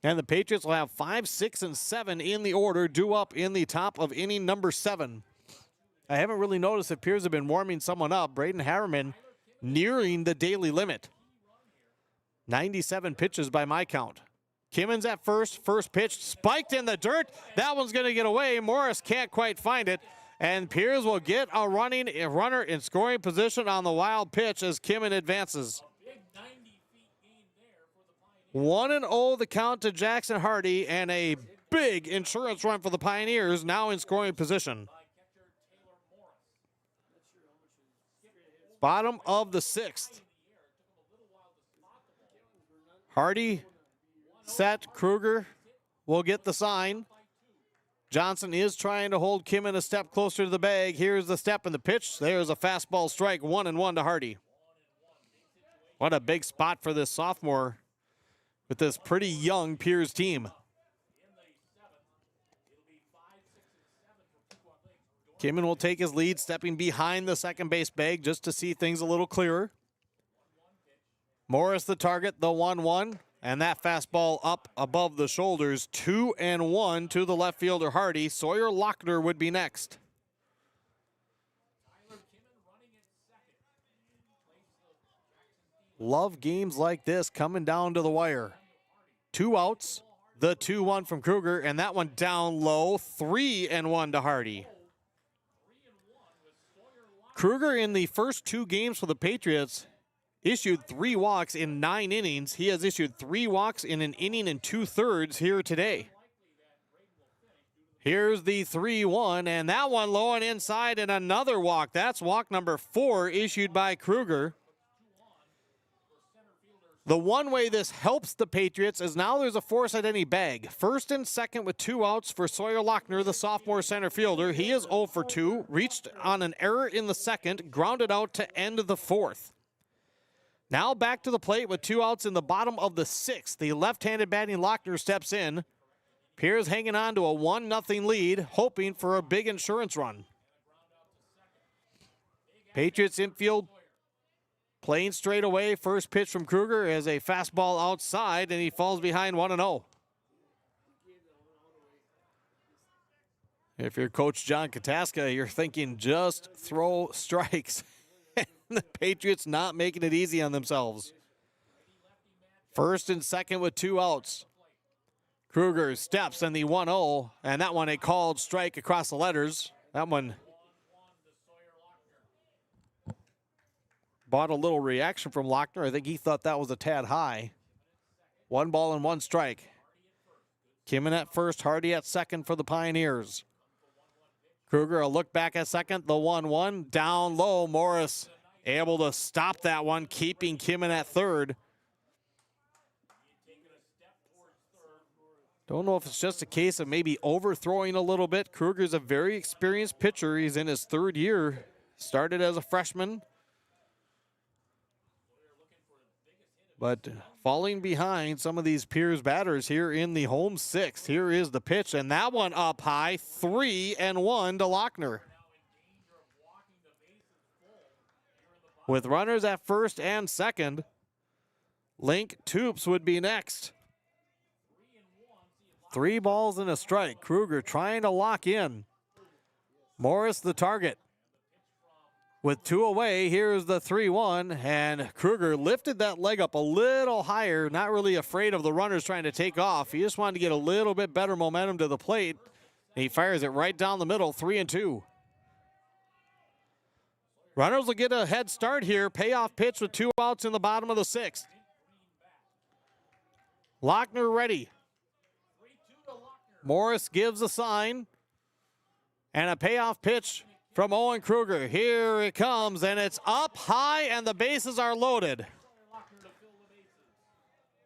And the Patriots will have 5, 6, and 7 in the order, due up in the top of inning number 7. I haven't really noticed if Pierz have been warming someone up. Braden Harriman nearing the daily limit. 97 pitches by my count. Kimmins at first pitch, spiked in the dirt. That one's going to get away. Morris can't quite find it. And Pierz will get a runner in scoring position on the wild pitch as Kimmin advances. 1-0 the count to Jackson Hardy, and a big insurance run for the Pioneers, now in scoring position. Bottom of the 6th. Hardy set. Kruger will get the sign. Johnson is trying to hold Kimmin a step closer to the bag. Here's the step and the pitch. There's a fastball strike, 1-1 to Hardy. What a big spot for this sophomore with this pretty young Pierz team. Kimmin will take his lead, stepping behind the second base bag just to see things a little clearer. Morris the target, the 1-1, and that fastball up above the shoulders, 2-1 to the left fielder Hardy. Sawyer Lochner would be next. Love games like this coming down to the wire. 2 outs, the 2-1 from Kruger, and that one down low, 3-1 to Hardy. Kruger in the first 2 games for the Patriots issued 3 walks in 9 innings. He has issued 3 walks in an inning and 2/3 here today. Here's the 3-1, and that one low and inside, and another walk. That's walk number 4 issued by Kruger. The one way this helps the Patriots is now there's a force at any bag. First and second with 2 outs for Sawyer Lochner, the sophomore center fielder. He is 0 for 2, reached on an error in the 2nd, grounded out to end the 4th. Now back to the plate with 2 outs in the bottom of the 6th. The left-handed batting Lochner steps in. Pierz hanging on to a 1-0 lead, hoping for a big insurance run. Patriots infield playing straight away. First pitch from Kruger is a fastball outside, and he falls behind 1-0. If you're Coach John Kataska, you're thinking just throw strikes. The Patriots not making it easy on themselves. First and second with 2 outs. Kruger steps in the 1-0, and that one a called strike across the letters. That one bought a little reaction from Lochner. I think he thought that was a tad high. 1 ball and 1 strike. Kimmin at first, Hardy at second for the Pioneers. Kruger a look back at second, the 1-1. Down low, Morris able to stop that one, keeping Kimmin at third. Don't know if it's just a case of maybe overthrowing a little bit. Kruger's a very experienced pitcher. He's in his 3rd year. Started as a freshman. But falling behind some of these Pierz batters here in the home 6th. Here is the pitch, and that one up high, 3-1 to Lochner. With runners at first and second, Link Toops would be next. 3 balls and a strike. Kruger trying to lock in. Morris the target. With 2 away, here's the 3-1, and Kruger lifted that leg up a little higher, not really afraid of the runners trying to take off. He just wanted to get a little bit better momentum to the plate. He fires it right down the middle, 3-2. Runners will get a head start here. Payoff pitch with 2 outs in the bottom of the 6th. Lochner ready. Morris gives a sign, and a payoff pitch from Owen Kruger. Here it comes, and it's up high, and the bases are loaded.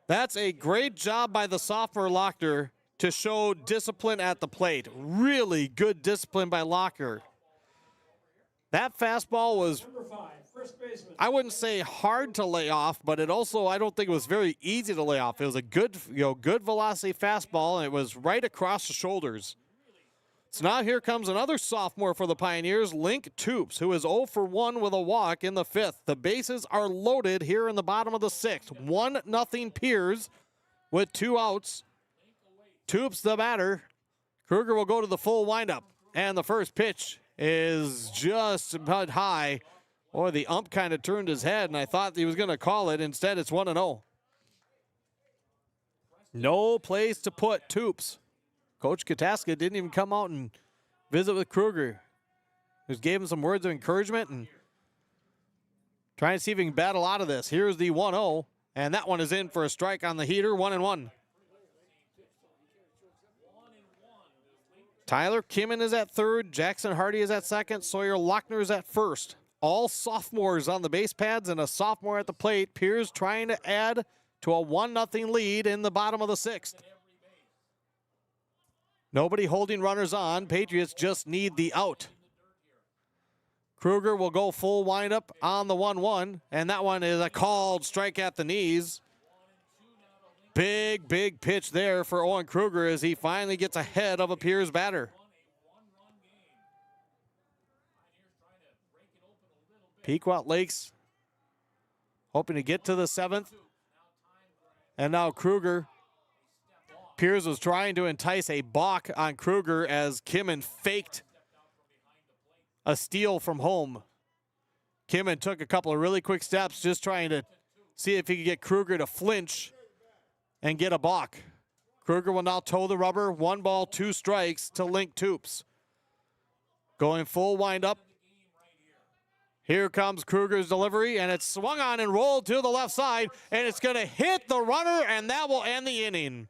That's a great job by the sophomore Lochner to show discipline at the plate. Really good discipline by Lochner. That fastball was, Number 5, first baseman. I wouldn't say hard to lay off, but it also, I don't think it was very easy to lay off. It was a good, good velocity fastball, and it was right across the shoulders. So now here comes another sophomore for the Pioneers, Link Toops, who is 0 for 1 with a walk in the 5th. The bases are loaded here in the bottom of the 6th. 1-0 Pierz with 2 outs. Toops the batter. Kruger will go to the full windup, and the first pitch is just about high. Or the ump kind of turned his head, and I thought he was going to call it. Instead, it's 1-0. No place to put Toops. Coach Kataska didn't even come out and visit with Kruger. Just gave him some words of encouragement and trying to see if he can battle out of this. Here's the 1-0, and that one is in for a strike on the heater, 1-1. Tyler Kimmon is at third. Jackson Hardy is at second. Sawyer Lochner is at first. All sophomores on the base pads and a sophomore at the plate. Pierz trying to add to a 1-0 lead in the bottom of the 6th. Nobody holding runners on. Patriots just need the out. Kruger will go full windup on the 1-1, and that one is a called strike at the knees. Big pitch there for Owen Kruger as he finally gets ahead of a Pierz batter. Pequot Lakes hoping to get to the 7th. And now Kruger. Pierz was trying to entice a balk on Kruger as Kimmon faked a steal from home. Kimmon took a couple of really quick steps just trying to see if he could get Kruger to flinch and get a balk. Kruger will now toe the rubber. 1 ball, 2 strikes to Link Toops. Going full windup. Here comes Kruger's delivery, and it's swung on and rolled to the left side, and it's going to hit the runner, and that will end the inning.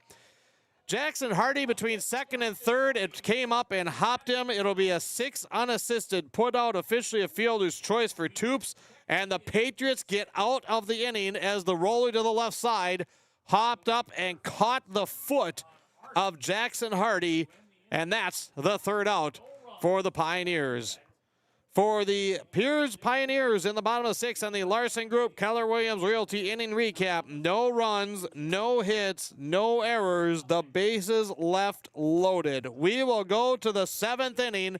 Jackson Hardy between second and third. It came up and hopped him. It'll be a 6 unassisted put out, officially a fielder's choice for Toops, and the Patriots get out of the inning as the roller to the left side hopped up and caught the foot of Jackson Hardy, and that's the 3rd out for the Pioneers. For the Pierz Pioneers in the bottom of the 6th on the Larson Group Keller Williams Realty inning recap. No runs, no hits, no errors. The bases left loaded. We will go to the 7th inning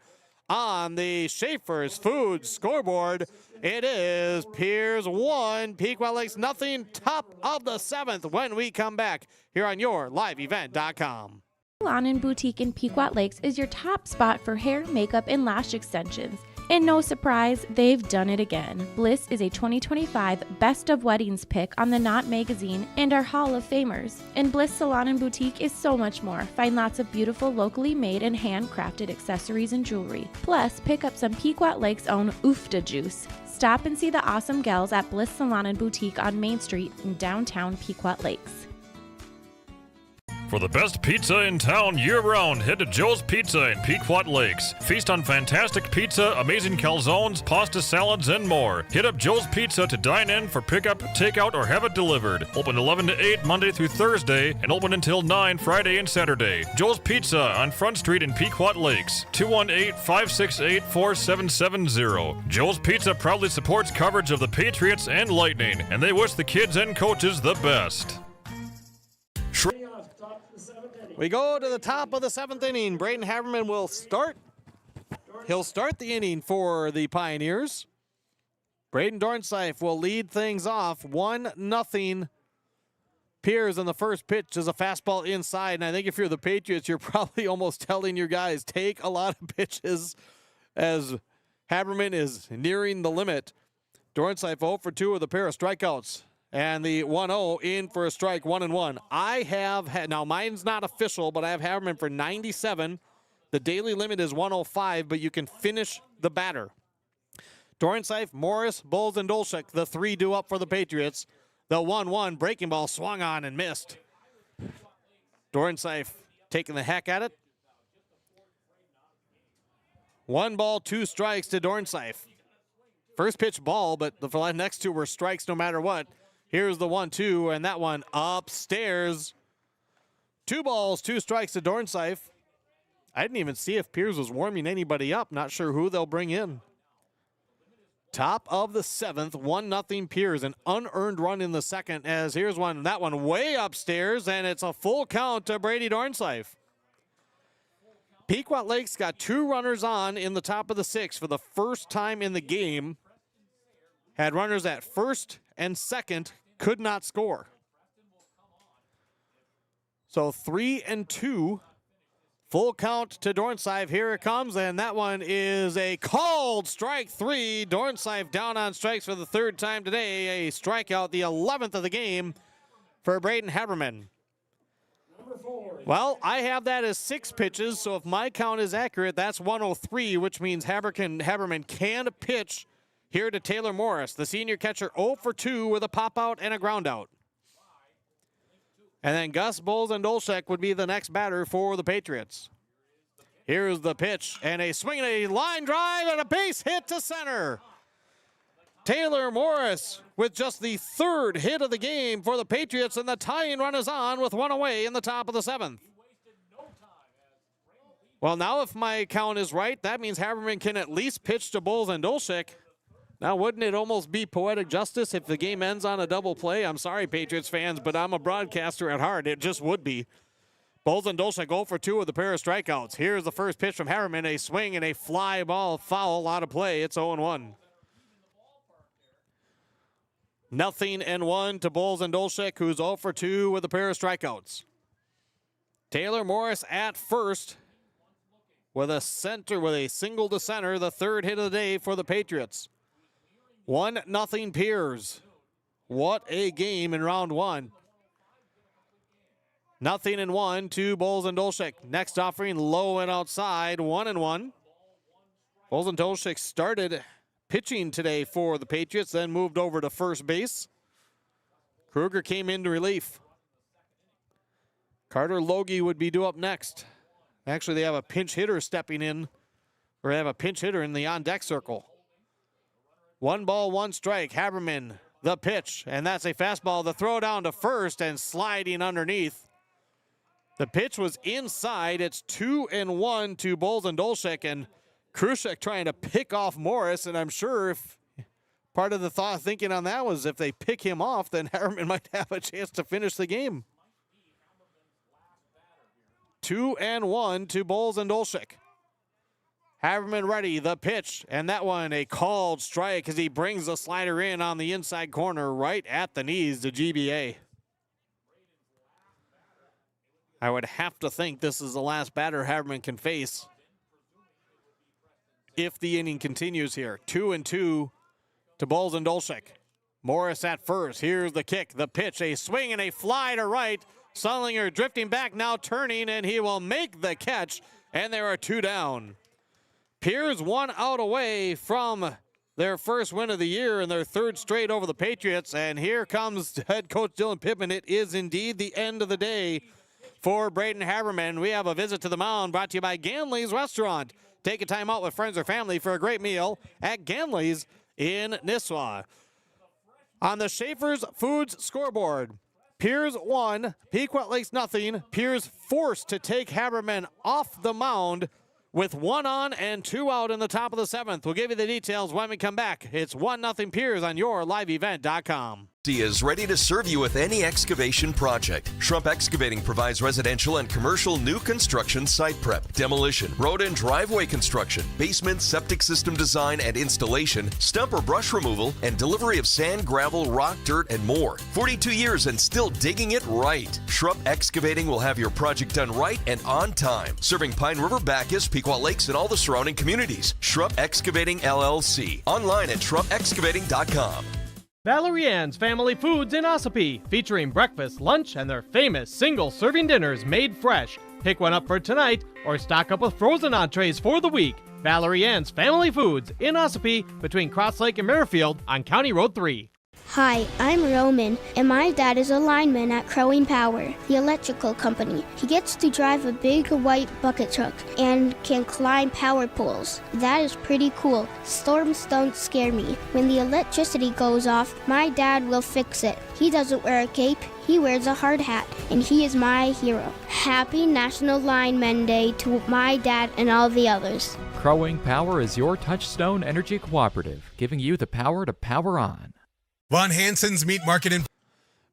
on the Schaefer's Foods scoreboard. It is Pierz 1, Pequot Lakes nothing. Top of the 7th when we come back here on YourLiveEvent.com. Salon and Boutique in Pequot Lakes is your top spot for hair, makeup, and lash extensions. And no surprise, they've done it again. Bliss is a 2025 Best of Weddings pick on the Knot magazine and our Hall of Famers. And Bliss Salon and Boutique is so much more. Find lots of beautiful locally made and handcrafted accessories and jewelry. Plus, pick up some Pequot Lake's own Oofta juice. Stop and see the awesome gals at Bliss Salon and Boutique on Main Street in downtown Pequot Lakes. For the best pizza in town year-round, head to Joe's Pizza in Pequot Lakes. Feast on fantastic pizza, amazing calzones, pasta salads, and more. Hit up Joe's Pizza to dine in for pickup, takeout, or have it delivered. Open 11 to 8 Monday through Thursday and open until 9 Friday and Saturday. Joe's Pizza on Front Street in Pequot Lakes. 218-568-4770. Joe's Pizza proudly supports coverage of the Patriots and Lightning, and they wish the kids and coaches the best. We go to the top of the 7th inning. Braden Haverman will start. He'll start the inning for the Pioneers. Braden Dornsife will lead things off. 1-0. Pierz on the first pitch is a fastball inside. And I think if you're the Patriots, you're probably almost telling your guys, take a lot of pitches as Haberman is nearing the limit. Dornsife 0 for 2 with a pair of strikeouts. And the 1-0 in for a strike, 1-1. I have had, now mine's not official, but I have Haberman for 97. The daily limit is 105, but you can finish the batter. Dornsife, Morris, Bowles, and Dolchek, the 3 due up for the Patriots. The 1-1 breaking ball swung on and missed. Dornsife taking the heck at it. 1 ball, 2 strikes to Dornsife. First pitch ball, but the next 2 were strikes no matter what. Here's the 1-2, and that one upstairs. 2 balls, 2 strikes to Dornsife. I didn't even see if Pierz was warming anybody up. Not sure who they'll bring in. Top of the 7th, 1-0 Pierz. An unearned run in the second, as here's one, that one way upstairs, and it's a full count to Brady Dornsife. Pequot Lakes got 2 runners on in the top of the 6th for the first time in the game. Had runners at first and second, could not score. So 3-2. Full count to Dornsife. Here it comes, and that one is a called strike 3. Dornsife down on strikes for the 3rd time today. A strikeout, the 11th of the game for Braden Haberman. Well, I have that as 6 pitches, so if my count is accurate, that's 103, which means Haberman can pitch here to Taylor Morris. The senior catcher 0 for 2 with a pop-out and a ground-out. And then Gus Bolzandolchek would be the next batter for the Patriots. Here's the pitch, and a swing and a line drive and a base hit to center. Taylor Morris with just the 3rd hit of the game for the Patriots, and the tying run is on with 1 away in the top of the 7th. Well, now if my count is right, that means Haberman can at least pitch to Bolzandolchek. Now, wouldn't it almost be poetic justice if the game ends on a double play? I'm sorry, Patriots fans, but I'm a broadcaster at heart. It just would be. Bolzandolchek 0 for 2 with a pair of strikeouts. Here's the first pitch from Haberman, a swing and a fly ball foul out of play. It's 0-1. 0-1 to Bolzandolchek, who's 0 for 2 with a pair of strikeouts. Taylor Morris at first with a single to center, the 3rd hit of the day for the Patriots. 1-0 Pierz. What a game in round 1. 0-1 to Bolzandolchek. Next offering low and outside, 1-1. Bolzandolchek started pitching today for the Patriots, then moved over to first base. Kruger came into relief. Carter Logie would be due up next. Actually, they have a pinch hitter stepping in, or they have a pinch hitter in the on-deck circle. 1 ball, 1 strike. Haberman, the pitch, and that's a fastball. The throw down to first and sliding underneath. The pitch was inside. It's 2-1 to Bolzandolchek, and Krushek trying to pick off Morris, and I'm sure if part of the thinking on that was if they pick him off, then Haberman might have a chance to finish the game. 2-1 to Bolzandolchek. Haberman ready, the pitch, and that one a called strike as he brings the slider in on the inside corner right at the knees to GBA. I would have to think this is the last batter Haberman can face if the inning continues here. 2-2 to Bolzandolchek. Morris at first. Here's the kick, the pitch, a swing and a fly to right. Sullinger drifting back, now turning, and he will make the catch, and there are 2 down. Pierz 1 out away from their first win of the year and their 3rd straight over the Patriots. And here comes head coach Dylan Pittman. It is indeed the end of the day for Braden Haberman. We have a visit to the mound brought to you by Ganley's Restaurant. Take a time out with friends or family for a great meal at Ganley's in Nisswa. On the Schaefer's Foods scoreboard, Pierz 1, Pequot Lakes 0. Pierz forced to take Haberman off the mound with 1 on and 2 out in the top of the 7th. We'll give you the details when we come back. It's 1-0 Pierz on yourliveevent.com. Is ready to serve you with any excavation project. Shrump Excavating provides residential and commercial new construction site prep, demolition, road and driveway construction, basement septic system design and installation, stump or brush removal, and delivery of sand, gravel, rock, dirt, and more. 42 years and still digging it right. Shrump Excavating will have your project done right and on time. Serving Pine River, Bacchus, Pequot Lakes, and all the surrounding communities. Shrump Excavating LLC. Online at shrumpexcavating.com. Valerie Ann's Family Foods in Ossipee, featuring breakfast, lunch, and their famous single-serving dinners made fresh. Pick one up for tonight or stock up with frozen entrees for the week. Valerie Ann's Family Foods in Ossipee between Cross Lake and Merrifield on County Road 3. Hi, I'm Roman, and my dad is a lineman at Crowing Power, the electrical company. He gets to drive a big white bucket truck and can climb power poles. That is pretty cool. Storms don't scare me. When the electricity goes off, my dad will fix it. He doesn't wear a cape, he wears a hard hat, and he is my hero. Happy National Lineman Day to my dad and all the others. Crowing Power is your touchstone energy cooperative, giving you the power to power on. Von Hansen's Meat Market in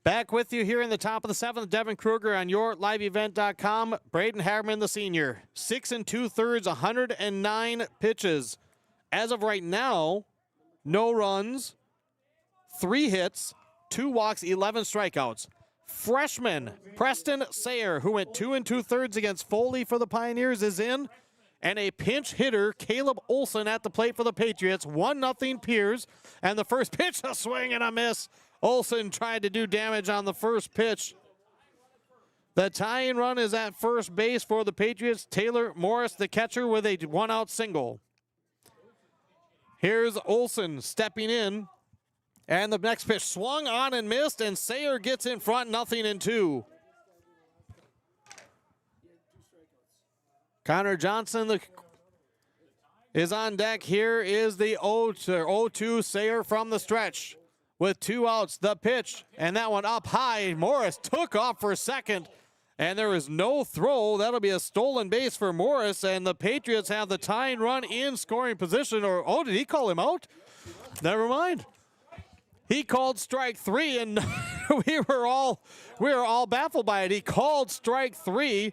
Back with you here in the top of the seventh, Devin Kruger on yourliveevent.com. Braden Harriman, the senior, 6 2/3, 109 pitches. As of right now, no runs, 3 hits, 2 walks, 11 strikeouts. Freshman Preston Sayer, who went 2 2/3 against Foley for the Pioneers, is in. And a pinch hitter, Caleb Olson, at the plate for the Patriots. 1-0 Pierz. And the first pitch, a swing and a miss. Olson tried to do damage on the first pitch. The tying run is at first base for the Patriots. Taylor Morris, the catcher, with a 1-out single. Here's Olson stepping in. And the next pitch swung on and missed. And Sayer gets in front, 0-2. Connor Johnson is on deck. Here is the 0-2 Sayer from the stretch with 2 outs. The pitch, and that one up high. Morris took off for second, and there is no throw. That'll be a stolen base for Morris, and the Patriots have the tying run in scoring position. Or, oh, did he call him out? Never mind. He called strike 3, and we were all baffled by it. He called strike 3.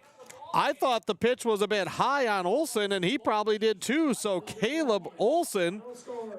I thought the pitch was a bit high on Olson, and he probably did too. So Caleb Olson,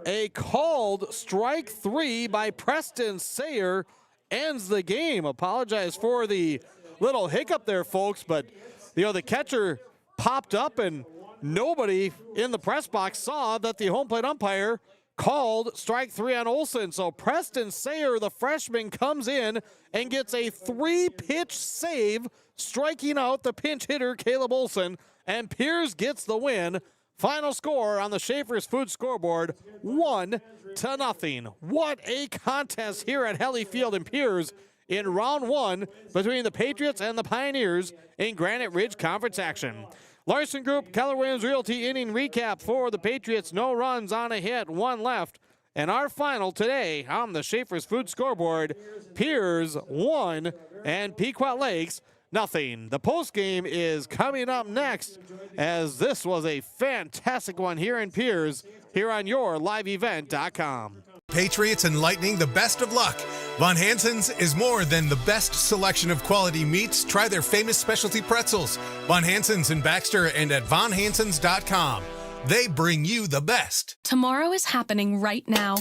a called strike 3 by Preston Sayer, ends the game. Apologize for the little hiccup there, folks, but the catcher popped up, and nobody in the press box saw that the home plate umpire called strike 3 on Olson. So Preston Sayer, the freshman, comes in and gets a 3-pitch save, striking out the pinch hitter Caleb Olson, and Pierz gets the win. Final score on the Schaefer's Food scoreboard, 1-0. What a contest here at Helly Field in Pierz in round 1 between the Patriots and the Pioneers in Granite Ridge Conference action. Larson Group, Keller Williams Realty inning recap for the Patriots. No runs on a hit, 1 left. And our final today on the Schaefer's Food scoreboard, Pierz 1 and Pequot Lakes 0. The postgame is coming up next, as this was a fantastic one here in Pierz, here on yourliveevent.com. Patriots and Lightning, the best of luck. Von Hansen's is more than the best selection of quality meats. Try their famous specialty pretzels. Von Hansen's in Baxter and at vonhansens.com. They bring you the best. Tomorrow is happening right now.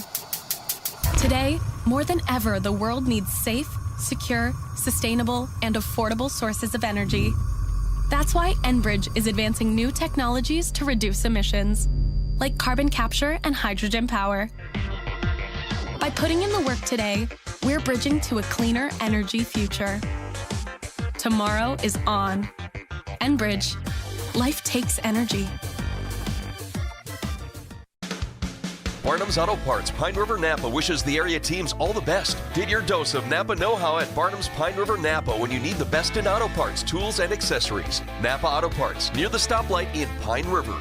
Today, more than ever, the world needs safe, secure, sustainable, and affordable sources of energy. That's why Enbridge is advancing new technologies to reduce emissions, like carbon capture and hydrogen power. By putting in the work today, we're bridging to a cleaner energy future. Tomorrow is on. Enbridge. Life takes energy. Barnum's Auto Parts, Pine River, Napa wishes the area teams all the best. Get your dose of Napa know-how at Barnum's Pine River, Napa when you need the best in auto parts, tools, and accessories. Napa Auto Parts, near the stoplight in Pine River.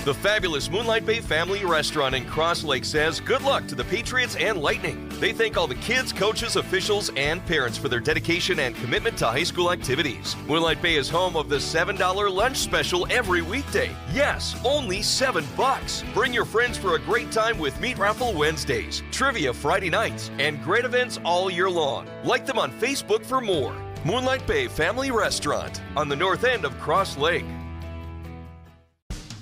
The fabulous Moonlight Bay Family Restaurant in Cross Lake says good luck to the Patriots and Lightning. They thank all the kids, coaches, officials, and parents for their dedication and commitment to high school activities. Moonlight Bay is home of the $7 lunch special every weekday. Yes, only $7. Bring your friends for a great time with Meat Raffle Wednesdays, Trivia Friday nights, and great events all year long. Like them on Facebook for more. Moonlight Bay Family Restaurant on the north end of Cross Lake.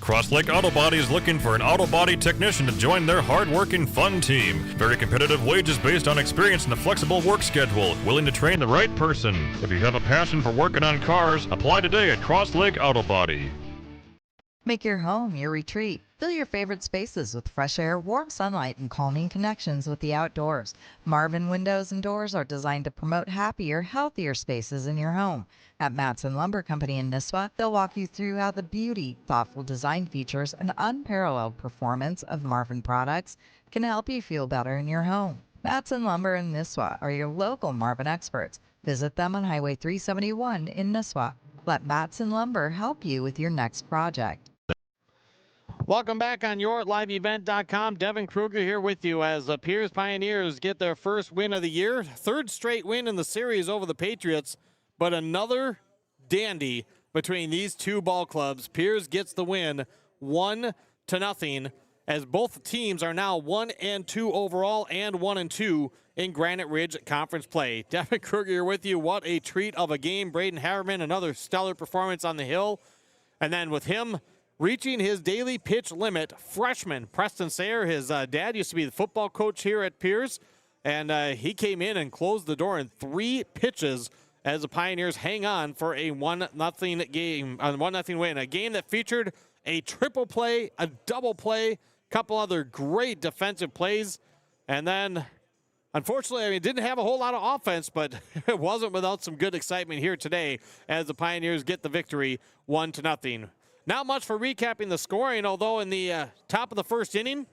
Cross Lake Auto Body is looking for an auto body technician to join their hard-working, fun team. Very competitive wages based on experience and a flexible work schedule. Willing to train the right person. If you have a passion for working on cars, apply today at Cross Lake Auto Body. Make your home your retreat. Fill your favorite spaces with fresh air, warm sunlight, and calming connections with the outdoors. Marvin Windows and Doors are designed to promote happier, healthier spaces in your home. At Matson Lumber Company in Nisswa, they'll walk you through how the beauty, thoughtful design features, and unparalleled performance of Marvin products can help you feel better in your home. Matson Lumber in Nisswa are your local Marvin experts. Visit them on Highway 371 in Nisswa. Let Matson Lumber help you with your next project. Welcome back on YourLiveEvent.com. Devin Kruger here with you as the Pierz Pioneers get their first win of the year. Third straight win in the series over the Patriots, but another dandy between these two ball clubs. Pierz gets the win 1-0 as both teams are now 1-2 overall and 1-2 in Granite Ridge Conference play. Devin Kruger here with you. What a treat of a game. Braden Haverman, another stellar performance on the hill. And then with him reaching his daily pitch limit, freshman Preston Sayer, his dad used to be the football coach here at Pierz, and he came in and closed the door in 3 pitches as the Pioneers hang on for a 1-0 game, 1-0 win. A game that featured a triple play, a double play, a couple other great defensive plays, and then unfortunately, it didn't have a whole lot of offense, but it wasn't without some good excitement here today as the Pioneers get the victory 1-0. Not much for recapping the scoring, although in the top of the first inning,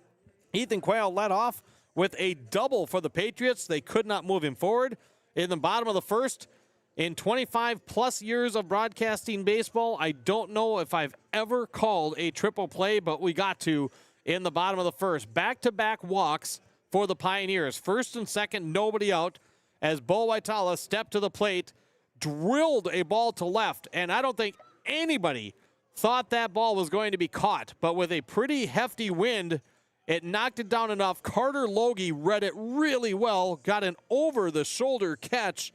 Ethan Quayle led off with a double for the Patriots. They could not move him forward. In the bottom of the first, in 25-plus years of broadcasting baseball, I don't know if I've ever called a triple play, but we got to in the bottom of the first. Back-to-back walks for the Pioneers. First and second, nobody out, as Bo Waitala stepped to the plate, drilled a ball to left, and I don't think anybody thought that ball was going to be caught, but with a pretty hefty wind, it knocked it down enough. Carter Logie read it really well, got an over-the-shoulder catch,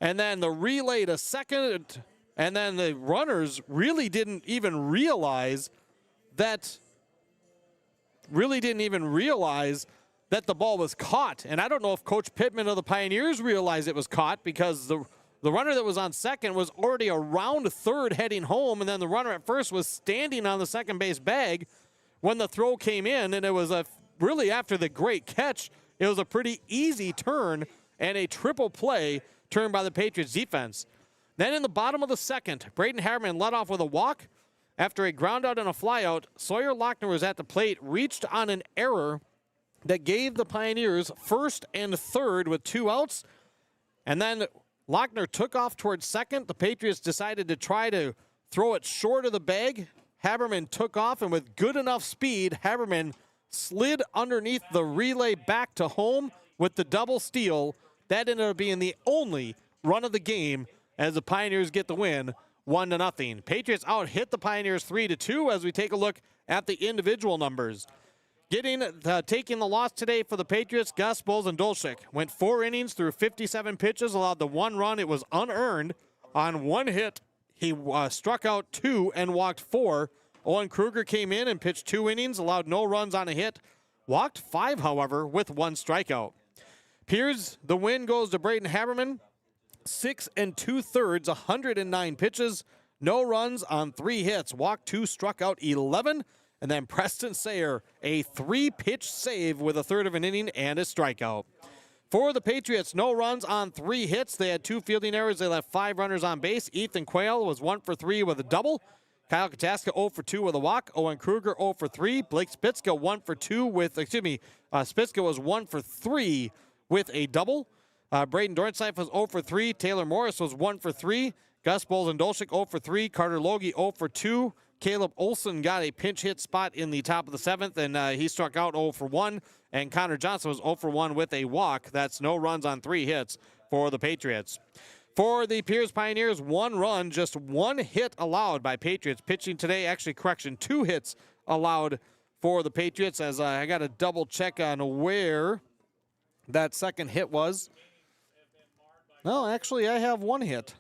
and then the relay to second, and then the runners really didn't even realize that the ball was caught. And I don't know if Coach Pittman of the Pioneers realized it was caught, because the runner that was on second was already around third heading home, and then the runner at first was standing on the second base bag when the throw came in, and it was really after the great catch, it was a pretty easy turn and a triple play turn by the Patriots defense. Then in the bottom of the second, Braden Haverman led off with a walk. After a ground out and a fly out, Sawyer Lochner was at the plate, reached on an error that gave the Pioneers first and third with 2 outs, and then Lochner took off towards second. The Patriots decided to try to throw it short of the bag. Haberman took off, and with good enough speed, Haberman slid underneath the relay back to home with the double steal. That ended up being the only run of the game as the Pioneers get the win 1-0. Patriots out hit the Pioneers 3-2 as we take a look at the individual numbers. Taking the loss today for the Patriots, Gus Bolzendolchik went 4 innings through 57 pitches, allowed the 1 run. It was unearned on 1 hit. He struck out 2 and walked 4. Owen Kruger came in and pitched 2 innings, allowed no runs on a hit. Walked 5, however, with 1 strikeout. Pierz, the win goes to Braden Haberman. 6 2/3, 109 pitches, no runs on 3 hits. Walked 2, struck out 11. And then Preston Sayer, a 3-pitch save with a third of an inning and a strikeout. For the Patriots, no runs on 3 hits. They had 2 fielding errors. They left 5 runners on base. Ethan Quayle was 1 for 3 with a double. Kyle Kataska 0 for 2 with a walk. Owen Kruger 0 for 3. Blake Spitzka 1 for 2 with, Spitzka was 1 for 3 with a double. Braden Dornsife was 0 for 3. Taylor Morris was 1 for 3. Gus Bolzendolchik 0 for 3. Carter Logie 0 for 2. Caleb Olson got a pinch hit spot in the top of the 7th, and he struck out 0 for 1. And Connor Johnson was 0 for 1 with a walk. That's no runs on 3 hits for the Patriots. For the Pierz Pioneers, 1 run, just 1 hit allowed by Patriots. Pitching today, 2 hits allowed for the Patriots, as I got to double check on where that second hit was. No, actually, I have 1 hit.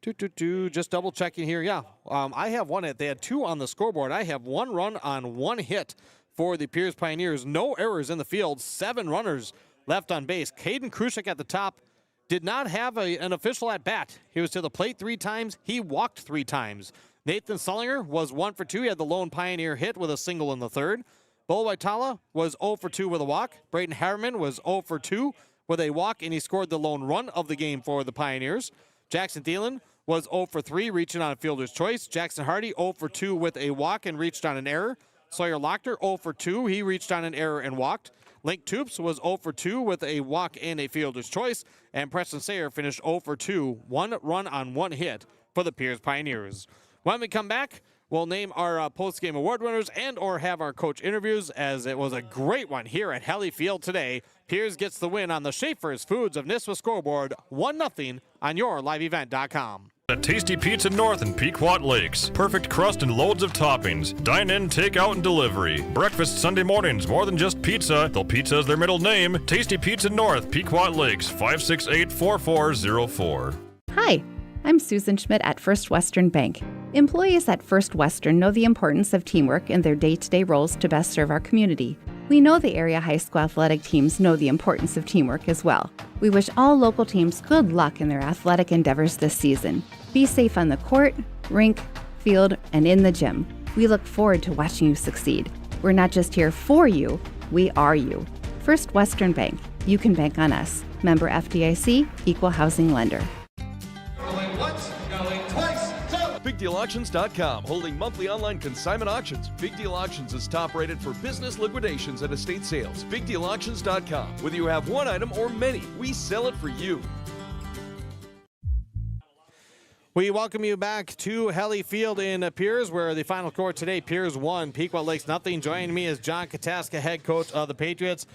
Just double checking here. Yeah, I have 1 hit. They had 2 on the scoreboard. I have 1 run on 1 hit for the Pierz Pioneers. No errors in the field. 7 runners left on base. Caden Krushik at the top did not have an official at bat. He was to the plate 3 times. He walked 3 times. Nathan Sullinger was 1 for 2. He had the lone Pioneer hit with a single in the third. Bo Waitala was 0 for 2 with a walk. Braden Harriman was 0 for 2 with a walk, and he scored the lone run of the game for the Pioneers. Jackson Thielen was 0 for 3, reaching on a fielder's choice. Jackson Hardy 0 for 2 with a walk and reached on an error. Sawyer Lochter 0 for 2. He reached on an error and walked. Link Toops was 0 for 2 with a walk and a fielder's choice. And Preston Sayer finished 0 for 2, 1 run on 1 hit for the Pierz Pioneers. When we come back, we'll name our post-game award winners and or have our coach interviews, as it was a great one here at Helly Field today. Pierz gets the win on the Schaefer's Foods of Nisswa scoreboard, 1-0 on yourliveevent.com. A tasty pizza north in Pequot Lakes. Perfect crust and loads of toppings. Dine in, take out, and delivery. Breakfast Sunday mornings, more than just pizza, though pizza is their middle name. Tasty Pizza North, Pequot Lakes, 568-4404. Hi, I'm Susan Schmidt at First Western Bank. Employees at First Western know the importance of teamwork in their day-to-day roles to best serve our community. We know the area high school athletic teams know the importance of teamwork as well. We wish all local teams good luck in their athletic endeavors this season. Be safe on the court, rink, field, and in the gym. We look forward to watching you succeed. We're not just here for you, we are you. First Western Bank. You can bank on us. Member FDIC, Equal Housing Lender. BigDealAuctions.com, holding monthly online consignment auctions. Big Deal Auctions is top rated for business liquidations and estate sales. BigDealAuctions.com. Whether you have one item or many, we sell it for you. We welcome you back to Helly Field in Pierz, where the final score today, Pierz 1, Pequot Lakes nothing. Joining me is John Kataska, head coach of the Patriots.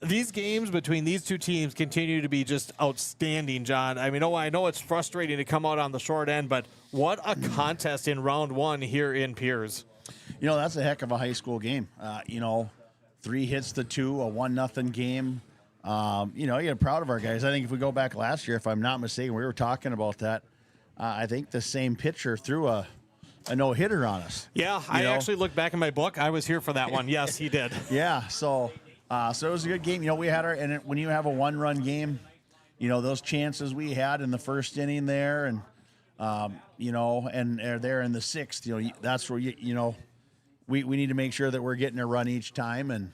These games between these two teams continue to be just outstanding, John. I mean, I know it's frustrating to come out on the short end, but what a contest in round one here in Pierz. That's a heck of a high school game. 3 hits to 2, a 1-0 game. You get proud of our guys. I think if we go back last year, if I'm not mistaken, we were talking about that. I think the same pitcher threw a no-hitter on us. Yeah, I actually looked back in my book. I was here for that one. Yes, he did. Yeah, so it was a good game. We had when you have a 1-run game, those chances we had in the first inning there, and and there in the sixth, that's where we need to make sure that we're getting a run each time,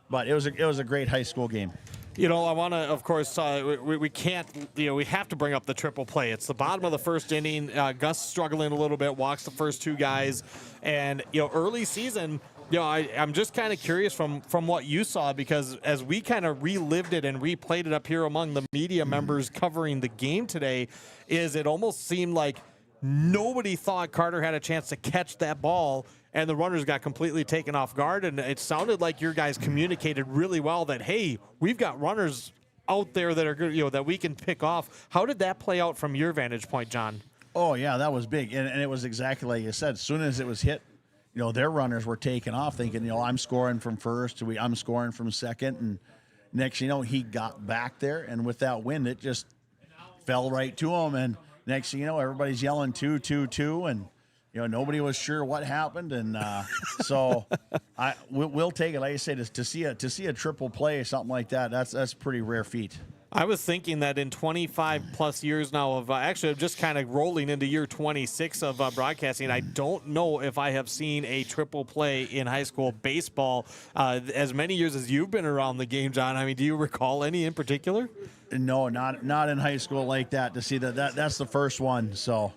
but it was a great high school game. I want to, of course, we can't, we have to bring up the triple play. It's the bottom of the first inning. Gus struggling a little bit, walks the first 2 guys, and early season. I'm just kind of curious from what you saw, because as we kind of relived it and replayed it up here among the media members covering the game today, it almost seemed like nobody thought Carter had a chance to catch that ball, and the runners got completely taken off guard. And it sounded like your guys communicated really well that, hey, we've got runners out there that are good, that we can pick off. How did that play out from your vantage point, John? Oh, yeah, that was big. And it was exactly like you said. As soon as it was hit, their runners were taking off thinking, I'm scoring from first, I'm scoring from second. And next, he got back there. And with that wind, it just fell right to him. And next thing you know, everybody's yelling 2, 2, 2. And, nobody was sure what happened. And so we'll take it. Like I say, to see a triple play, something like that, that's a pretty rare feat. I was thinking that in 25 plus years now of actually just kind of rolling into year 26 of broadcasting, I don't know if I have seen a triple play in high school baseball as many years as you've been around the game, John. I mean, do you recall any in particular? No, not in high school like that. To see that's the first one, so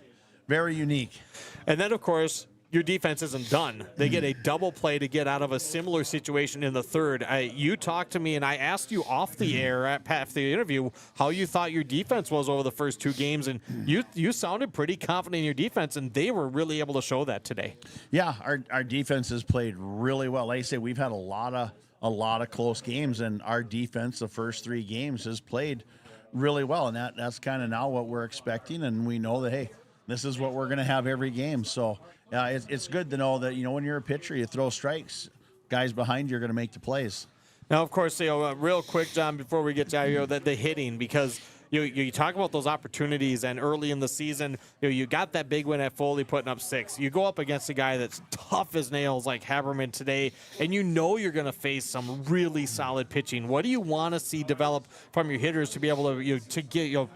very unique. And then, of course, your defense isn't done. They get a double play to get out of a similar situation in the third. You talked to me, and I asked you off the air after the interview how you thought your defense was over the first 2 games, and you sounded pretty confident in your defense, and they were really able to show that today. Yeah, our defense has played really well. Like I say, we've had a lot of close games, and our defense the first 3 games has played really well, and that's kind of now what we're expecting, and we know that, hey, this is what we're going to have every game. So it's good to know that, when you're a pitcher, you throw strikes, guys behind you are going to make the plays. Now, of course, real quick, John, before we get to the hitting, because you talk about those opportunities, and early in the season, you got that big win at Foley putting up 6. You go up against a guy that's tough as nails like Haberman today, and you're going to face some really solid pitching. What do you want to see develop from your hitters to be able to to get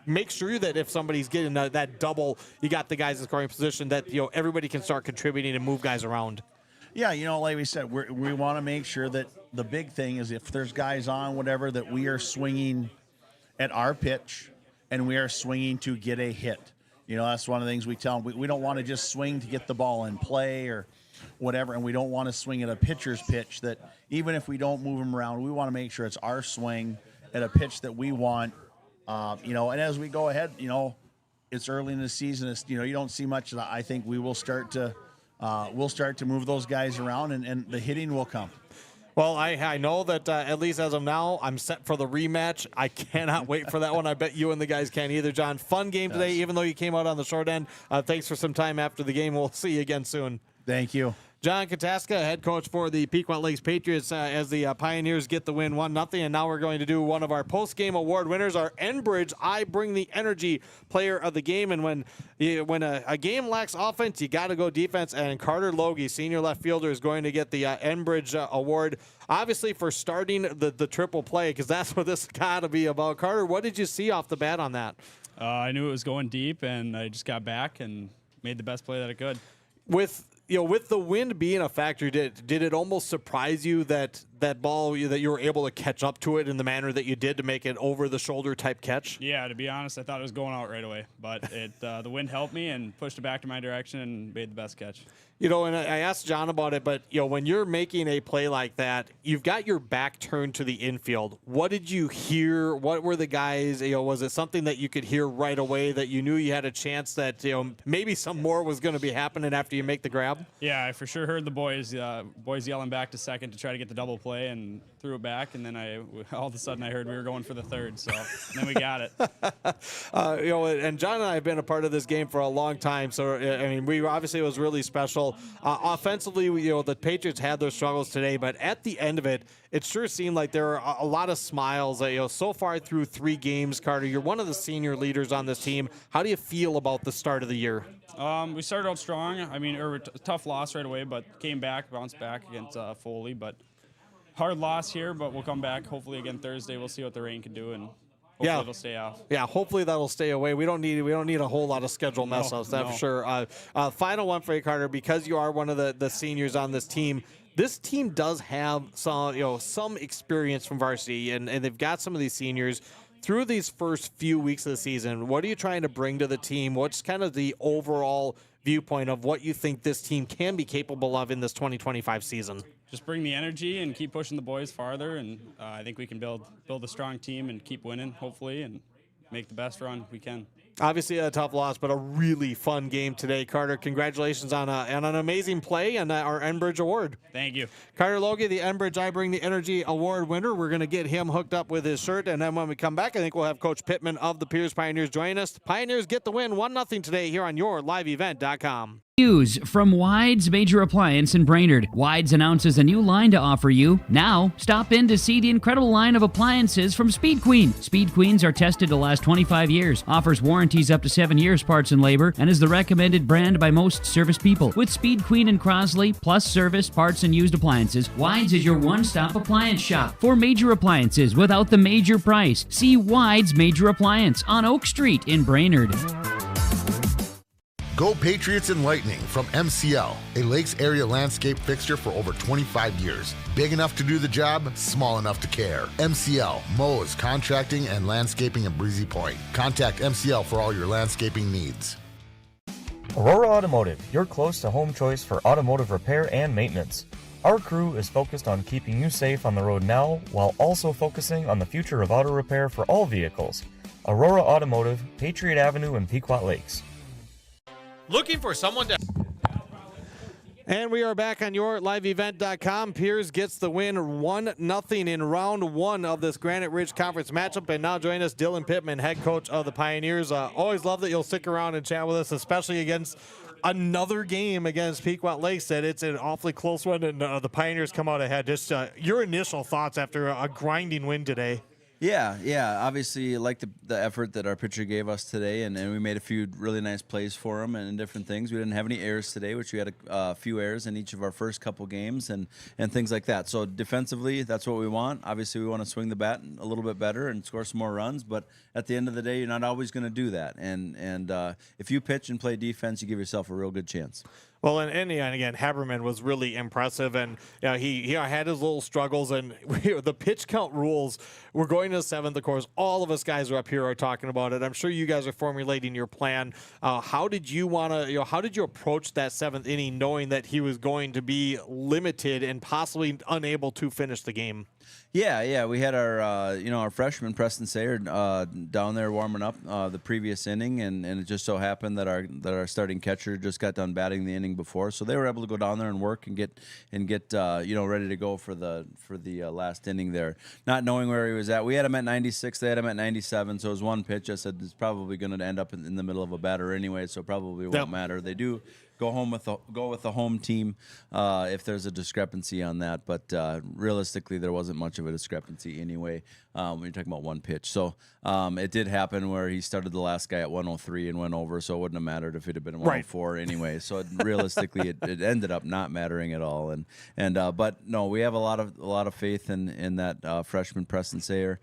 make sure that if somebody's getting that double, you got the guys in scoring position that, everybody can start contributing and move guys around. Yeah, like we said, we want to make sure that the big thing is if there's guys on, whatever, that we are swinging at our pitch and we are swinging to get a hit. That's one of the things we tell them. We don't want to just swing to get the ball in play or whatever, and we don't want to swing at a pitcher's pitch that even if we don't move them around, we want to make sure it's our swing at a pitch that we want. And as we go ahead, it's early in the season. It's, you don't see much of that. I think we will start to move those guys around, and the hitting will come. Well, I know that at least as of now, I'm set for the rematch. I cannot wait for that one. I bet you and the guys can either, John. Fun game today, even though you came out on the short end. Thanks for some time after the game. We'll see you again soon. Thank you. John Kataska, head coach for the Pequot Lakes Patriots, as the Pioneers get the win 1-0. And now we're going to do one of our post-game award winners, our Enbridge I Bring the Energy player of the game. And when a game lacks offense, you got to go defense. And Carter Logie, senior left fielder, is going to get the Enbridge award, obviously for starting the triple play, because that's what this got to be about. Carter, what did you see off the bat on that? I knew it was going deep, and I just got back and made the best play that I could. With the wind being a factor, did it almost surprise you that ball, that you were able to catch up to it in the manner that you did to make it over the shoulder type catch? Yeah, to be honest, I thought it was going out right away, but the wind helped me and pushed it back to my direction and made the best catch. And I asked John about it, but when you're making a play like that, you've got your back turned to the infield. What did you hear? What were the guys? Was it something that you could hear right away that you knew you had a chance that maybe some more was going to be happening after you make the grab? Yeah, I for sure heard the boys yelling back to second to try to get the double play and threw it back, and then all of a sudden I heard we were going for the third, so then we got it. And John and I have been a part of this game for a long time, so we obviously, it was really special. Offensively, the Patriots had their struggles today, but at the end of it, it sure seemed like there were a lot of smiles. So far through 3 games, Carter, you're one of the senior leaders on this team. How do you feel about the start of the year? We started out strong. A tough loss right away, but came back, bounced back against Foley. But hard loss here, but we'll come back hopefully again Thursday. We'll see what the rain can do, and hopefully it'll stay off. Yeah, hopefully that'll stay away. We don't need a whole lot of schedule mess ups, that's for sure. Final one for you, Carter, because you are one of the seniors on this team. This team does have some experience from varsity, and they've got some of these seniors. Through these first few weeks of the season, what are you trying to bring to the team? What's kind of the overall viewpoint of what you think this team can be capable of in this 2025 season? Just bring the energy and keep pushing the boys farther, and I think we can build a strong team and keep winning, hopefully, and make the best run we can. Obviously a tough loss, but a really fun game today. Carter, congratulations on an amazing play and our Enbridge Award. Thank you. Carter Logie, the Enbridge I Bring the Energy Award winner. We're going to get him hooked up with his shirt, and then when we come back, I think we'll have Coach Pittman of the Pierz Pioneers join us. The Pioneers get the win 1-0 today here on yourliveevent.com. News from Wide's Major Appliance in Brainerd. Wide's announces a new line to offer you. Now, stop in to see the incredible line of appliances from Speed Queen. Speed Queens are tested to last 25 years, offers warranties up to 7 years parts and labor, and is the recommended brand by most service people. With Speed Queen and Crosley, plus service, parts, and used appliances, Wide's is your one-stop appliance shop for major appliances without the major price. See Wide's Major Appliance on Oak Street in Brainerd. Go Patriots and Lightning from MCL, a Lakes area landscape fixture for over 25 years. Big enough to do the job, small enough to care. MCL, mows, contracting, and landscaping in Breezy Point. Contact MCL for all your landscaping needs. Aurora Automotive, your close to home choice for automotive repair and maintenance. Our crew is focused on keeping you safe on the road now, while also focusing on the future of auto repair for all vehicles. Aurora Automotive, Patriot Avenue in Pequot Lakes. Looking for someone to... And we are back on yourliveevent.com. Pierz gets the win 1-0 in round 1 of this Granite Ridge Conference matchup. And now join us, Dylan Pittman, head coach of the Pioneers. Always love that you'll stick around and chat with us, especially against another game against Pequot Lakes. That it's an awfully close one, and the Pioneers come out ahead. Just your initial thoughts after a grinding win today. Yeah. Obviously, like the effort that our pitcher gave us today, and we made a few really nice plays for him and different things. We didn't have any errors today, which we had a few errors in each of our first couple games and things like that. So defensively, that's what we want. Obviously, we want to swing the bat a little bit better and score some more runs. But at the end of the day, you're not always going to do that. And if you pitch and play defense, you give yourself a real good chance. Well, and again, Haberman was really impressive, and he had his little struggles, and the pitch count rules. We're going to the seventh, of course. All of us guys are up here are talking about it. I'm sure you guys are formulating your plan. How did you how did you approach that seventh inning, knowing that he was going to be limited and possibly unable to finish the game? Yeah. We had our freshman Preston Sayer down there warming up the previous inning, and it just so happened that our starting catcher just got done batting the inning before, so they were able to go down there and work and get ready to go for the last inning there, not knowing where he was at. We had him at 96, they had him at 97, so it was one pitch. I said it's probably going to end up in the middle of a batter anyway, so probably won't matter. They do go with the home team if there's a discrepancy on that. But realistically, there wasn't much of a discrepancy anyway when you're talking about one pitch. So it did happen where he started the last guy at 103 and went over, so it wouldn't have mattered if it had been 104 anyway. So realistically, it ended up not mattering at all. But no, we have a lot of faith in that freshman Preston Sayer.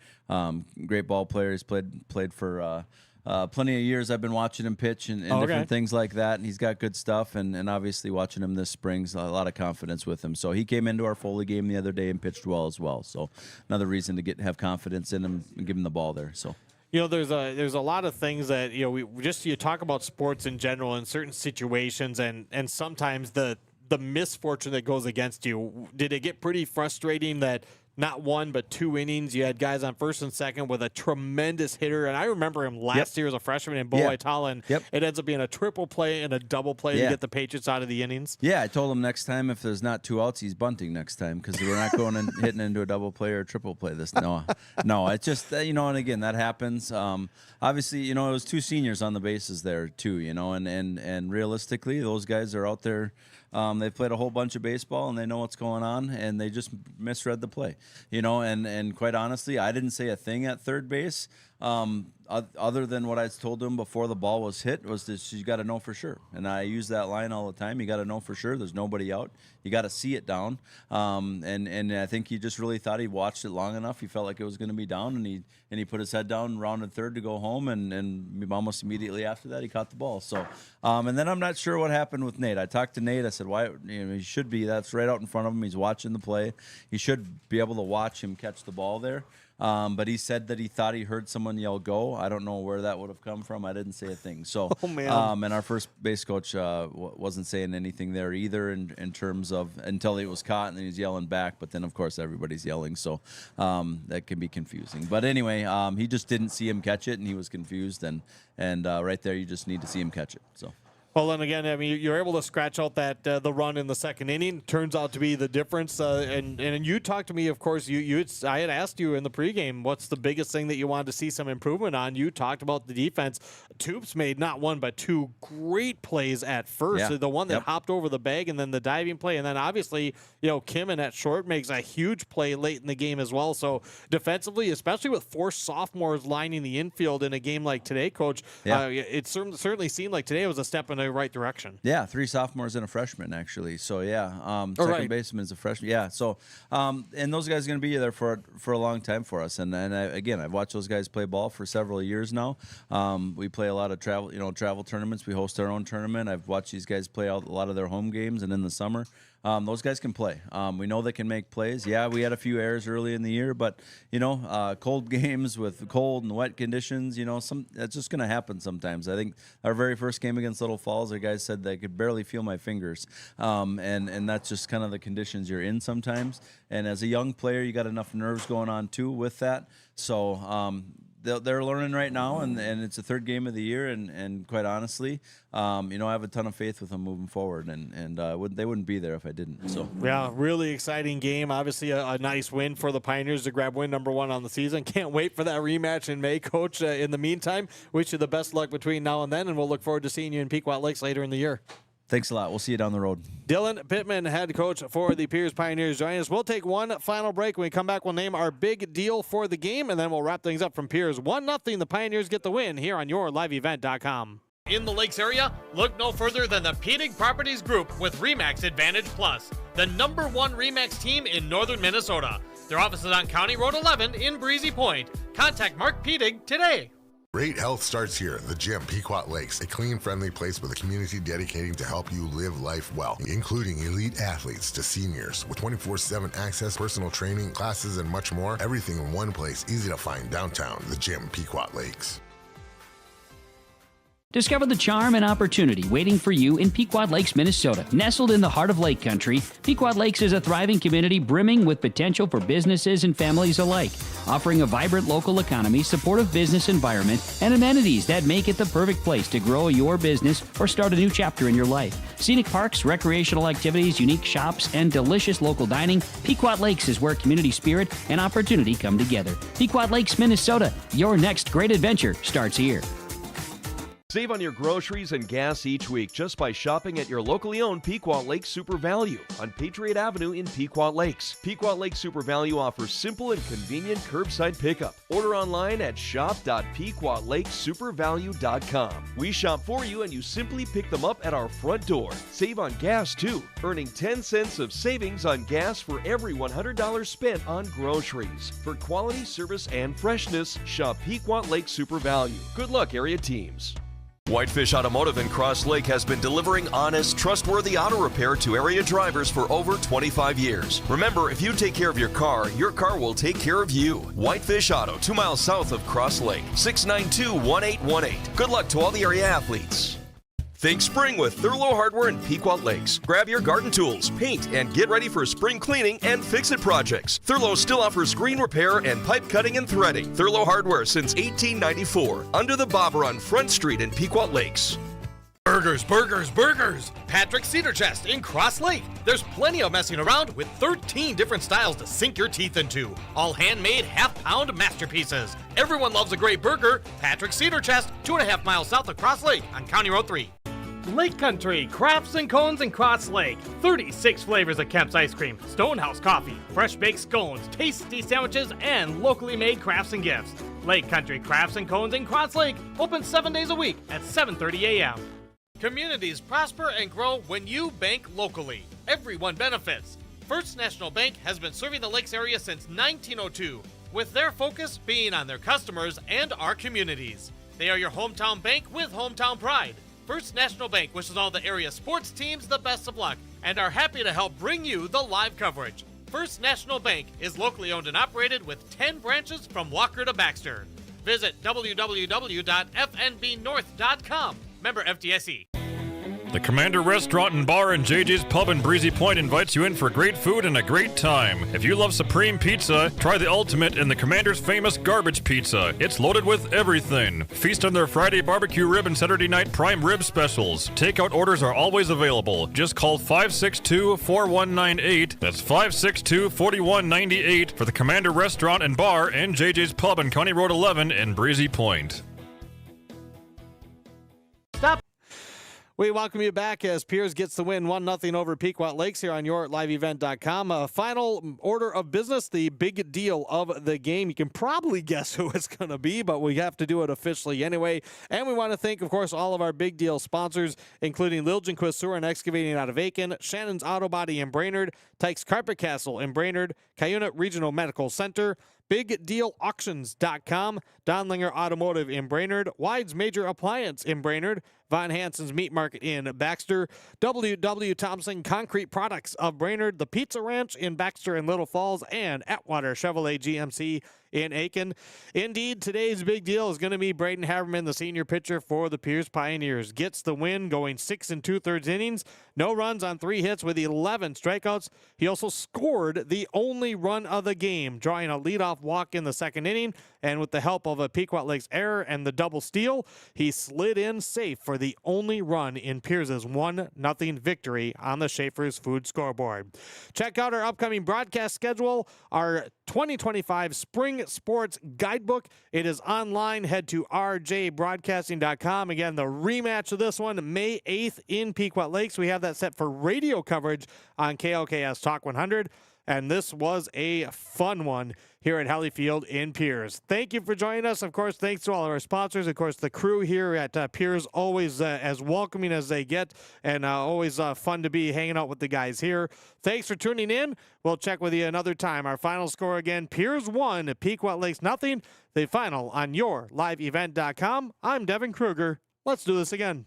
Great ball player. He's played for. Plenty of years I've been watching him pitch and different things like that, and he's got good stuff, and obviously watching him this spring's a lot of confidence with him. So he came into our Foley game the other day and pitched well as well. So another reason to have confidence in him and give him the ball there. So. There's a lot of things that you talk about sports in general in certain situations, and sometimes the misfortune that goes against you. Did it get pretty frustrating that not one but two innings you had guys on first and second with a tremendous hitter? And I remember him last year as a freshman in Bo Itala, and it ends up being a triple play and a double play to get the Patriots out of the innings. Yeah, I told him next time if there's not two outs, he's bunting next time, because we're not going and hitting into a double play or a triple play. No, it's just and again that happens. Obviously, it was two seniors on the bases there too, and realistically, those guys are out there. They've played a whole bunch of baseball, and they know what's going on, and they just misread the play, and quite honestly, I didn't say a thing at third base. Other than what I told them before the ball was hit, was that you got to know for sure. And I use that line all the time. You got to know for sure. There's nobody out. You got to see it down. And I think he just really thought he watched it long enough. He felt like it was going to be down, and he put his head down, rounded third to go home, and almost immediately after that he caught the ball. So, and then I'm not sure what happened with Nate. I talked to Nate. I said, why? He should be. That's right out in front of him. He's watching the play. He should be able to watch him catch the ball there. But he said that he thought he heard someone yell "go." I don't know where that would have come from. I didn't say a thing. So, and our first base coach wasn't saying anything there either in terms of until he was caught, and then he's yelling back. But then, of course, everybody's yelling, so that can be confusing. But anyway, he just didn't see him catch it, and he was confused. And right there, you just need to see him catch it. So. Well, then again, I mean, you're able to scratch out that the run in the second inning. Turns out to be the difference. And you talked to me, of course. I had asked you in the pregame, what's the biggest thing that you wanted to see some improvement on? You talked about the defense. Toops made not one but two great plays at first. Yeah. The one that hopped over the bag, and then the diving play, and then obviously, Kimmin at short makes a huge play late in the game as well. So defensively, especially with four sophomores lining the infield in a game like today, Coach, it certainly seemed like today was a step in the right direction. Yeah, 3 sophomores and a freshman, actually. So, second baseman is a freshman. Yeah, so, and those guys are going to be there for a long time for us. And I've watched those guys play ball for several years now. We play a lot of travel tournaments. We host our own tournament. I've watched these guys play a lot of their home games, and in the summer, those guys can play. We know they can make plays. Yeah, we had a few errors early in the year, but cold games with cold and wet conditions, that's just going to happen sometimes. I think our very first game against Little Falls, the guys said they could barely feel my fingers, and that's just kind of the conditions you're in sometimes. And as a young player, you got enough nerves going on too with that. So they're learning right now, and it's the third game of the year, and quite honestly, I have a ton of faith with them moving forward, and they wouldn't be there if I didn't. So yeah, really exciting game. Obviously, a nice win for the Pioneers to grab win number 1 on the season. Can't wait for that rematch in May, Coach. In the meantime, wish you the best luck between now and then, and we'll look forward to seeing you in Pequot Lakes later in the year. Thanks a lot. We'll see you down the road. Dylan Pittman, head coach for the Pierz Pioneers, joining us. We'll take one final break. When we come back, we'll name our big deal for the game, and then we'll wrap things up from Pierz. 1-0, the Pioneers get the win here on yourliveevent.com. In the Lakes area, look no further than the Pequot Properties Group with RE/MAX Advantage Plus, the #1 RE/MAX team in northern Minnesota. Their office is on County Road 11 in Breezy Point. Contact Mark Pedig today. Great health starts here. The gym, Pequot Lakes, a clean, friendly place with a community dedicating to help you live life well, including elite athletes to seniors with 24/7 access, personal training, classes, and much more. Everything in one place, easy to find downtown. The gym, Pequot Lakes. Discover the charm and opportunity waiting for you in Pequot Lakes, Minnesota. Nestled in the heart of Lake Country, Pequot Lakes is a thriving community brimming with potential for businesses and families alike, offering a vibrant local economy, supportive business environment, and amenities that make it the perfect place to grow your business or start a new chapter in your life. Scenic parks, recreational activities, unique shops, and delicious local dining, Pequot Lakes is where community spirit and opportunity come together. Pequot Lakes, Minnesota, your next great adventure starts here. Save on your groceries and gas each week just by shopping at your locally owned Pequot Lakes Super Value on Patriot Avenue in Pequot Lakes. Pequot Lakes Super Value offers simple and convenient curbside pickup. Order online at shop.pequotlakessupervalue.com. We shop for you and you simply pick them up at our front door. Save on gas too, earning 10 cents of savings on gas for every $100 spent on groceries. For quality service and freshness, shop Pequot Lakes Super Value. Good luck, area teams. Whitefish Automotive in Cross Lake has been delivering honest, trustworthy auto repair to area drivers for over 25 years. Remember, if you take care of your car will take care of you. Whitefish Auto, 2 miles south of Cross Lake, 692-1818. Good luck to all the area athletes. Think spring with Thurlow Hardware in Pequot Lakes. Grab your garden tools, paint, and get ready for spring cleaning and fix-it projects. Thurlow still offers screen repair and pipe cutting and threading. Thurlow Hardware since 1894. Under the Bobber on Front Street in Pequot Lakes. Burgers, burgers, burgers! Patrick Cedar Chest in Cross Lake. There's plenty of messing around with 13 different styles to sink your teeth into. All handmade half-pound masterpieces. Everyone loves a great burger. Patrick Cedar Chest, 2.5 miles south of Cross Lake on County Road 3. Lake Country Crafts and Cones in Cross Lake. 36 flavors of Kemp's ice cream, Stonehouse coffee, fresh baked scones, tasty sandwiches, and locally made crafts and gifts. Lake Country Crafts and Cones in Cross Lake, open 7 days a week at 7:30 a.m. Communities prosper and grow when you bank locally. Everyone benefits. First National Bank has been serving the Lakes area since 1902, with their focus being on their customers and our communities. They are your hometown bank with hometown pride. First National Bank wishes all the area sports teams the best of luck and are happy to help bring you the live coverage. First National Bank is locally owned and operated with 10 branches from Walker to Baxter. Visit www.fnbnorth.com. Member FDIC. The Commander Restaurant and Bar and JJ's Pub in Breezy Point invites you in for great food and a great time. If you love supreme pizza, try the ultimate in the Commander's famous garbage pizza. It's loaded with everything. Feast on their Friday barbecue rib and Saturday night prime rib specials. Takeout orders are always available. Just call 562-4198. That's 562-4198 for the Commander Restaurant and Bar and JJ's Pub on County Road 11 in Breezy Point. We welcome you back as Pierz gets the win 1-0 over Pequot Lakes here on yourliveevent.com. Final order of business, the big deal of the game. You can probably guess who it's going to be, but we have to do it officially anyway. And we want to thank, of course, all of our big deal sponsors, including Liljenquist Sewer and Excavating out of Aiken, Shannon's Auto Body in Brainerd, Tykes Carpet Castle in Brainerd, Cuyuna Regional Medical Center, BigDealAuctions.com, Donlinger Automotive in Brainerd, Wide's Major Appliance in Brainerd, Von Hansen's Meat Market in Baxter, W.W. Thompson Concrete Products of Brainerd, the Pizza Ranch in Baxter and Little Falls, and Atwater Chevrolet GMC in Aiken. Indeed, today's big deal is going to be Braden Haverman, the senior pitcher for the Pierz Pioneers. Gets the win going 6 2/3 innings, no runs on 3 hits with 11 strikeouts. He also scored the only run of the game, drawing a leadoff walk in the second inning, and with the help of a Pequot Lakes error and the double steal, he slid in safe for the the only run in Pierz's 1-0 victory on the Schaefer's Food scoreboard. Check out our upcoming broadcast schedule, our 2025 Spring Sports Guidebook. It is online. Head to rjbroadcasting.com. Again, the rematch of this one, May 8th in Pequot Lakes. We have that set for radio coverage on KLKS Talk 100. And this was a fun one here at Helly Field in Pierz. Thank you for joining us. Of course, thanks to all of our sponsors. Of course, the crew here at Pierz, always as welcoming as they get, and always fun to be hanging out with the guys here. Thanks for tuning in. We'll check with you another time. Our final score again, Pierz 1, Pequot Lakes 0. The final on yourliveevent.com. I'm Devin Kruger. Let's do this again.